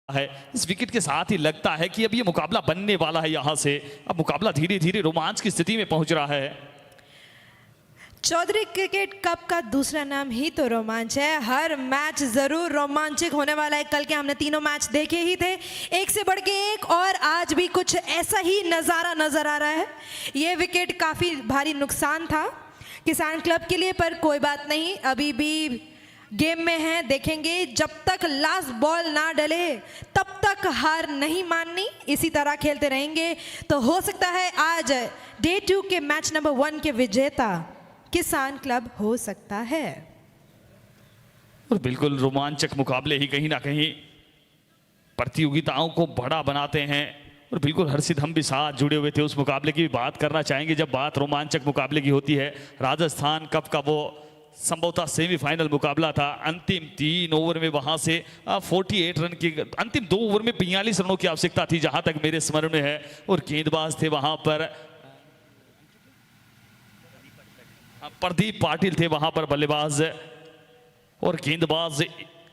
Speaker 4: है इस विकेट के साथ ही लगता है कि अब ये मुकाबला बनने वाला है। यहां से अब मुकाबला धीरे धीरे रोमांच की स्थिति में पहुंच रहा है।
Speaker 2: चौधरी क्रिकेट कप का दूसरा नाम ही तो रोमांच है। हर मैच जरूर रोमांचक होने वाला है। कल के हमने तीनों मैच देखे ही थे, एक से बढ़ के एक, और आज भी कुछ ऐसा ही नज़ारा नजर आ रहा है। ये विकेट काफ़ी भारी नुकसान था किसान क्लब के लिए, पर कोई बात नहीं, अभी भी गेम में है। देखेंगे जब तक लास्ट बॉल ना डले तब तक हार नहीं माननी, इसी तरह खेलते रहेंगे तो हो सकता है आज डे 2 के मैच नंबर 1 के विजेता किसान क्लब हो सकता है।
Speaker 4: और बिल्कुल रोमांचक मुकाबले ही कहीं ना कहीं प्रतियोगिताओं को बड़ा बनाते हैं। और बिल्कुल हर्षित हम भी साथ जुड़े हुए थे, उस मुकाबले की भी बात करना चाहेंगे। जब बात रोमांचक मुकाबले की होती है, राजस्थान कप का वो संभवतः सेमीफाइनल मुकाबला था। अंतिम 3 ओवर में वहां से 48 रन की, अंतिम 2 ओवर में 42 रनों की आवश्यकता थी जहां तक मेरे स्मरण में है। और गेंदबाज थे वहां पर प्रदीप पाटिल थे वहां पर बल्लेबाज, और गेंदबाज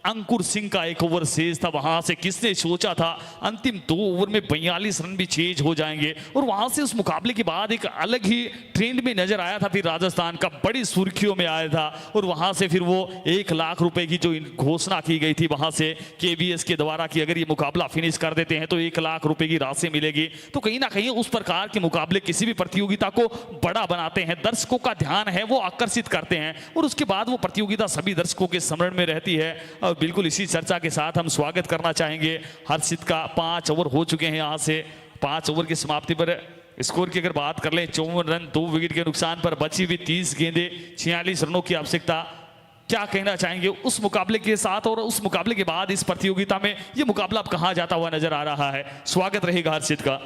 Speaker 4: अंकुर सिंह का 1 ओवर शेष था। वहां से किसने सोचा था अंतिम 2 ओवर में 42 रन भी चेज हो जाएंगे। और वहां से उस मुकाबले के बाद एक अलग ही ट्रेंड में नजर आया था। फिर राजस्थान का बड़ी सुर्खियों में आया था, और वहां से फिर वो 1 लाख रुपए की जो घोषणा की गई थी वहां से KBS के द्वारा कि अगर ये मुकाबला फिनिश कर देते हैं तो 1 लाख रुपए की राशि मिलेगी। तो कहीं ना कहीं उस प्रकार के मुकाबले किसी भी प्रतियोगिता को बड़ा बनाते हैं, दर्शकों का ध्यान है वो आकर्षित करते हैं, और उसके बाद वो प्रतियोगिता सभी दर्शकों के स्मरण में रहती है। और बिल्कुल इसी चर्चा के साथ हम स्वागत करना चाहेंगे हर्षित का। 5 ओवर हो चुके हैं यहां से। 5 ओवर की समाप्ति पर स्कोर की अगर बात कर लें, 54 रन 2 विकेट के नुकसान पर, बची हुई 30 गेंदें, 46 रनों की आवश्यकता। क्या कहना चाहेंगे उस मुकाबले के साथ, और उस मुकाबले के बाद इस प्रतियोगिता में ये मुकाबला अब कहां जाता हुआ नजर आ रहा है? स्वागत रहेगा हर्षित का।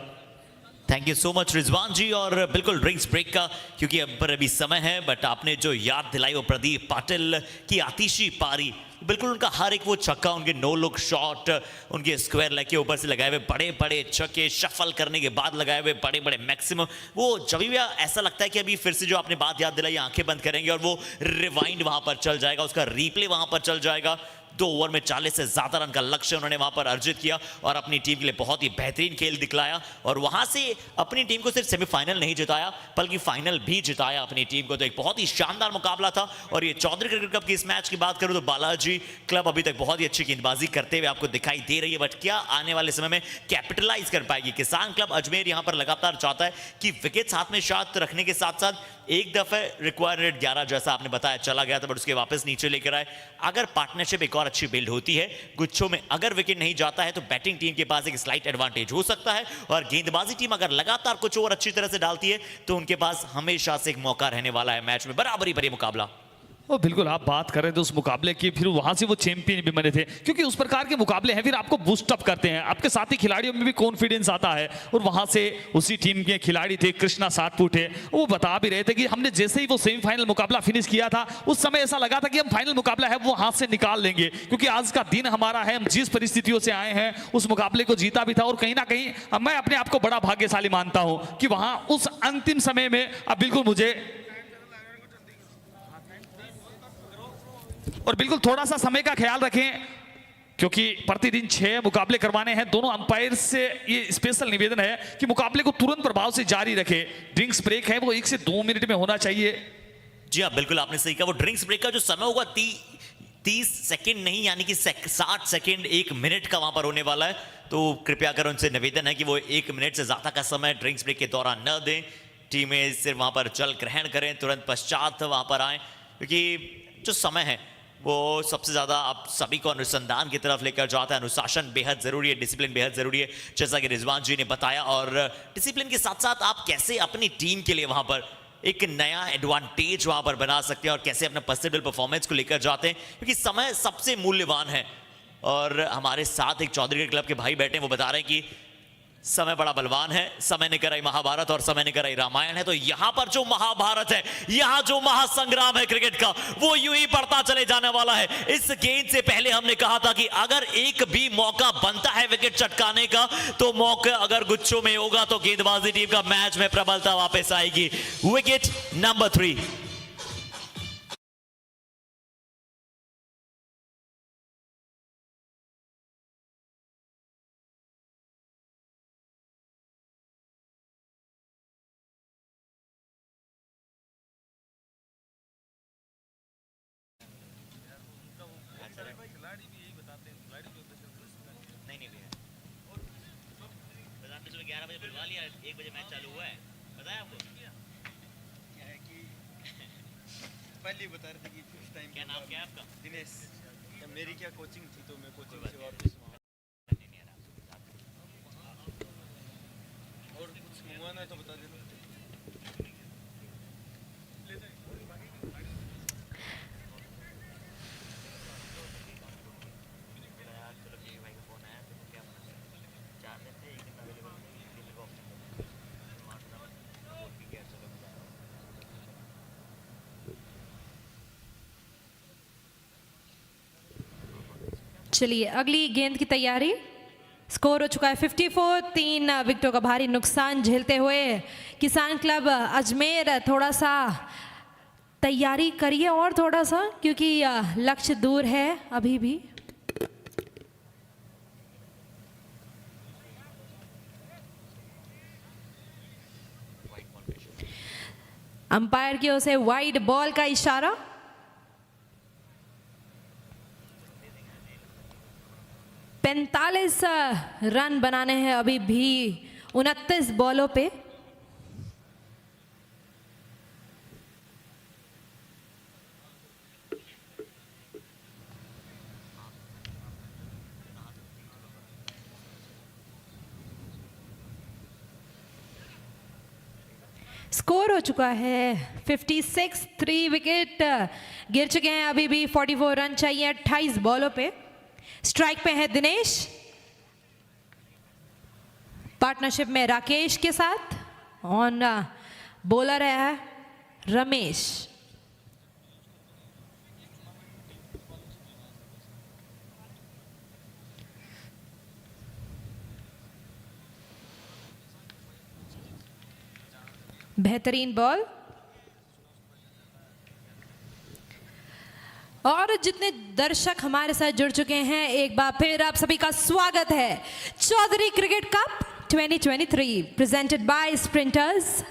Speaker 1: Thank you so much Rizwan ji. और बिल्कुल ड्रिंक्स ब्रेक का क्योंकि अब पर अभी समय है, बट आपने जो याद दिलाई वो प्रदीप पाटिल की आतिशी पारी, बिल्कुल उनका हर एक वो छक्का, उनके नो लुक शॉट, उनके स्क्वायर लेग के ऊपर से लगाए हुए बड़े बड़े छक्के, शफल करने के बाद लगाए हुए बड़े बड़े मैक्सिमम, वो जब भी ऐसा लगता है कि अभी फिर से जो आपने बात याद दिलाई आंखें बंद करेंगे और वो रिवाइंड वहां पर चल जाएगा, उसका रीप्ले वहां पर चल जाएगा। 2 ओवर में 40 से ज्यादा रन का लक्ष्य उन्होंने वहां पर अर्जित किया और अपनी टीम के लिए बहुत ही बेहतरीन खेल दिखलाया और वहां से अपनी टीम को सिर्फ सेमीफाइनल नहीं जिताया बल्कि फाइनल भी जिताया अपनी टीम को। तो एक बहुत ही शानदार मुकाबला था। और ये चौधरी क्रिकेट कप की इस मैच की बात करूं तो बालाजी क्लब अभी तक बहुत ही अच्छी गेंदबाजी करते हुए आपको दिखाई दे रही है, बट क्या आने वाले समय में कैपिटलाइज कर पाएगी? किसान क्लब अजमेर यहां पर लगातार चाहता है कि विकेट्स हाथ में साथ रखने के साथ साथ एक दफे रिक्वायर्ड रेट 11 जैसा आपने बताया चला गया था, बट उसके वापस नीचे लेकर आए। अगर पार्टनरशिप एक और अच्छी बिल्ड होती है, गुच्छों में अगर विकेट नहीं जाता है तो बैटिंग टीम के पास एक स्लाइट एडवांटेज हो सकता है और गेंदबाजी टीम अगर लगातार कुछ ओवर अच्छी तरह से डालती है तो उनके पास हमेशा से एक मौका रहने वाला है मैच में बराबरी पर मुकाबला।
Speaker 4: वो बिल्कुल आप बात कर रहे थे उस मुकाबले की, फिर वहां से वो चैंपियन भी बने थे, क्योंकि उस प्रकार के मुकाबले हैं फिर आपको बूस्ट अप करते हैं, आपके साथी खिलाड़ियों में भी कॉन्फिडेंस आता है। और वहां से उसी टीम के खिलाड़ी थे कृष्णा सातपुत है, वो बता भी रहे थे कि हमने जैसे ही वो सेमीफाइनल मुकाबला फिनिश किया था उस समय ऐसा लगा था कि हम फाइनल मुकाबला है वो हाथ से निकाल लेंगे, क्योंकि आज का दिन हमारा है, हम जिस परिस्थितियों से आए हैं उस मुकाबले को जीता भी था। और कहीं ना कहीं मैं अपने आप को बड़ा भाग्यशाली मानता हूं कि वहां उस अंतिम समय में अब बिल्कुल मुझे और बिल्कुल थोड़ा सा समय का ख्याल रखें, क्योंकि प्रतिदिन 6 मुकाबले करवाने हैं। दोनों अंपायर से ये स्पेशल निवेदन है कि मुकाबले को तुरंत प्रभाव से जारी रखें। ड्रिंक्स ब्रेक है वो 1 से 2 मिनट में होना चाहिए।
Speaker 1: जी हाँ, बिल्कुल आपने सही कहा। वो ड्रिंक्स ब्रेक का जो समय होगा 30 सेकंड नहीं, यानी कि 60 सेकंड 1 मिनट का वहां पर होने वाला है। तो कृपया कर उनसे निवेदन है कि वो 1 मिनट से ज्यादा का समय ड्रिंक्स ब्रेक के दौरान न दें। टीमें सिर्फ वहां पर जल ग्रहण करें, तुरंत पश्चात वहां पर आए, क्योंकि जो समय है वो सबसे ज्यादा आप सभी को अनुसंधान की तरफ लेकर जाता है। अनुशासन बेहद जरूरी है, डिसिप्लिन बेहद जरूरी है, जैसा कि रिजवान जी ने बताया। और डिसिप्लिन के साथ साथ आप कैसे अपनी टीम के लिए वहां पर एक नया एडवांटेज वहां पर बना सकते हैं और कैसे अपने पर्सनल परफॉर्मेंस को लेकर जाते हैं, क्योंकि समय सबसे मूल्यवान है। और हमारे साथ एक चौधरी क्लब के भाई बैठे हैं, वो बता रहे हैं कि समय बड़ा बलवान है, समय ने कराई महाभारत और समय ने कराई रामायण है। तो यहां पर जो महाभारत है, यहां जो महासंग्राम है क्रिकेट का, वो यूं ही बढ़ता चले जाने वाला है। इस गेंद से पहले हमने कहा था कि अगर एक भी मौका बनता है विकेट चटकाने का, तो मौका अगर गुच्छों में होगा तो गेंदबाजी टीम का मैच में प्रबलता वापस आएगी। Wicket number 3।
Speaker 3: पहले बता रहे थे कि फर्स्ट टाइम
Speaker 1: क्या नाम क्या है आपका?
Speaker 3: दिनेश। मेरी क्या कोचिंग थी तो मैं कोचिंग से वापस और कुछ मंगवाना है तो बता देना।
Speaker 2: चलिए अगली गेंद की तैयारी। स्कोर हो चुका है 54। 3 विकेटों का भारी नुकसान झेलते हुए किसान क्लब अजमेर थोड़ा सा तैयारी करिए और थोड़ा सा, क्योंकि लक्ष्य दूर है अभी भी। अंपायर की ओर से वाइड बॉल का इशारा। पैंतालीस रन बनाने हैं अभी भी 29 बॉलों पे। स्कोर हो चुका है 56। 3 विकेट गिर चुके हैं, अभी भी 44 रन चाहिए 28 बॉलों पे। स्ट्राइक पे है दिनेश। पार्टनरशिप में राकेश के साथ ऑन बॉलर है रमेश। बेहतरीन बॉल। और जितने दर्शक हमारे साथ जुड़ चुके हैं, एक बार फिर आप सभी का स्वागत है Chaudhary cricket cup 2023 presented by sprinters.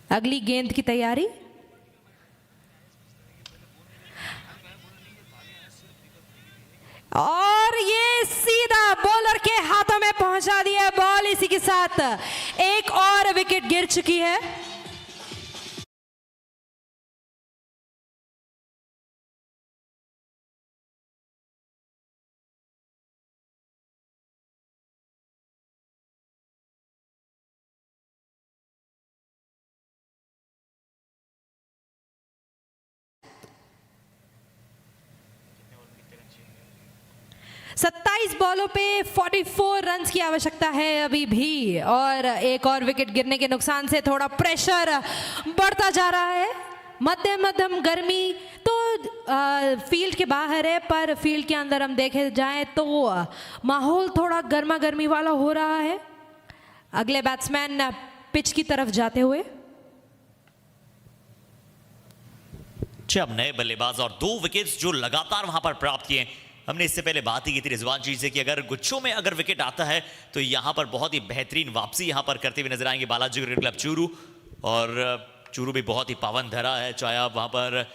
Speaker 2: अगली गेंद की तैयारी। और ये सीधा बॉलर के हाथों में पहुंचा दिया बॉल। इसी के साथ एक और विकेट गिर चुकी है। सत्ताईस बॉलों पे 44 रन्स की आवश्यकता है अभी भी। और एक और विकेट गिरने के नुकसान से थोड़ा प्रेशर बढ़ता जा रहा है। मध्यम गर्मी तो फील्ड के बाहर है, पर फील्ड के अंदर हम देखे जाएं तो माहौल थोड़ा गर्मा गर्मी वाला हो रहा है। अगले बैट्समैन पिच की तरफ जाते हुए।
Speaker 1: अब नए बल्लेबाज और 2 विकेट्स जो लगातार वहां पर प्राप्त किए। हमने इससे पहले बात ही की थी रिजवान जी से कि अगर गुच्छों में अगर विकेट आता है तो यहां पर बहुत ही बेहतरीन वापसी यहां पर करते हुए नजर आएंगे बालाजी क्रिकेट क्लब चूरू। और चूरू भी बहुत ही पावन धरा है, चाहे आप वहां पर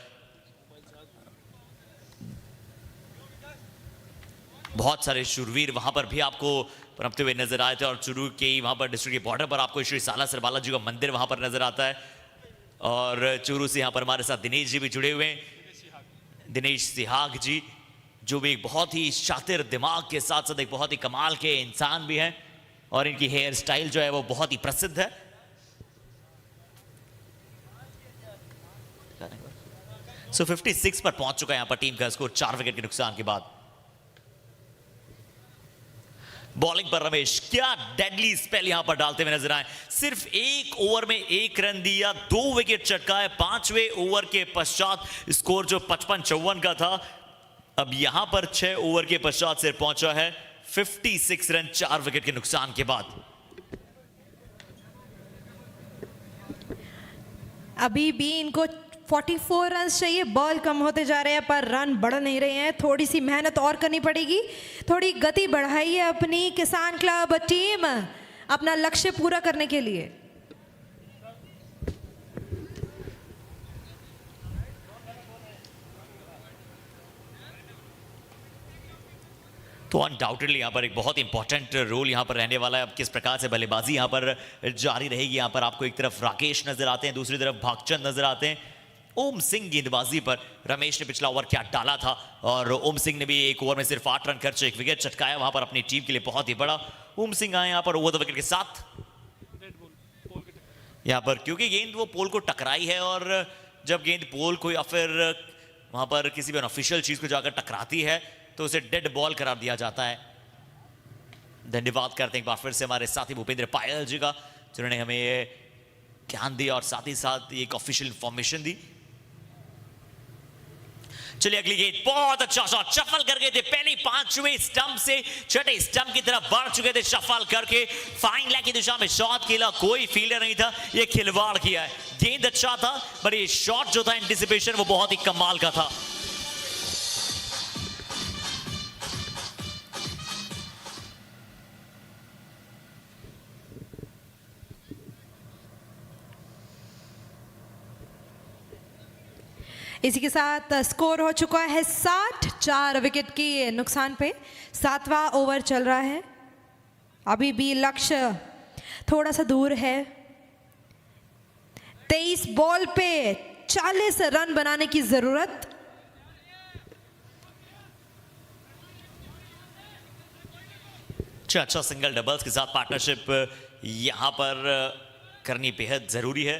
Speaker 1: बहुत सारे शूरवीर वहां पर भी आपको पनपते हुए नजर आए थे। और चूरू के वहां पर डिस्ट्रिक्ट के बॉर्डर पर आपको श्री सालासर बालाजी का मंदिर वहां पर नजर आता है। और चूरू से यहां पर हमारे साथ दिनेश जी भी जुड़े हुए हैं, दिनेश सिहाग जी, जो भी एक बहुत ही शातिर दिमाग के साथ साथ एक बहुत ही कमाल के इंसान भी हैं। और इनकी हेयर स्टाइल जो है वो बहुत ही प्रसिद्ध है। सो 56 पर पहुंच चुका है यहां पर टीम का स्कोर 4 विकेट के नुकसान के बाद। बॉलिंग पर रमेश क्या डेडली स्पेल यहां पर डालते हुए नजर आए। सिर्फ 1 ओवर में 1 रन दिया, 2 विकेट चटकाए। 5वें ओवर के पश्चात स्कोर जो 55-54 का था, अब यहां पर 6 ओवर के पश्चात से पहुंचा है 56 रन 4 विकेट के नुकसान के बाद।
Speaker 2: अभी भी इनको 44 रन चाहिए। बॉल कम होते जा रहे हैं पर रन बढ़ नहीं रहे हैं। थोड़ी सी मेहनत और करनी पड़ेगी, थोड़ी गति बढ़ाइए अपनी किसान क्लब टीम अपना लक्ष्य पूरा करने के लिए।
Speaker 1: तो अनडाउटेडली यहाँ पर एक बहुत इंपॉर्टेंट रोल यहाँ पर रहने वाला है। अब किस प्रकार से बल्लेबाजी यहाँ पर जारी रहेगी। यहाँ पर आपको एक तरफ राकेश नजर आते हैं, दूसरी तरफ भागचंद नजर आते हैं। ओम सिंह गेंदबाजी पर रमेश ने पिछला ओवर क्या डाला था, और ओम सिंह ने भी 1 ओवर में सिर्फ 8 रन खर्च 1 विकेट चटकाया वहां पर अपनी टीम के लिए बहुत ही बड़ा। ओम सिंह आए यहाँ पर ओवर द विकेट के साथ यहाँ पर, क्योंकि गेंद वो पोल को टकराई है। और जब गेंद पोल को या फिर वहां पर किसी भी अनऑफिशियल चीज को जाकर टकराती है तो उसे डेड बॉल करार दिया जाता है। धन्यवाद करते हैं एक बार फिर से हमारे साथी भूपेंद्र पायल जी का, जिन्होंने हमें ये ज्ञान दिया और साथ ही साथ एक ऑफिशियल इंफॉर्मेशन दी। चलिए अगली गेंद, बहुत अच्छा शॉट, शफल कर गए थे पहले 5वें स्टंप से 6ठे स्टंप की तरफ बढ़ चुके थे शफल करके। फाइन लेग की दिशा में शॉट खेला, कोई फील्डर नहीं था, ये खिलवाड़ किया है। गेंद अच्छा था पर ये शॉट जो था एंटिसिपेशन वो बहुत ही कमाल का था।
Speaker 2: इसी के साथ स्कोर हो चुका है 60, 4 विकेट की नुकसान पे 7वां ओवर चल रहा है। अभी भी लक्ष्य थोड़ा सा दूर है। 23 बॉल पे 40 रन बनाने की जरूरत।
Speaker 1: अच्छा सिंगल डबल्स के साथ पार्टनरशिप यहां पर करनी बेहद जरूरी है।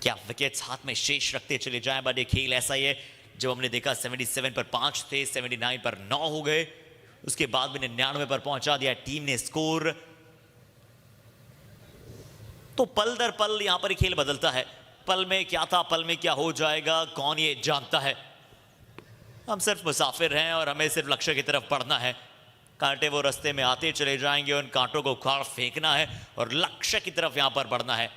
Speaker 1: क्या विकेट्स हाथ में शेष रखते चले जाएं, बट ये खेल ऐसा ही है जो हमने देखा 77 पर 5 थे, 79 पर 9 हो गए। उसके बाद भी 99 पर पहुंचा दिया टीम ने स्कोर। तो पल दर पल यहां पर खेल बदलता है। पल में क्या था, पल में क्या हो जाएगा, कौन ये जानता है। हम सिर्फ मुसाफिर हैं और हमें सिर्फ लक्ष्य की तरफ बढ़ना है। कांटे वो रास्ते में आते चले जाएंगे, उन कांटों को उखाड़ फेंकना है और लक्ष्य की तरफ यहां पर बढ़ना है।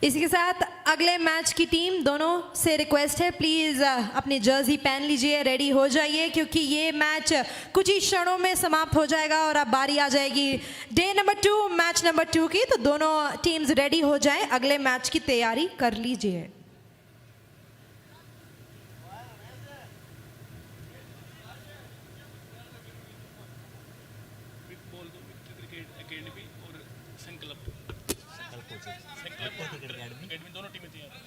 Speaker 2: इसी के साथ अगले मैच की टीम दोनों से रिक्वेस्ट है, प्लीज अपनी जर्सी पहन लीजिए, रेडी हो जाइए, क्योंकि ये मैच कुछ ही क्षणों में समाप्त हो जाएगा और अब बारी आ जाएगी डे नंबर 2 मैच नंबर 2 की। तो दोनों टीम्स रेडी हो जाएं, अगले मैच की तैयारी कर लीजिए।
Speaker 4: दोनों टीमें तैयार हैं।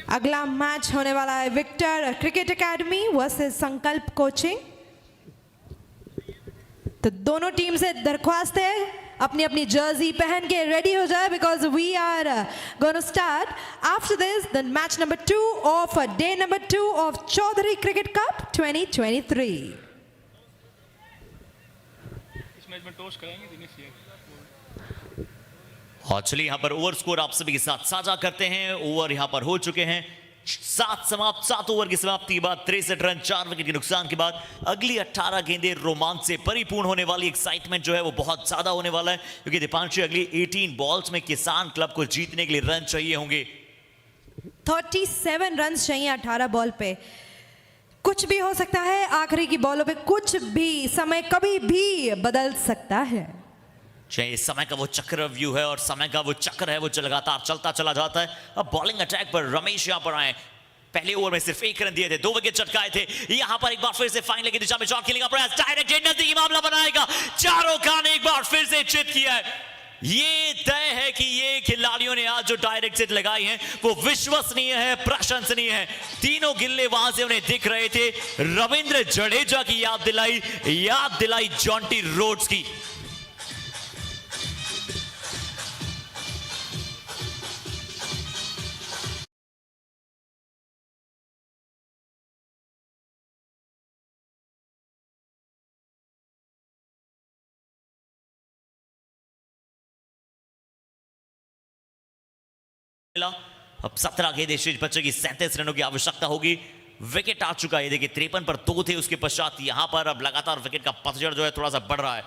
Speaker 2: अगला मैच होने वाला है विक्टर क्रिकेट एकेडमी वर्सेस संकल्प कोचिंग। तो दोनों टीम से दरख्वास्त है अपनी अपनी जर्सी पहन के रेडी हो जाए, because we are gonna start after this the match number 2 of day number 2 of Chaudhary cricket cup 2023।
Speaker 4: इस मैच में टॉस कराएंगे दिनेश जी।
Speaker 1: और चलिए यहां पर ओवर स्कोर आप सभी के साथ साझा करते हैं। ओवर यहां पर हो चुके हैं 7 ओवर की समाप्ति के बाद 63 रन 4 विकेट के नुकसान के बाद अगली 18 गेंदें रोमांच से परिपूर्ण होने वाली। एक्साइटमेंट जो है वो बहुत ज्यादा होने वाला है, क्योंकि दीपांशु अगली 18 बॉल्स में किसान क्लब को जीतने के लिए रन चाहिए होंगे।
Speaker 2: 37 रन चाहिए 18 बॉल पे। कुछ भी हो सकता है, आखिरी की बॉलों पे कुछ भी, समय कभी भी बदल सकता है।
Speaker 1: चाहे समय का वो चक्र व्यू है और समय का वो चक्र है वो लगातार चलता चला जाता है। अब बॉलिंग अटैक पर रमेश यहां पर आए। पहले ओवर में सिर्फ 1 रन दिए थे, 2 विकेट चटकाए थे। यहां पर एक बार फिर से फाइनल की दिशा में शॉट खेलेगा प्रयास, डायरेक्ट नजदीकी मामला बनाएगा। चारों खान एक बार फिर से चित किया है। ये तय है कि ये खिलाड़ियों ने आज जो डायरेक्ट हिट लगाई है वो विश्वसनीय है, प्रशंसनीय है। तीनों गिल्ले वहां से उन्हें दिख रहे थे। रविंद्र जडेजा की याद दिलाई जॉन्टी रोड्स की। अब 17 गेंदें शेष बच्चे की 37 रनों की आवश्यकता होगी। विकेट आ चुका है, देखिए 53 पर 2 थे, उसके पश्चात यहां पर अब लगातार विकेट का पतझड़ जो है थोड़ा सा बढ़ रहा है।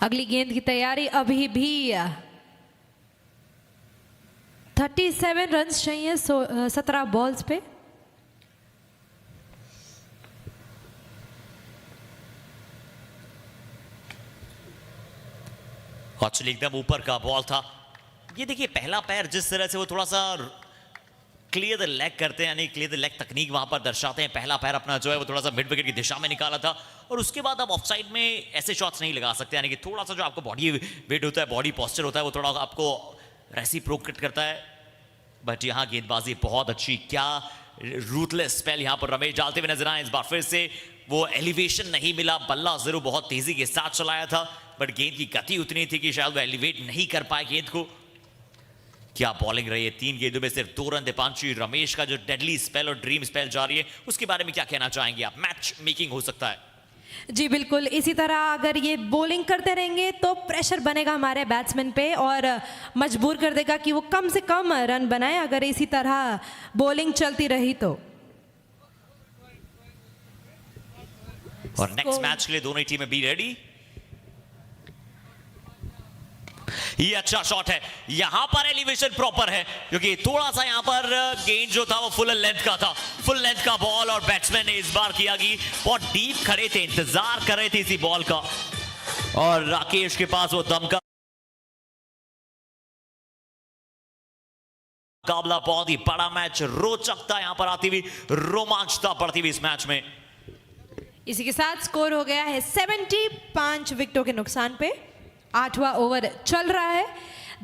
Speaker 2: अगली गेंद की तैयारी अभी भी 37 रन चाहिए 17 बॉल्स पे।
Speaker 1: एक्चुअली एकदम ऊपर का बॉल था। ये देखिए पहला पैर जिस तरह से वो थोड़ा सा क्लियर द लेग करते हैं, यानी क्लियर द लेग तकनीक वहां पर दर्शाते हैं। पहला पैर अपना जो है वो थोड़ा सा मिड विकेट की दिशा में निकाला था और उसके बाद आप ऑफ साइड में ऐसे शॉट्स नहीं लगा सकते, यानी कि थोड़ा सा जो आपको बॉडी वेट होता है, बॉडी पोस्चर होता है, वो थोड़ा आपको रेसिप्रोकेट करता है। बट यहाँ गेंदबाजी बहुत अच्छी, क्या रूथलेस स्पेल यहाँ पर रमेश डालते हुए नजर आए। इस बार फिर से वो एलिवेशन नहीं मिला, बल्ला जरूर बहुत तेजी के साथ चलाया था बट गेंद की गति उतनी थी कि शायद वो एलिवेट नहीं कर पाए गेंद को। क्या बॉलिंग रही है, 3 गेंदों में सिर्फ 2 रन। दीपांशु रमेश का जो डेडली स्पेल और ड्रीम स्पेल जारी है उसके बारे में क्या कहना चाहेंगे आप? मैच मेकिंग हो सकता है।
Speaker 2: जी बिल्कुल, इसी तरह अगर ये बॉलिंग करते रहेंगे तो प्रेशर बनेगा हमारे बैट्समैन पे और मजबूर कर देगा कि वो कम से कम रन बनाए अगर इसी तरह बॉलिंग चलती रही तो।
Speaker 1: और नेक्स्ट मैच के लिए दोनों ही टीमें बी रेडी। ये अच्छा शॉट है, यहां पर एलिवेशन प्रॉपर है क्योंकि थोड़ा सा यहां पर गेंद जो था वो फुल लेंथ का था, फुल लेंथ का बॉल और बैट्समैन ने इस बार किया कि बहुत डीप खड़े थे, इंतजार कर रहे थे इसी बॉल का और राकेश के पास वो दम का मुकाबला बहुत ही बड़ा मैच, रोचकता यहां पर आती हुई, रोमांचता बढ़ती हुई इस मैच में।
Speaker 2: इसी के साथ स्कोर हो गया है 75 विकेटों के नुकसान पे। 8वां ओवर चल रहा है।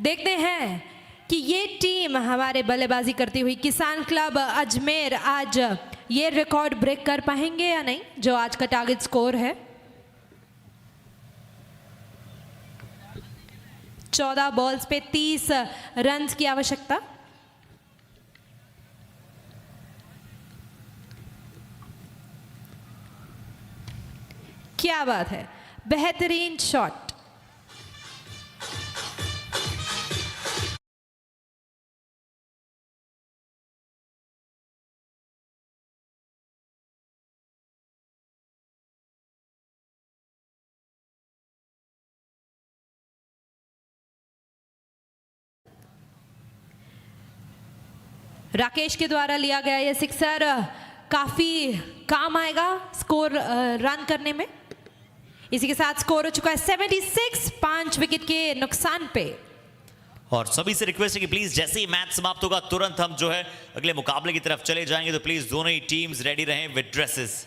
Speaker 2: देखते हैं कि ये टीम हमारे बल्लेबाजी करती हुई किसान क्लब अजमेर आज ये रिकॉर्ड ब्रेक कर पाएंगे या नहीं, जो आज का टारगेट स्कोर है। 14 बॉल्स पे 30 रन की आवश्यकता। क्या बात है, बेहतरीन शॉट। राकेश के द्वारा लिया गया ये सिक्सर काफी काम आएगा स्कोर रन करने में। इसी के साथ स्कोर हो चुका है 76, 5 विकेट के नुकसान पे।
Speaker 1: और सभी से रिक्वेस्ट है कि प्लीज जैसे ही मैच समाप्त होगा तुरंत हम जो है अगले मुकाबले की तरफ चले जाएंगे, तो प्लीज दोनों ही टीम्स रेडी रहें विद ड्रेसेस।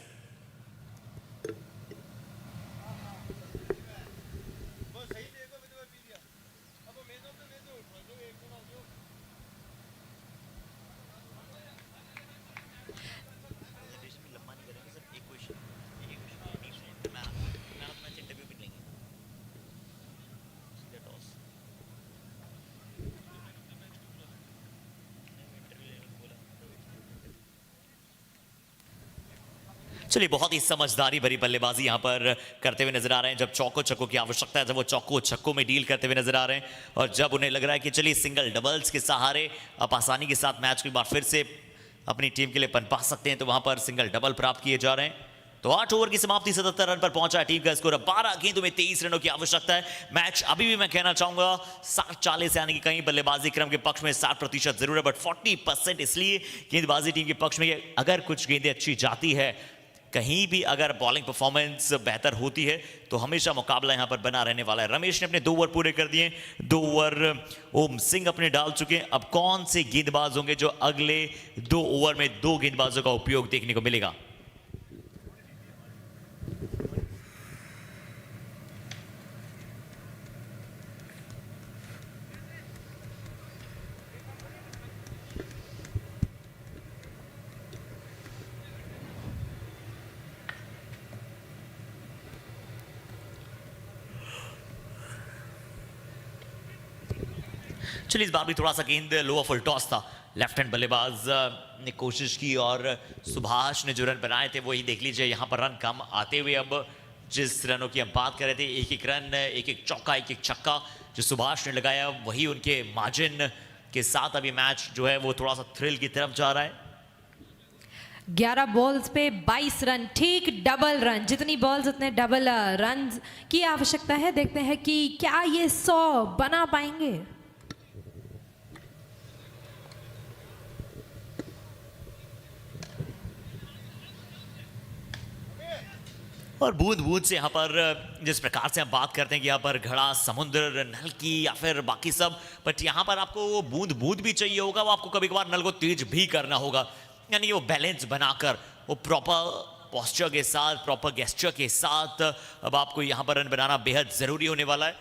Speaker 1: चलिए, बहुत ही समझदारी भरी बल्लेबाजी यहां पर करते हुए नजर आ रहे हैं। जब चौको छक्कों की आवश्यकता है, जब वो चौको छक्कों में डील करते हुए नजर आ रहे हैं, और जब उन्हें लग रहा है कि चलिए सिंगल डबल्स के सहारे आप आसानी के साथ मैच को एक बार फिर से अपनी टीम के लिए पनपा सकते हैं, तो वहां पर सिंगल डबल प्राप्त किए जा रहे हैं। तो 8 ओवर की समाप्ति 77 रन पर पहुंचा है। टीम का स्कोर 12 गेंदों में 23 रनों की आवश्यकता है। मैच अभी भी मैं कहना चाहूंगा 60-40 यानी कि कहीं बल्लेबाजी क्रम के पक्ष में 60% जरूर है, बट 40% इसलिए गेंदबाजी टीम के पक्ष में। अगर कुछ गेंदें अच्छी जाती है, कहीं भी अगर बॉलिंग परफॉर्मेंस बेहतर होती है, तो हमेशा मुकाबला यहां पर बना रहने वाला है। रमेश ने अपने 2 ओवर पूरे कर दिए, 2 ओवर ओम सिंह अपने डाल चुके हैं। अब कौन से गेंदबाज होंगे जो अगले 2 ओवर में 2 गेंदबाजों का उपयोग देखने को मिलेगा। चलिए, इस बार भी थोड़ा सा गेंद लोअर फुल टॉस था। लेफ्ट हैंड बल्लेबाज ने कोशिश की और सुभाष ने जो रन बनाए थे वही देख लीजिए। यहाँ पर रन कम आते हुए अब जिस रनों की हम बात कर रहे थे, एक एक रन, एक एक चौका, एक एक छक्का जो सुभाष ने लगाया, वही उनके मार्जिन के साथ अभी मैच जो है वो थोड़ा सा थ्रिल की तरफ जा रहा है।
Speaker 2: 11 बॉल्स पे 22 रन, ठीक डबल रन। जितनी बॉल्स उतने डबल रन की आवश्यकता है। देखते हैं कि क्या ये 100 बना पाएंगे।
Speaker 1: और बूंद बूंद से यहाँ पर जिस प्रकार से हम बात करते हैं कि यहाँ पर घड़ा, समुद्र, नल की या फिर बाकी सब, बट यहाँ पर आपको वो बूंद बूंद भी चाहिए होगा, वो आपको कभी कभार नल को तेज भी करना होगा। यानी वो बैलेंस बनाकर वो प्रॉपर पोस्चर के साथ, प्रॉपर गेस्चर के साथ अब आपको यहाँ पर रन बनाना बेहद जरूरी होने वाला है।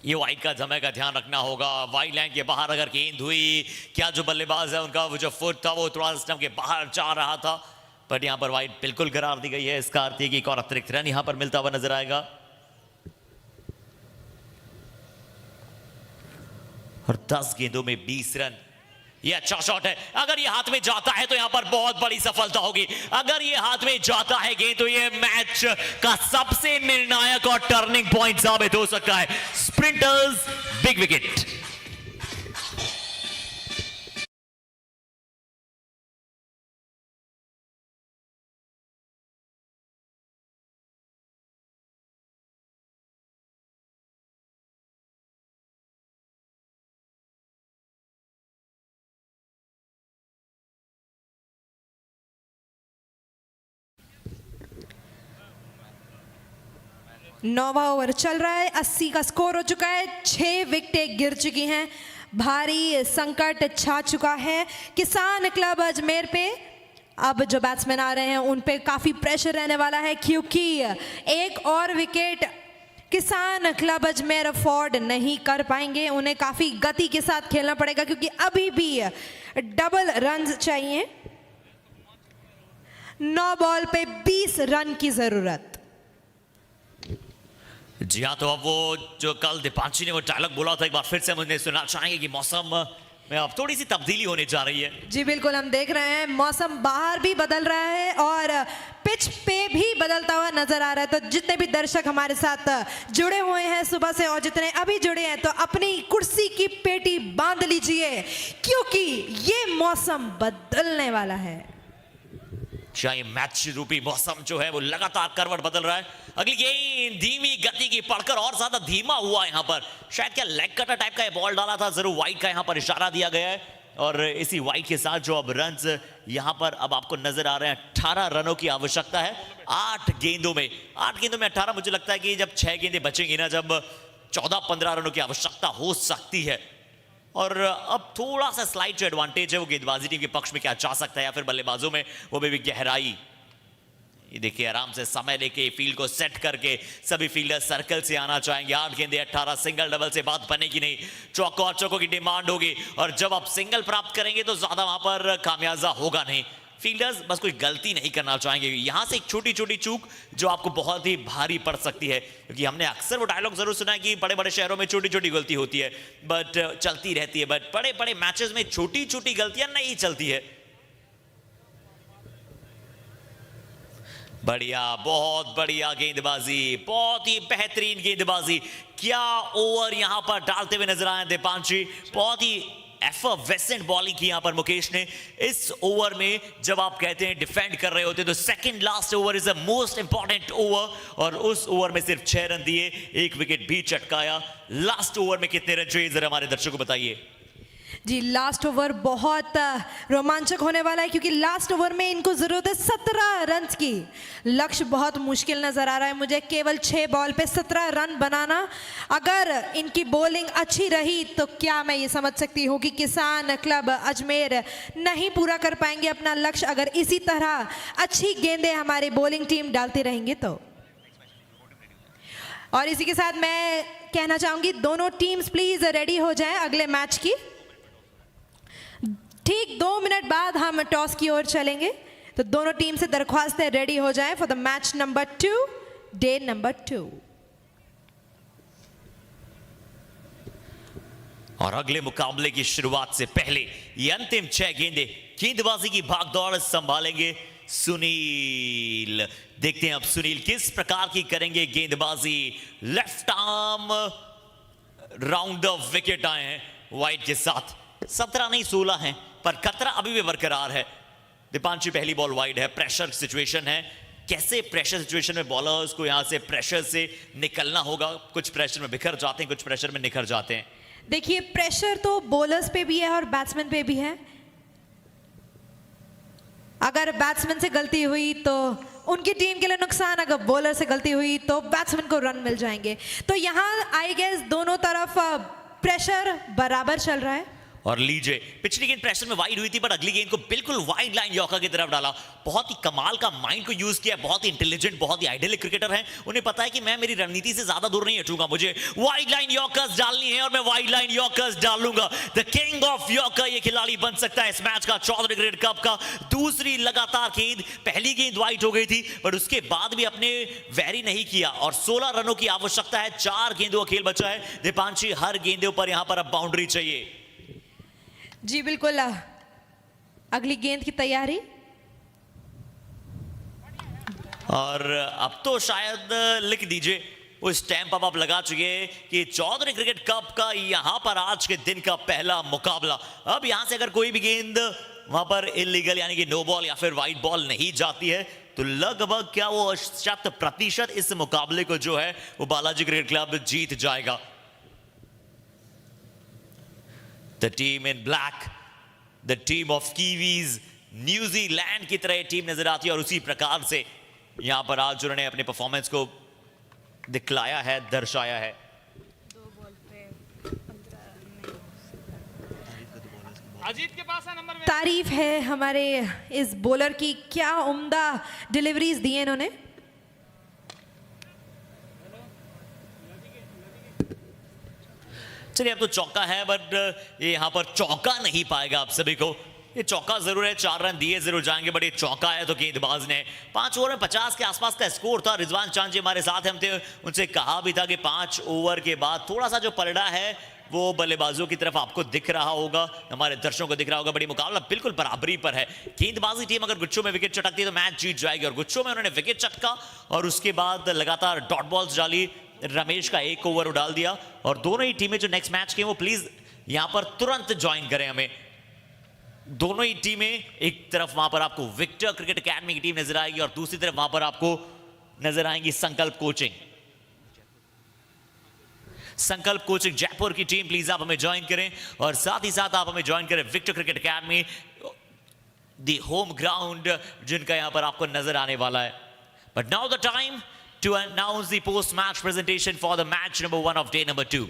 Speaker 1: ये वाइड का समय का ध्यान रखना होगा। वाइड लाइन के बाहर अगर गेंद हुई, क्या जो बल्लेबाज है उनका वो जो फुट था वो थोड़ा स्टंप के बाहर जा रहा था, बट यहां पर वाइड बिल्कुल करार दी गई है। इसका अर्थ है कि एक और अतिरिक्त रन यहां पर मिलता हुआ नजर आएगा। और 10 गेंदों में 20 रन, ये अच्छा शॉट है। अगर ये हाथ में जाता है तो यहां पर बहुत बड़ी सफलता होगी। अगर ये हाथ में जाता है गेंद तो ये मैच का सबसे निर्णायक और टर्निंग पॉइंट साबित हो सकता है। Sprinters big wicket.
Speaker 2: नौवां ओवर चल रहा है। 80 का स्कोर हो चुका है। 6 विकेटें गिर चुकी हैं। भारी संकट छा चुका है किसान क्लब अजमेर पे। अब जो बैट्समैन आ रहे हैं उन पे काफ़ी प्रेशर रहने वाला है, क्योंकि एक और विकेट किसान क्लब अजमेर अफोर्ड नहीं कर पाएंगे। उन्हें काफ़ी गति के साथ खेलना पड़ेगा, क्योंकि अभी भी डबल रन चाहिए। 9 बॉल पे 20 रन की ज़रूरत।
Speaker 1: जी हाँ, तो अब वो जो कल दीपांशी ने वो डायलॉग बोला था, एक बार फिर से मुझे सुनना चाहेंगे कि मौसम में अब थोड़ी सी तब्दीली होने जा रही है।
Speaker 2: जी बिल्कुल, हम देख रहे हैं मौसम बाहर भी बदल रहा है और पिच पे भी बदलता हुआ नजर आ रहा है। तो जितने भी दर्शक हमारे साथ जुड़े हुए हैं सुबह से और जितने अभी जुड़े हैं, तो अपनी कुर्सी की पेटी बांध लीजिए, क्योंकि ये मौसम बदलने वाला है।
Speaker 1: चाहे मैच रूपी मौसम जो है वो लगातार करवट बदल रहा है। अगली गेंद धीमी गति की पड़कर और ज्यादा धीमा हुआ यहाँ पर, शायद क्या लेग कटर टाइप का ये बॉल डाला था, जरूर वाइड का यहाँ पर इशारा दिया गया है। और इसी वाइड के साथ जो अब रन्स यहाँ पर अब आपको नजर आ रहे हैं, 18 रनों की आवश्यकता है 8 गेंदों में। 8 गेंदों में 18, मुझे लगता है कि जब 6 गेंदें बचेंगी ना, जब 14-15 रनों की आवश्यकता हो सकती है। और अब थोड़ा सा स्लाइड जो एडवांटेज है वो गेंदबाजी टीम के पक्ष में क्या जा सकता है, या फिर बल्लेबाजों में वो भी गहराई। ये देखिए, आराम से समय लेके फील्ड को सेट करके सभी फील्डर सर्कल से आना चाहेंगे। 8 गेंदे 18, सिंगल डबल से बात बनेगी नहीं, चौको और चौको की डिमांड होगी। और जब आप सिंगल प्राप्त करेंगे तो ज्यादा वहां पर खामियाजा होगा नहीं। फील्डर्स बस कोई गलती नहीं करना चाहेंगे। यहां से एक छोटी छोटी चूक जो आपको बहुत ही भारी पड़ सकती है, क्योंकि हमने अक्सर वो डायलॉग जरूर सुना है कि बड़े बड़े शहरों में छोटी छोटी गलती होती है, बट चलती रहती है। बट बड़े बड़े मैचेस में छोटी छोटी गलतियां नहीं चलती है। बढ़िया, बहुत बढ़िया गेंदबाजी, बहुत ही बेहतरीन गेंदबाजी। क्या ओवर यहां पर डालते हुए नजर आए दीपांशी। बहुत ही एफर्वेसेंट बॉलिंग की यहां पर मुकेश ने इस ओवर में। जब आप कहते हैं डिफेंड कर रहे होते तो second last over is the most important over, और उस ओवर में सिर्फ 6 रन दिए, 1 विकेट भी चटकाया। लास्ट ओवर में कितने रन चाहिए, जरा हमारे दर्शकों को बताइए।
Speaker 2: जी, लास्ट ओवर बहुत रोमांचक होने वाला है, क्योंकि लास्ट ओवर में इनको जरूरत है 17 रन की। लक्ष्य बहुत मुश्किल नजर आ रहा है मुझे, केवल 6 बॉल पे 17 रन बनाना। अगर इनकी बॉलिंग अच्छी रही तो क्या मैं ये समझ सकती हूँ कि किसान क्लब अजमेर नहीं पूरा कर पाएंगे अपना लक्ष्य, अगर इसी तरह अच्छी गेंदें हमारी बॉलिंग टीम डालती रहेंगे तो। और इसी के साथ मैं कहना चाहूंगी, दोनों टीम्स प्लीज रेडी हो जाएं अगले मैच की। ठीक 2 मिनट बाद हम टॉस की ओर चलेंगे, तो दोनों टीम से दरख्वास्त है रेडी हो जाएं for the match number 2, day number 2।
Speaker 1: और अगले मुकाबले की शुरुआत से पहले ये अंतिम 6 गेंदे गेंदबाजी की भागदौड़ संभालेंगे सुनील। देखते हैं अब सुनील किस प्रकार की करेंगे गेंदबाजी। Left arm round the wicket आए हैं वाइड के साथ। 17 नहीं 16 हैं, पर खतरा अभी भी बरकरार है। दीपांशी पहली बॉल वाइड है, प्रेशर सिचुएशन है। कैसे प्रेशर सिचुएशन में बॉलर्स को यहां से प्रेशर से निकलना होगा। कुछ प्रेशर में बिखर जाते हैं, कुछ प्रेशर में निखर जाते हैं।
Speaker 2: देखिए, प्रेशर तो बॉलर्स पे भी है और बैट्समैन पे भी है। अगर बैट्समैन से गलती हुई तो उनकी टीम के लिए नुकसान, अगर बॉलर से गलती हुई तो बैट्समैन को रन मिल जाएंगे। तो यहाँ आई गेस दोनों तरफ प्रेशर बराबर चल रहा है।
Speaker 1: और लीजिए, पिछली गेंद प्रेशर में वाइड हुई थी, पर अगली गेंद को बिल्कुल वाइड लाइन यॉर्कर की तरफ डाला। बहुत ही कमाल का माइंड को यूज किया, बहुत ही इंटेलिजेंट, बहुत ही आइडियलिक क्रिकेटर हैं। उन्हें पता है कि मैं मेरी रणनीति से ज्यादा दूर नहीं हटूंगा, मुझे वाइड लाइन यॉर्कर्स डालनी है और मैं वाइड लाइन यॉर्कर्स डालूंगा। द किंग ऑफ यॉर्कर ये खिलाड़ी बन सकता है इस मैच का, चौधरी क्रिकेट कप का। दूसरी लगातार गेंद, पहली गेंद वाइड हो गई थी, पर उसके बाद भी अपने वेरी नहीं किया और 16 रनों की आवश्यकता है। 4 गेंदों का खेल बचा है। दीपांशी हर गेंदों पर यहां पर अब बाउंड्री चाहिए।
Speaker 2: जी बिल्कुल, अगली गेंद की तैयारी।
Speaker 1: और अब तो शायद लिख दीजिए वो स्टैंप अब आप लगा चुके हैं कि चौधरी क्रिकेट कप का यहां पर आज के दिन का पहला मुकाबला। अब यहां से अगर कोई भी गेंद वहां पर इलीगल यानी कि नो बॉल या फिर वाइड बॉल नहीं जाती है तो लगभग क्या वो 100% इस मुकाबले को जो है वो बालाजी क्रिकेट क्लब जीत जाएगा। The team in black, the team of Kiwis, New Zealand की तरह टीम नजर आती है और उसी प्रकार से यहां पर आज उन्होंने अपने परफॉर्मेंस को दिखलाया है, दर्शाया है।
Speaker 4: अजीत के पास है नंबर में।
Speaker 2: तारीफ है हमारे इस बॉलर की, क्या उम्दा डिलीवरीज दी हैं इन्होंने।
Speaker 1: चलिए अब तो चौका है, बट ये यहाँ पर चौका नहीं पाएगा आप सभी को। ये चौका जरूर है, 4 रन दिए जरूर जाएंगे, बट ये चौका है तो गेंदबाज ने 5 ओवर में 50 के आसपास का स्कोर था। रिजवान चांद जी हमारे साथ हैं, हमने उनसे कहा भी था कि 5 ओवर के बाद थोड़ा सा जो पलड़ा है वो बल्लेबाजों की तरफ आपको दिख रहा होगा, हमारे दर्शकों को दिख रहा होगा। बड़ी मुकाबला बिल्कुल बराबरी पर है। गेंदबाजी टीम अगर गुच्छों में विकेट चटकती है तो मैच जीत जाएगी, और गुच्छों में उन्होंने विकेट चटका और उसके बाद लगातार डॉट बॉल्स डाली। रमेश का 1 ओवर डाल दिया, और दोनों ही टीमें जो नेक्स्ट मैच की वो प्लीज यहां पर तुरंत ज्वाइन करें हमें। दोनों ही टीमें, एक तरफ वहां पर आपको विक्टर क्रिकेट एकेडमी की टीम नजर आएगी और दूसरी तरफ वहां पर आपको नजर आएंगी संकल्प कोचिंग। संकल्प कोचिंग जयपुर की टीम, प्लीज आप हमें ज्वाइन करें, और साथ ही साथ आप हमें ज्वाइन करें Victor cricket academy, the home ground जिनका यहां पर आपको नजर आने वाला है। But now the time to announce the post-match presentation for the match number 1 of day number 2.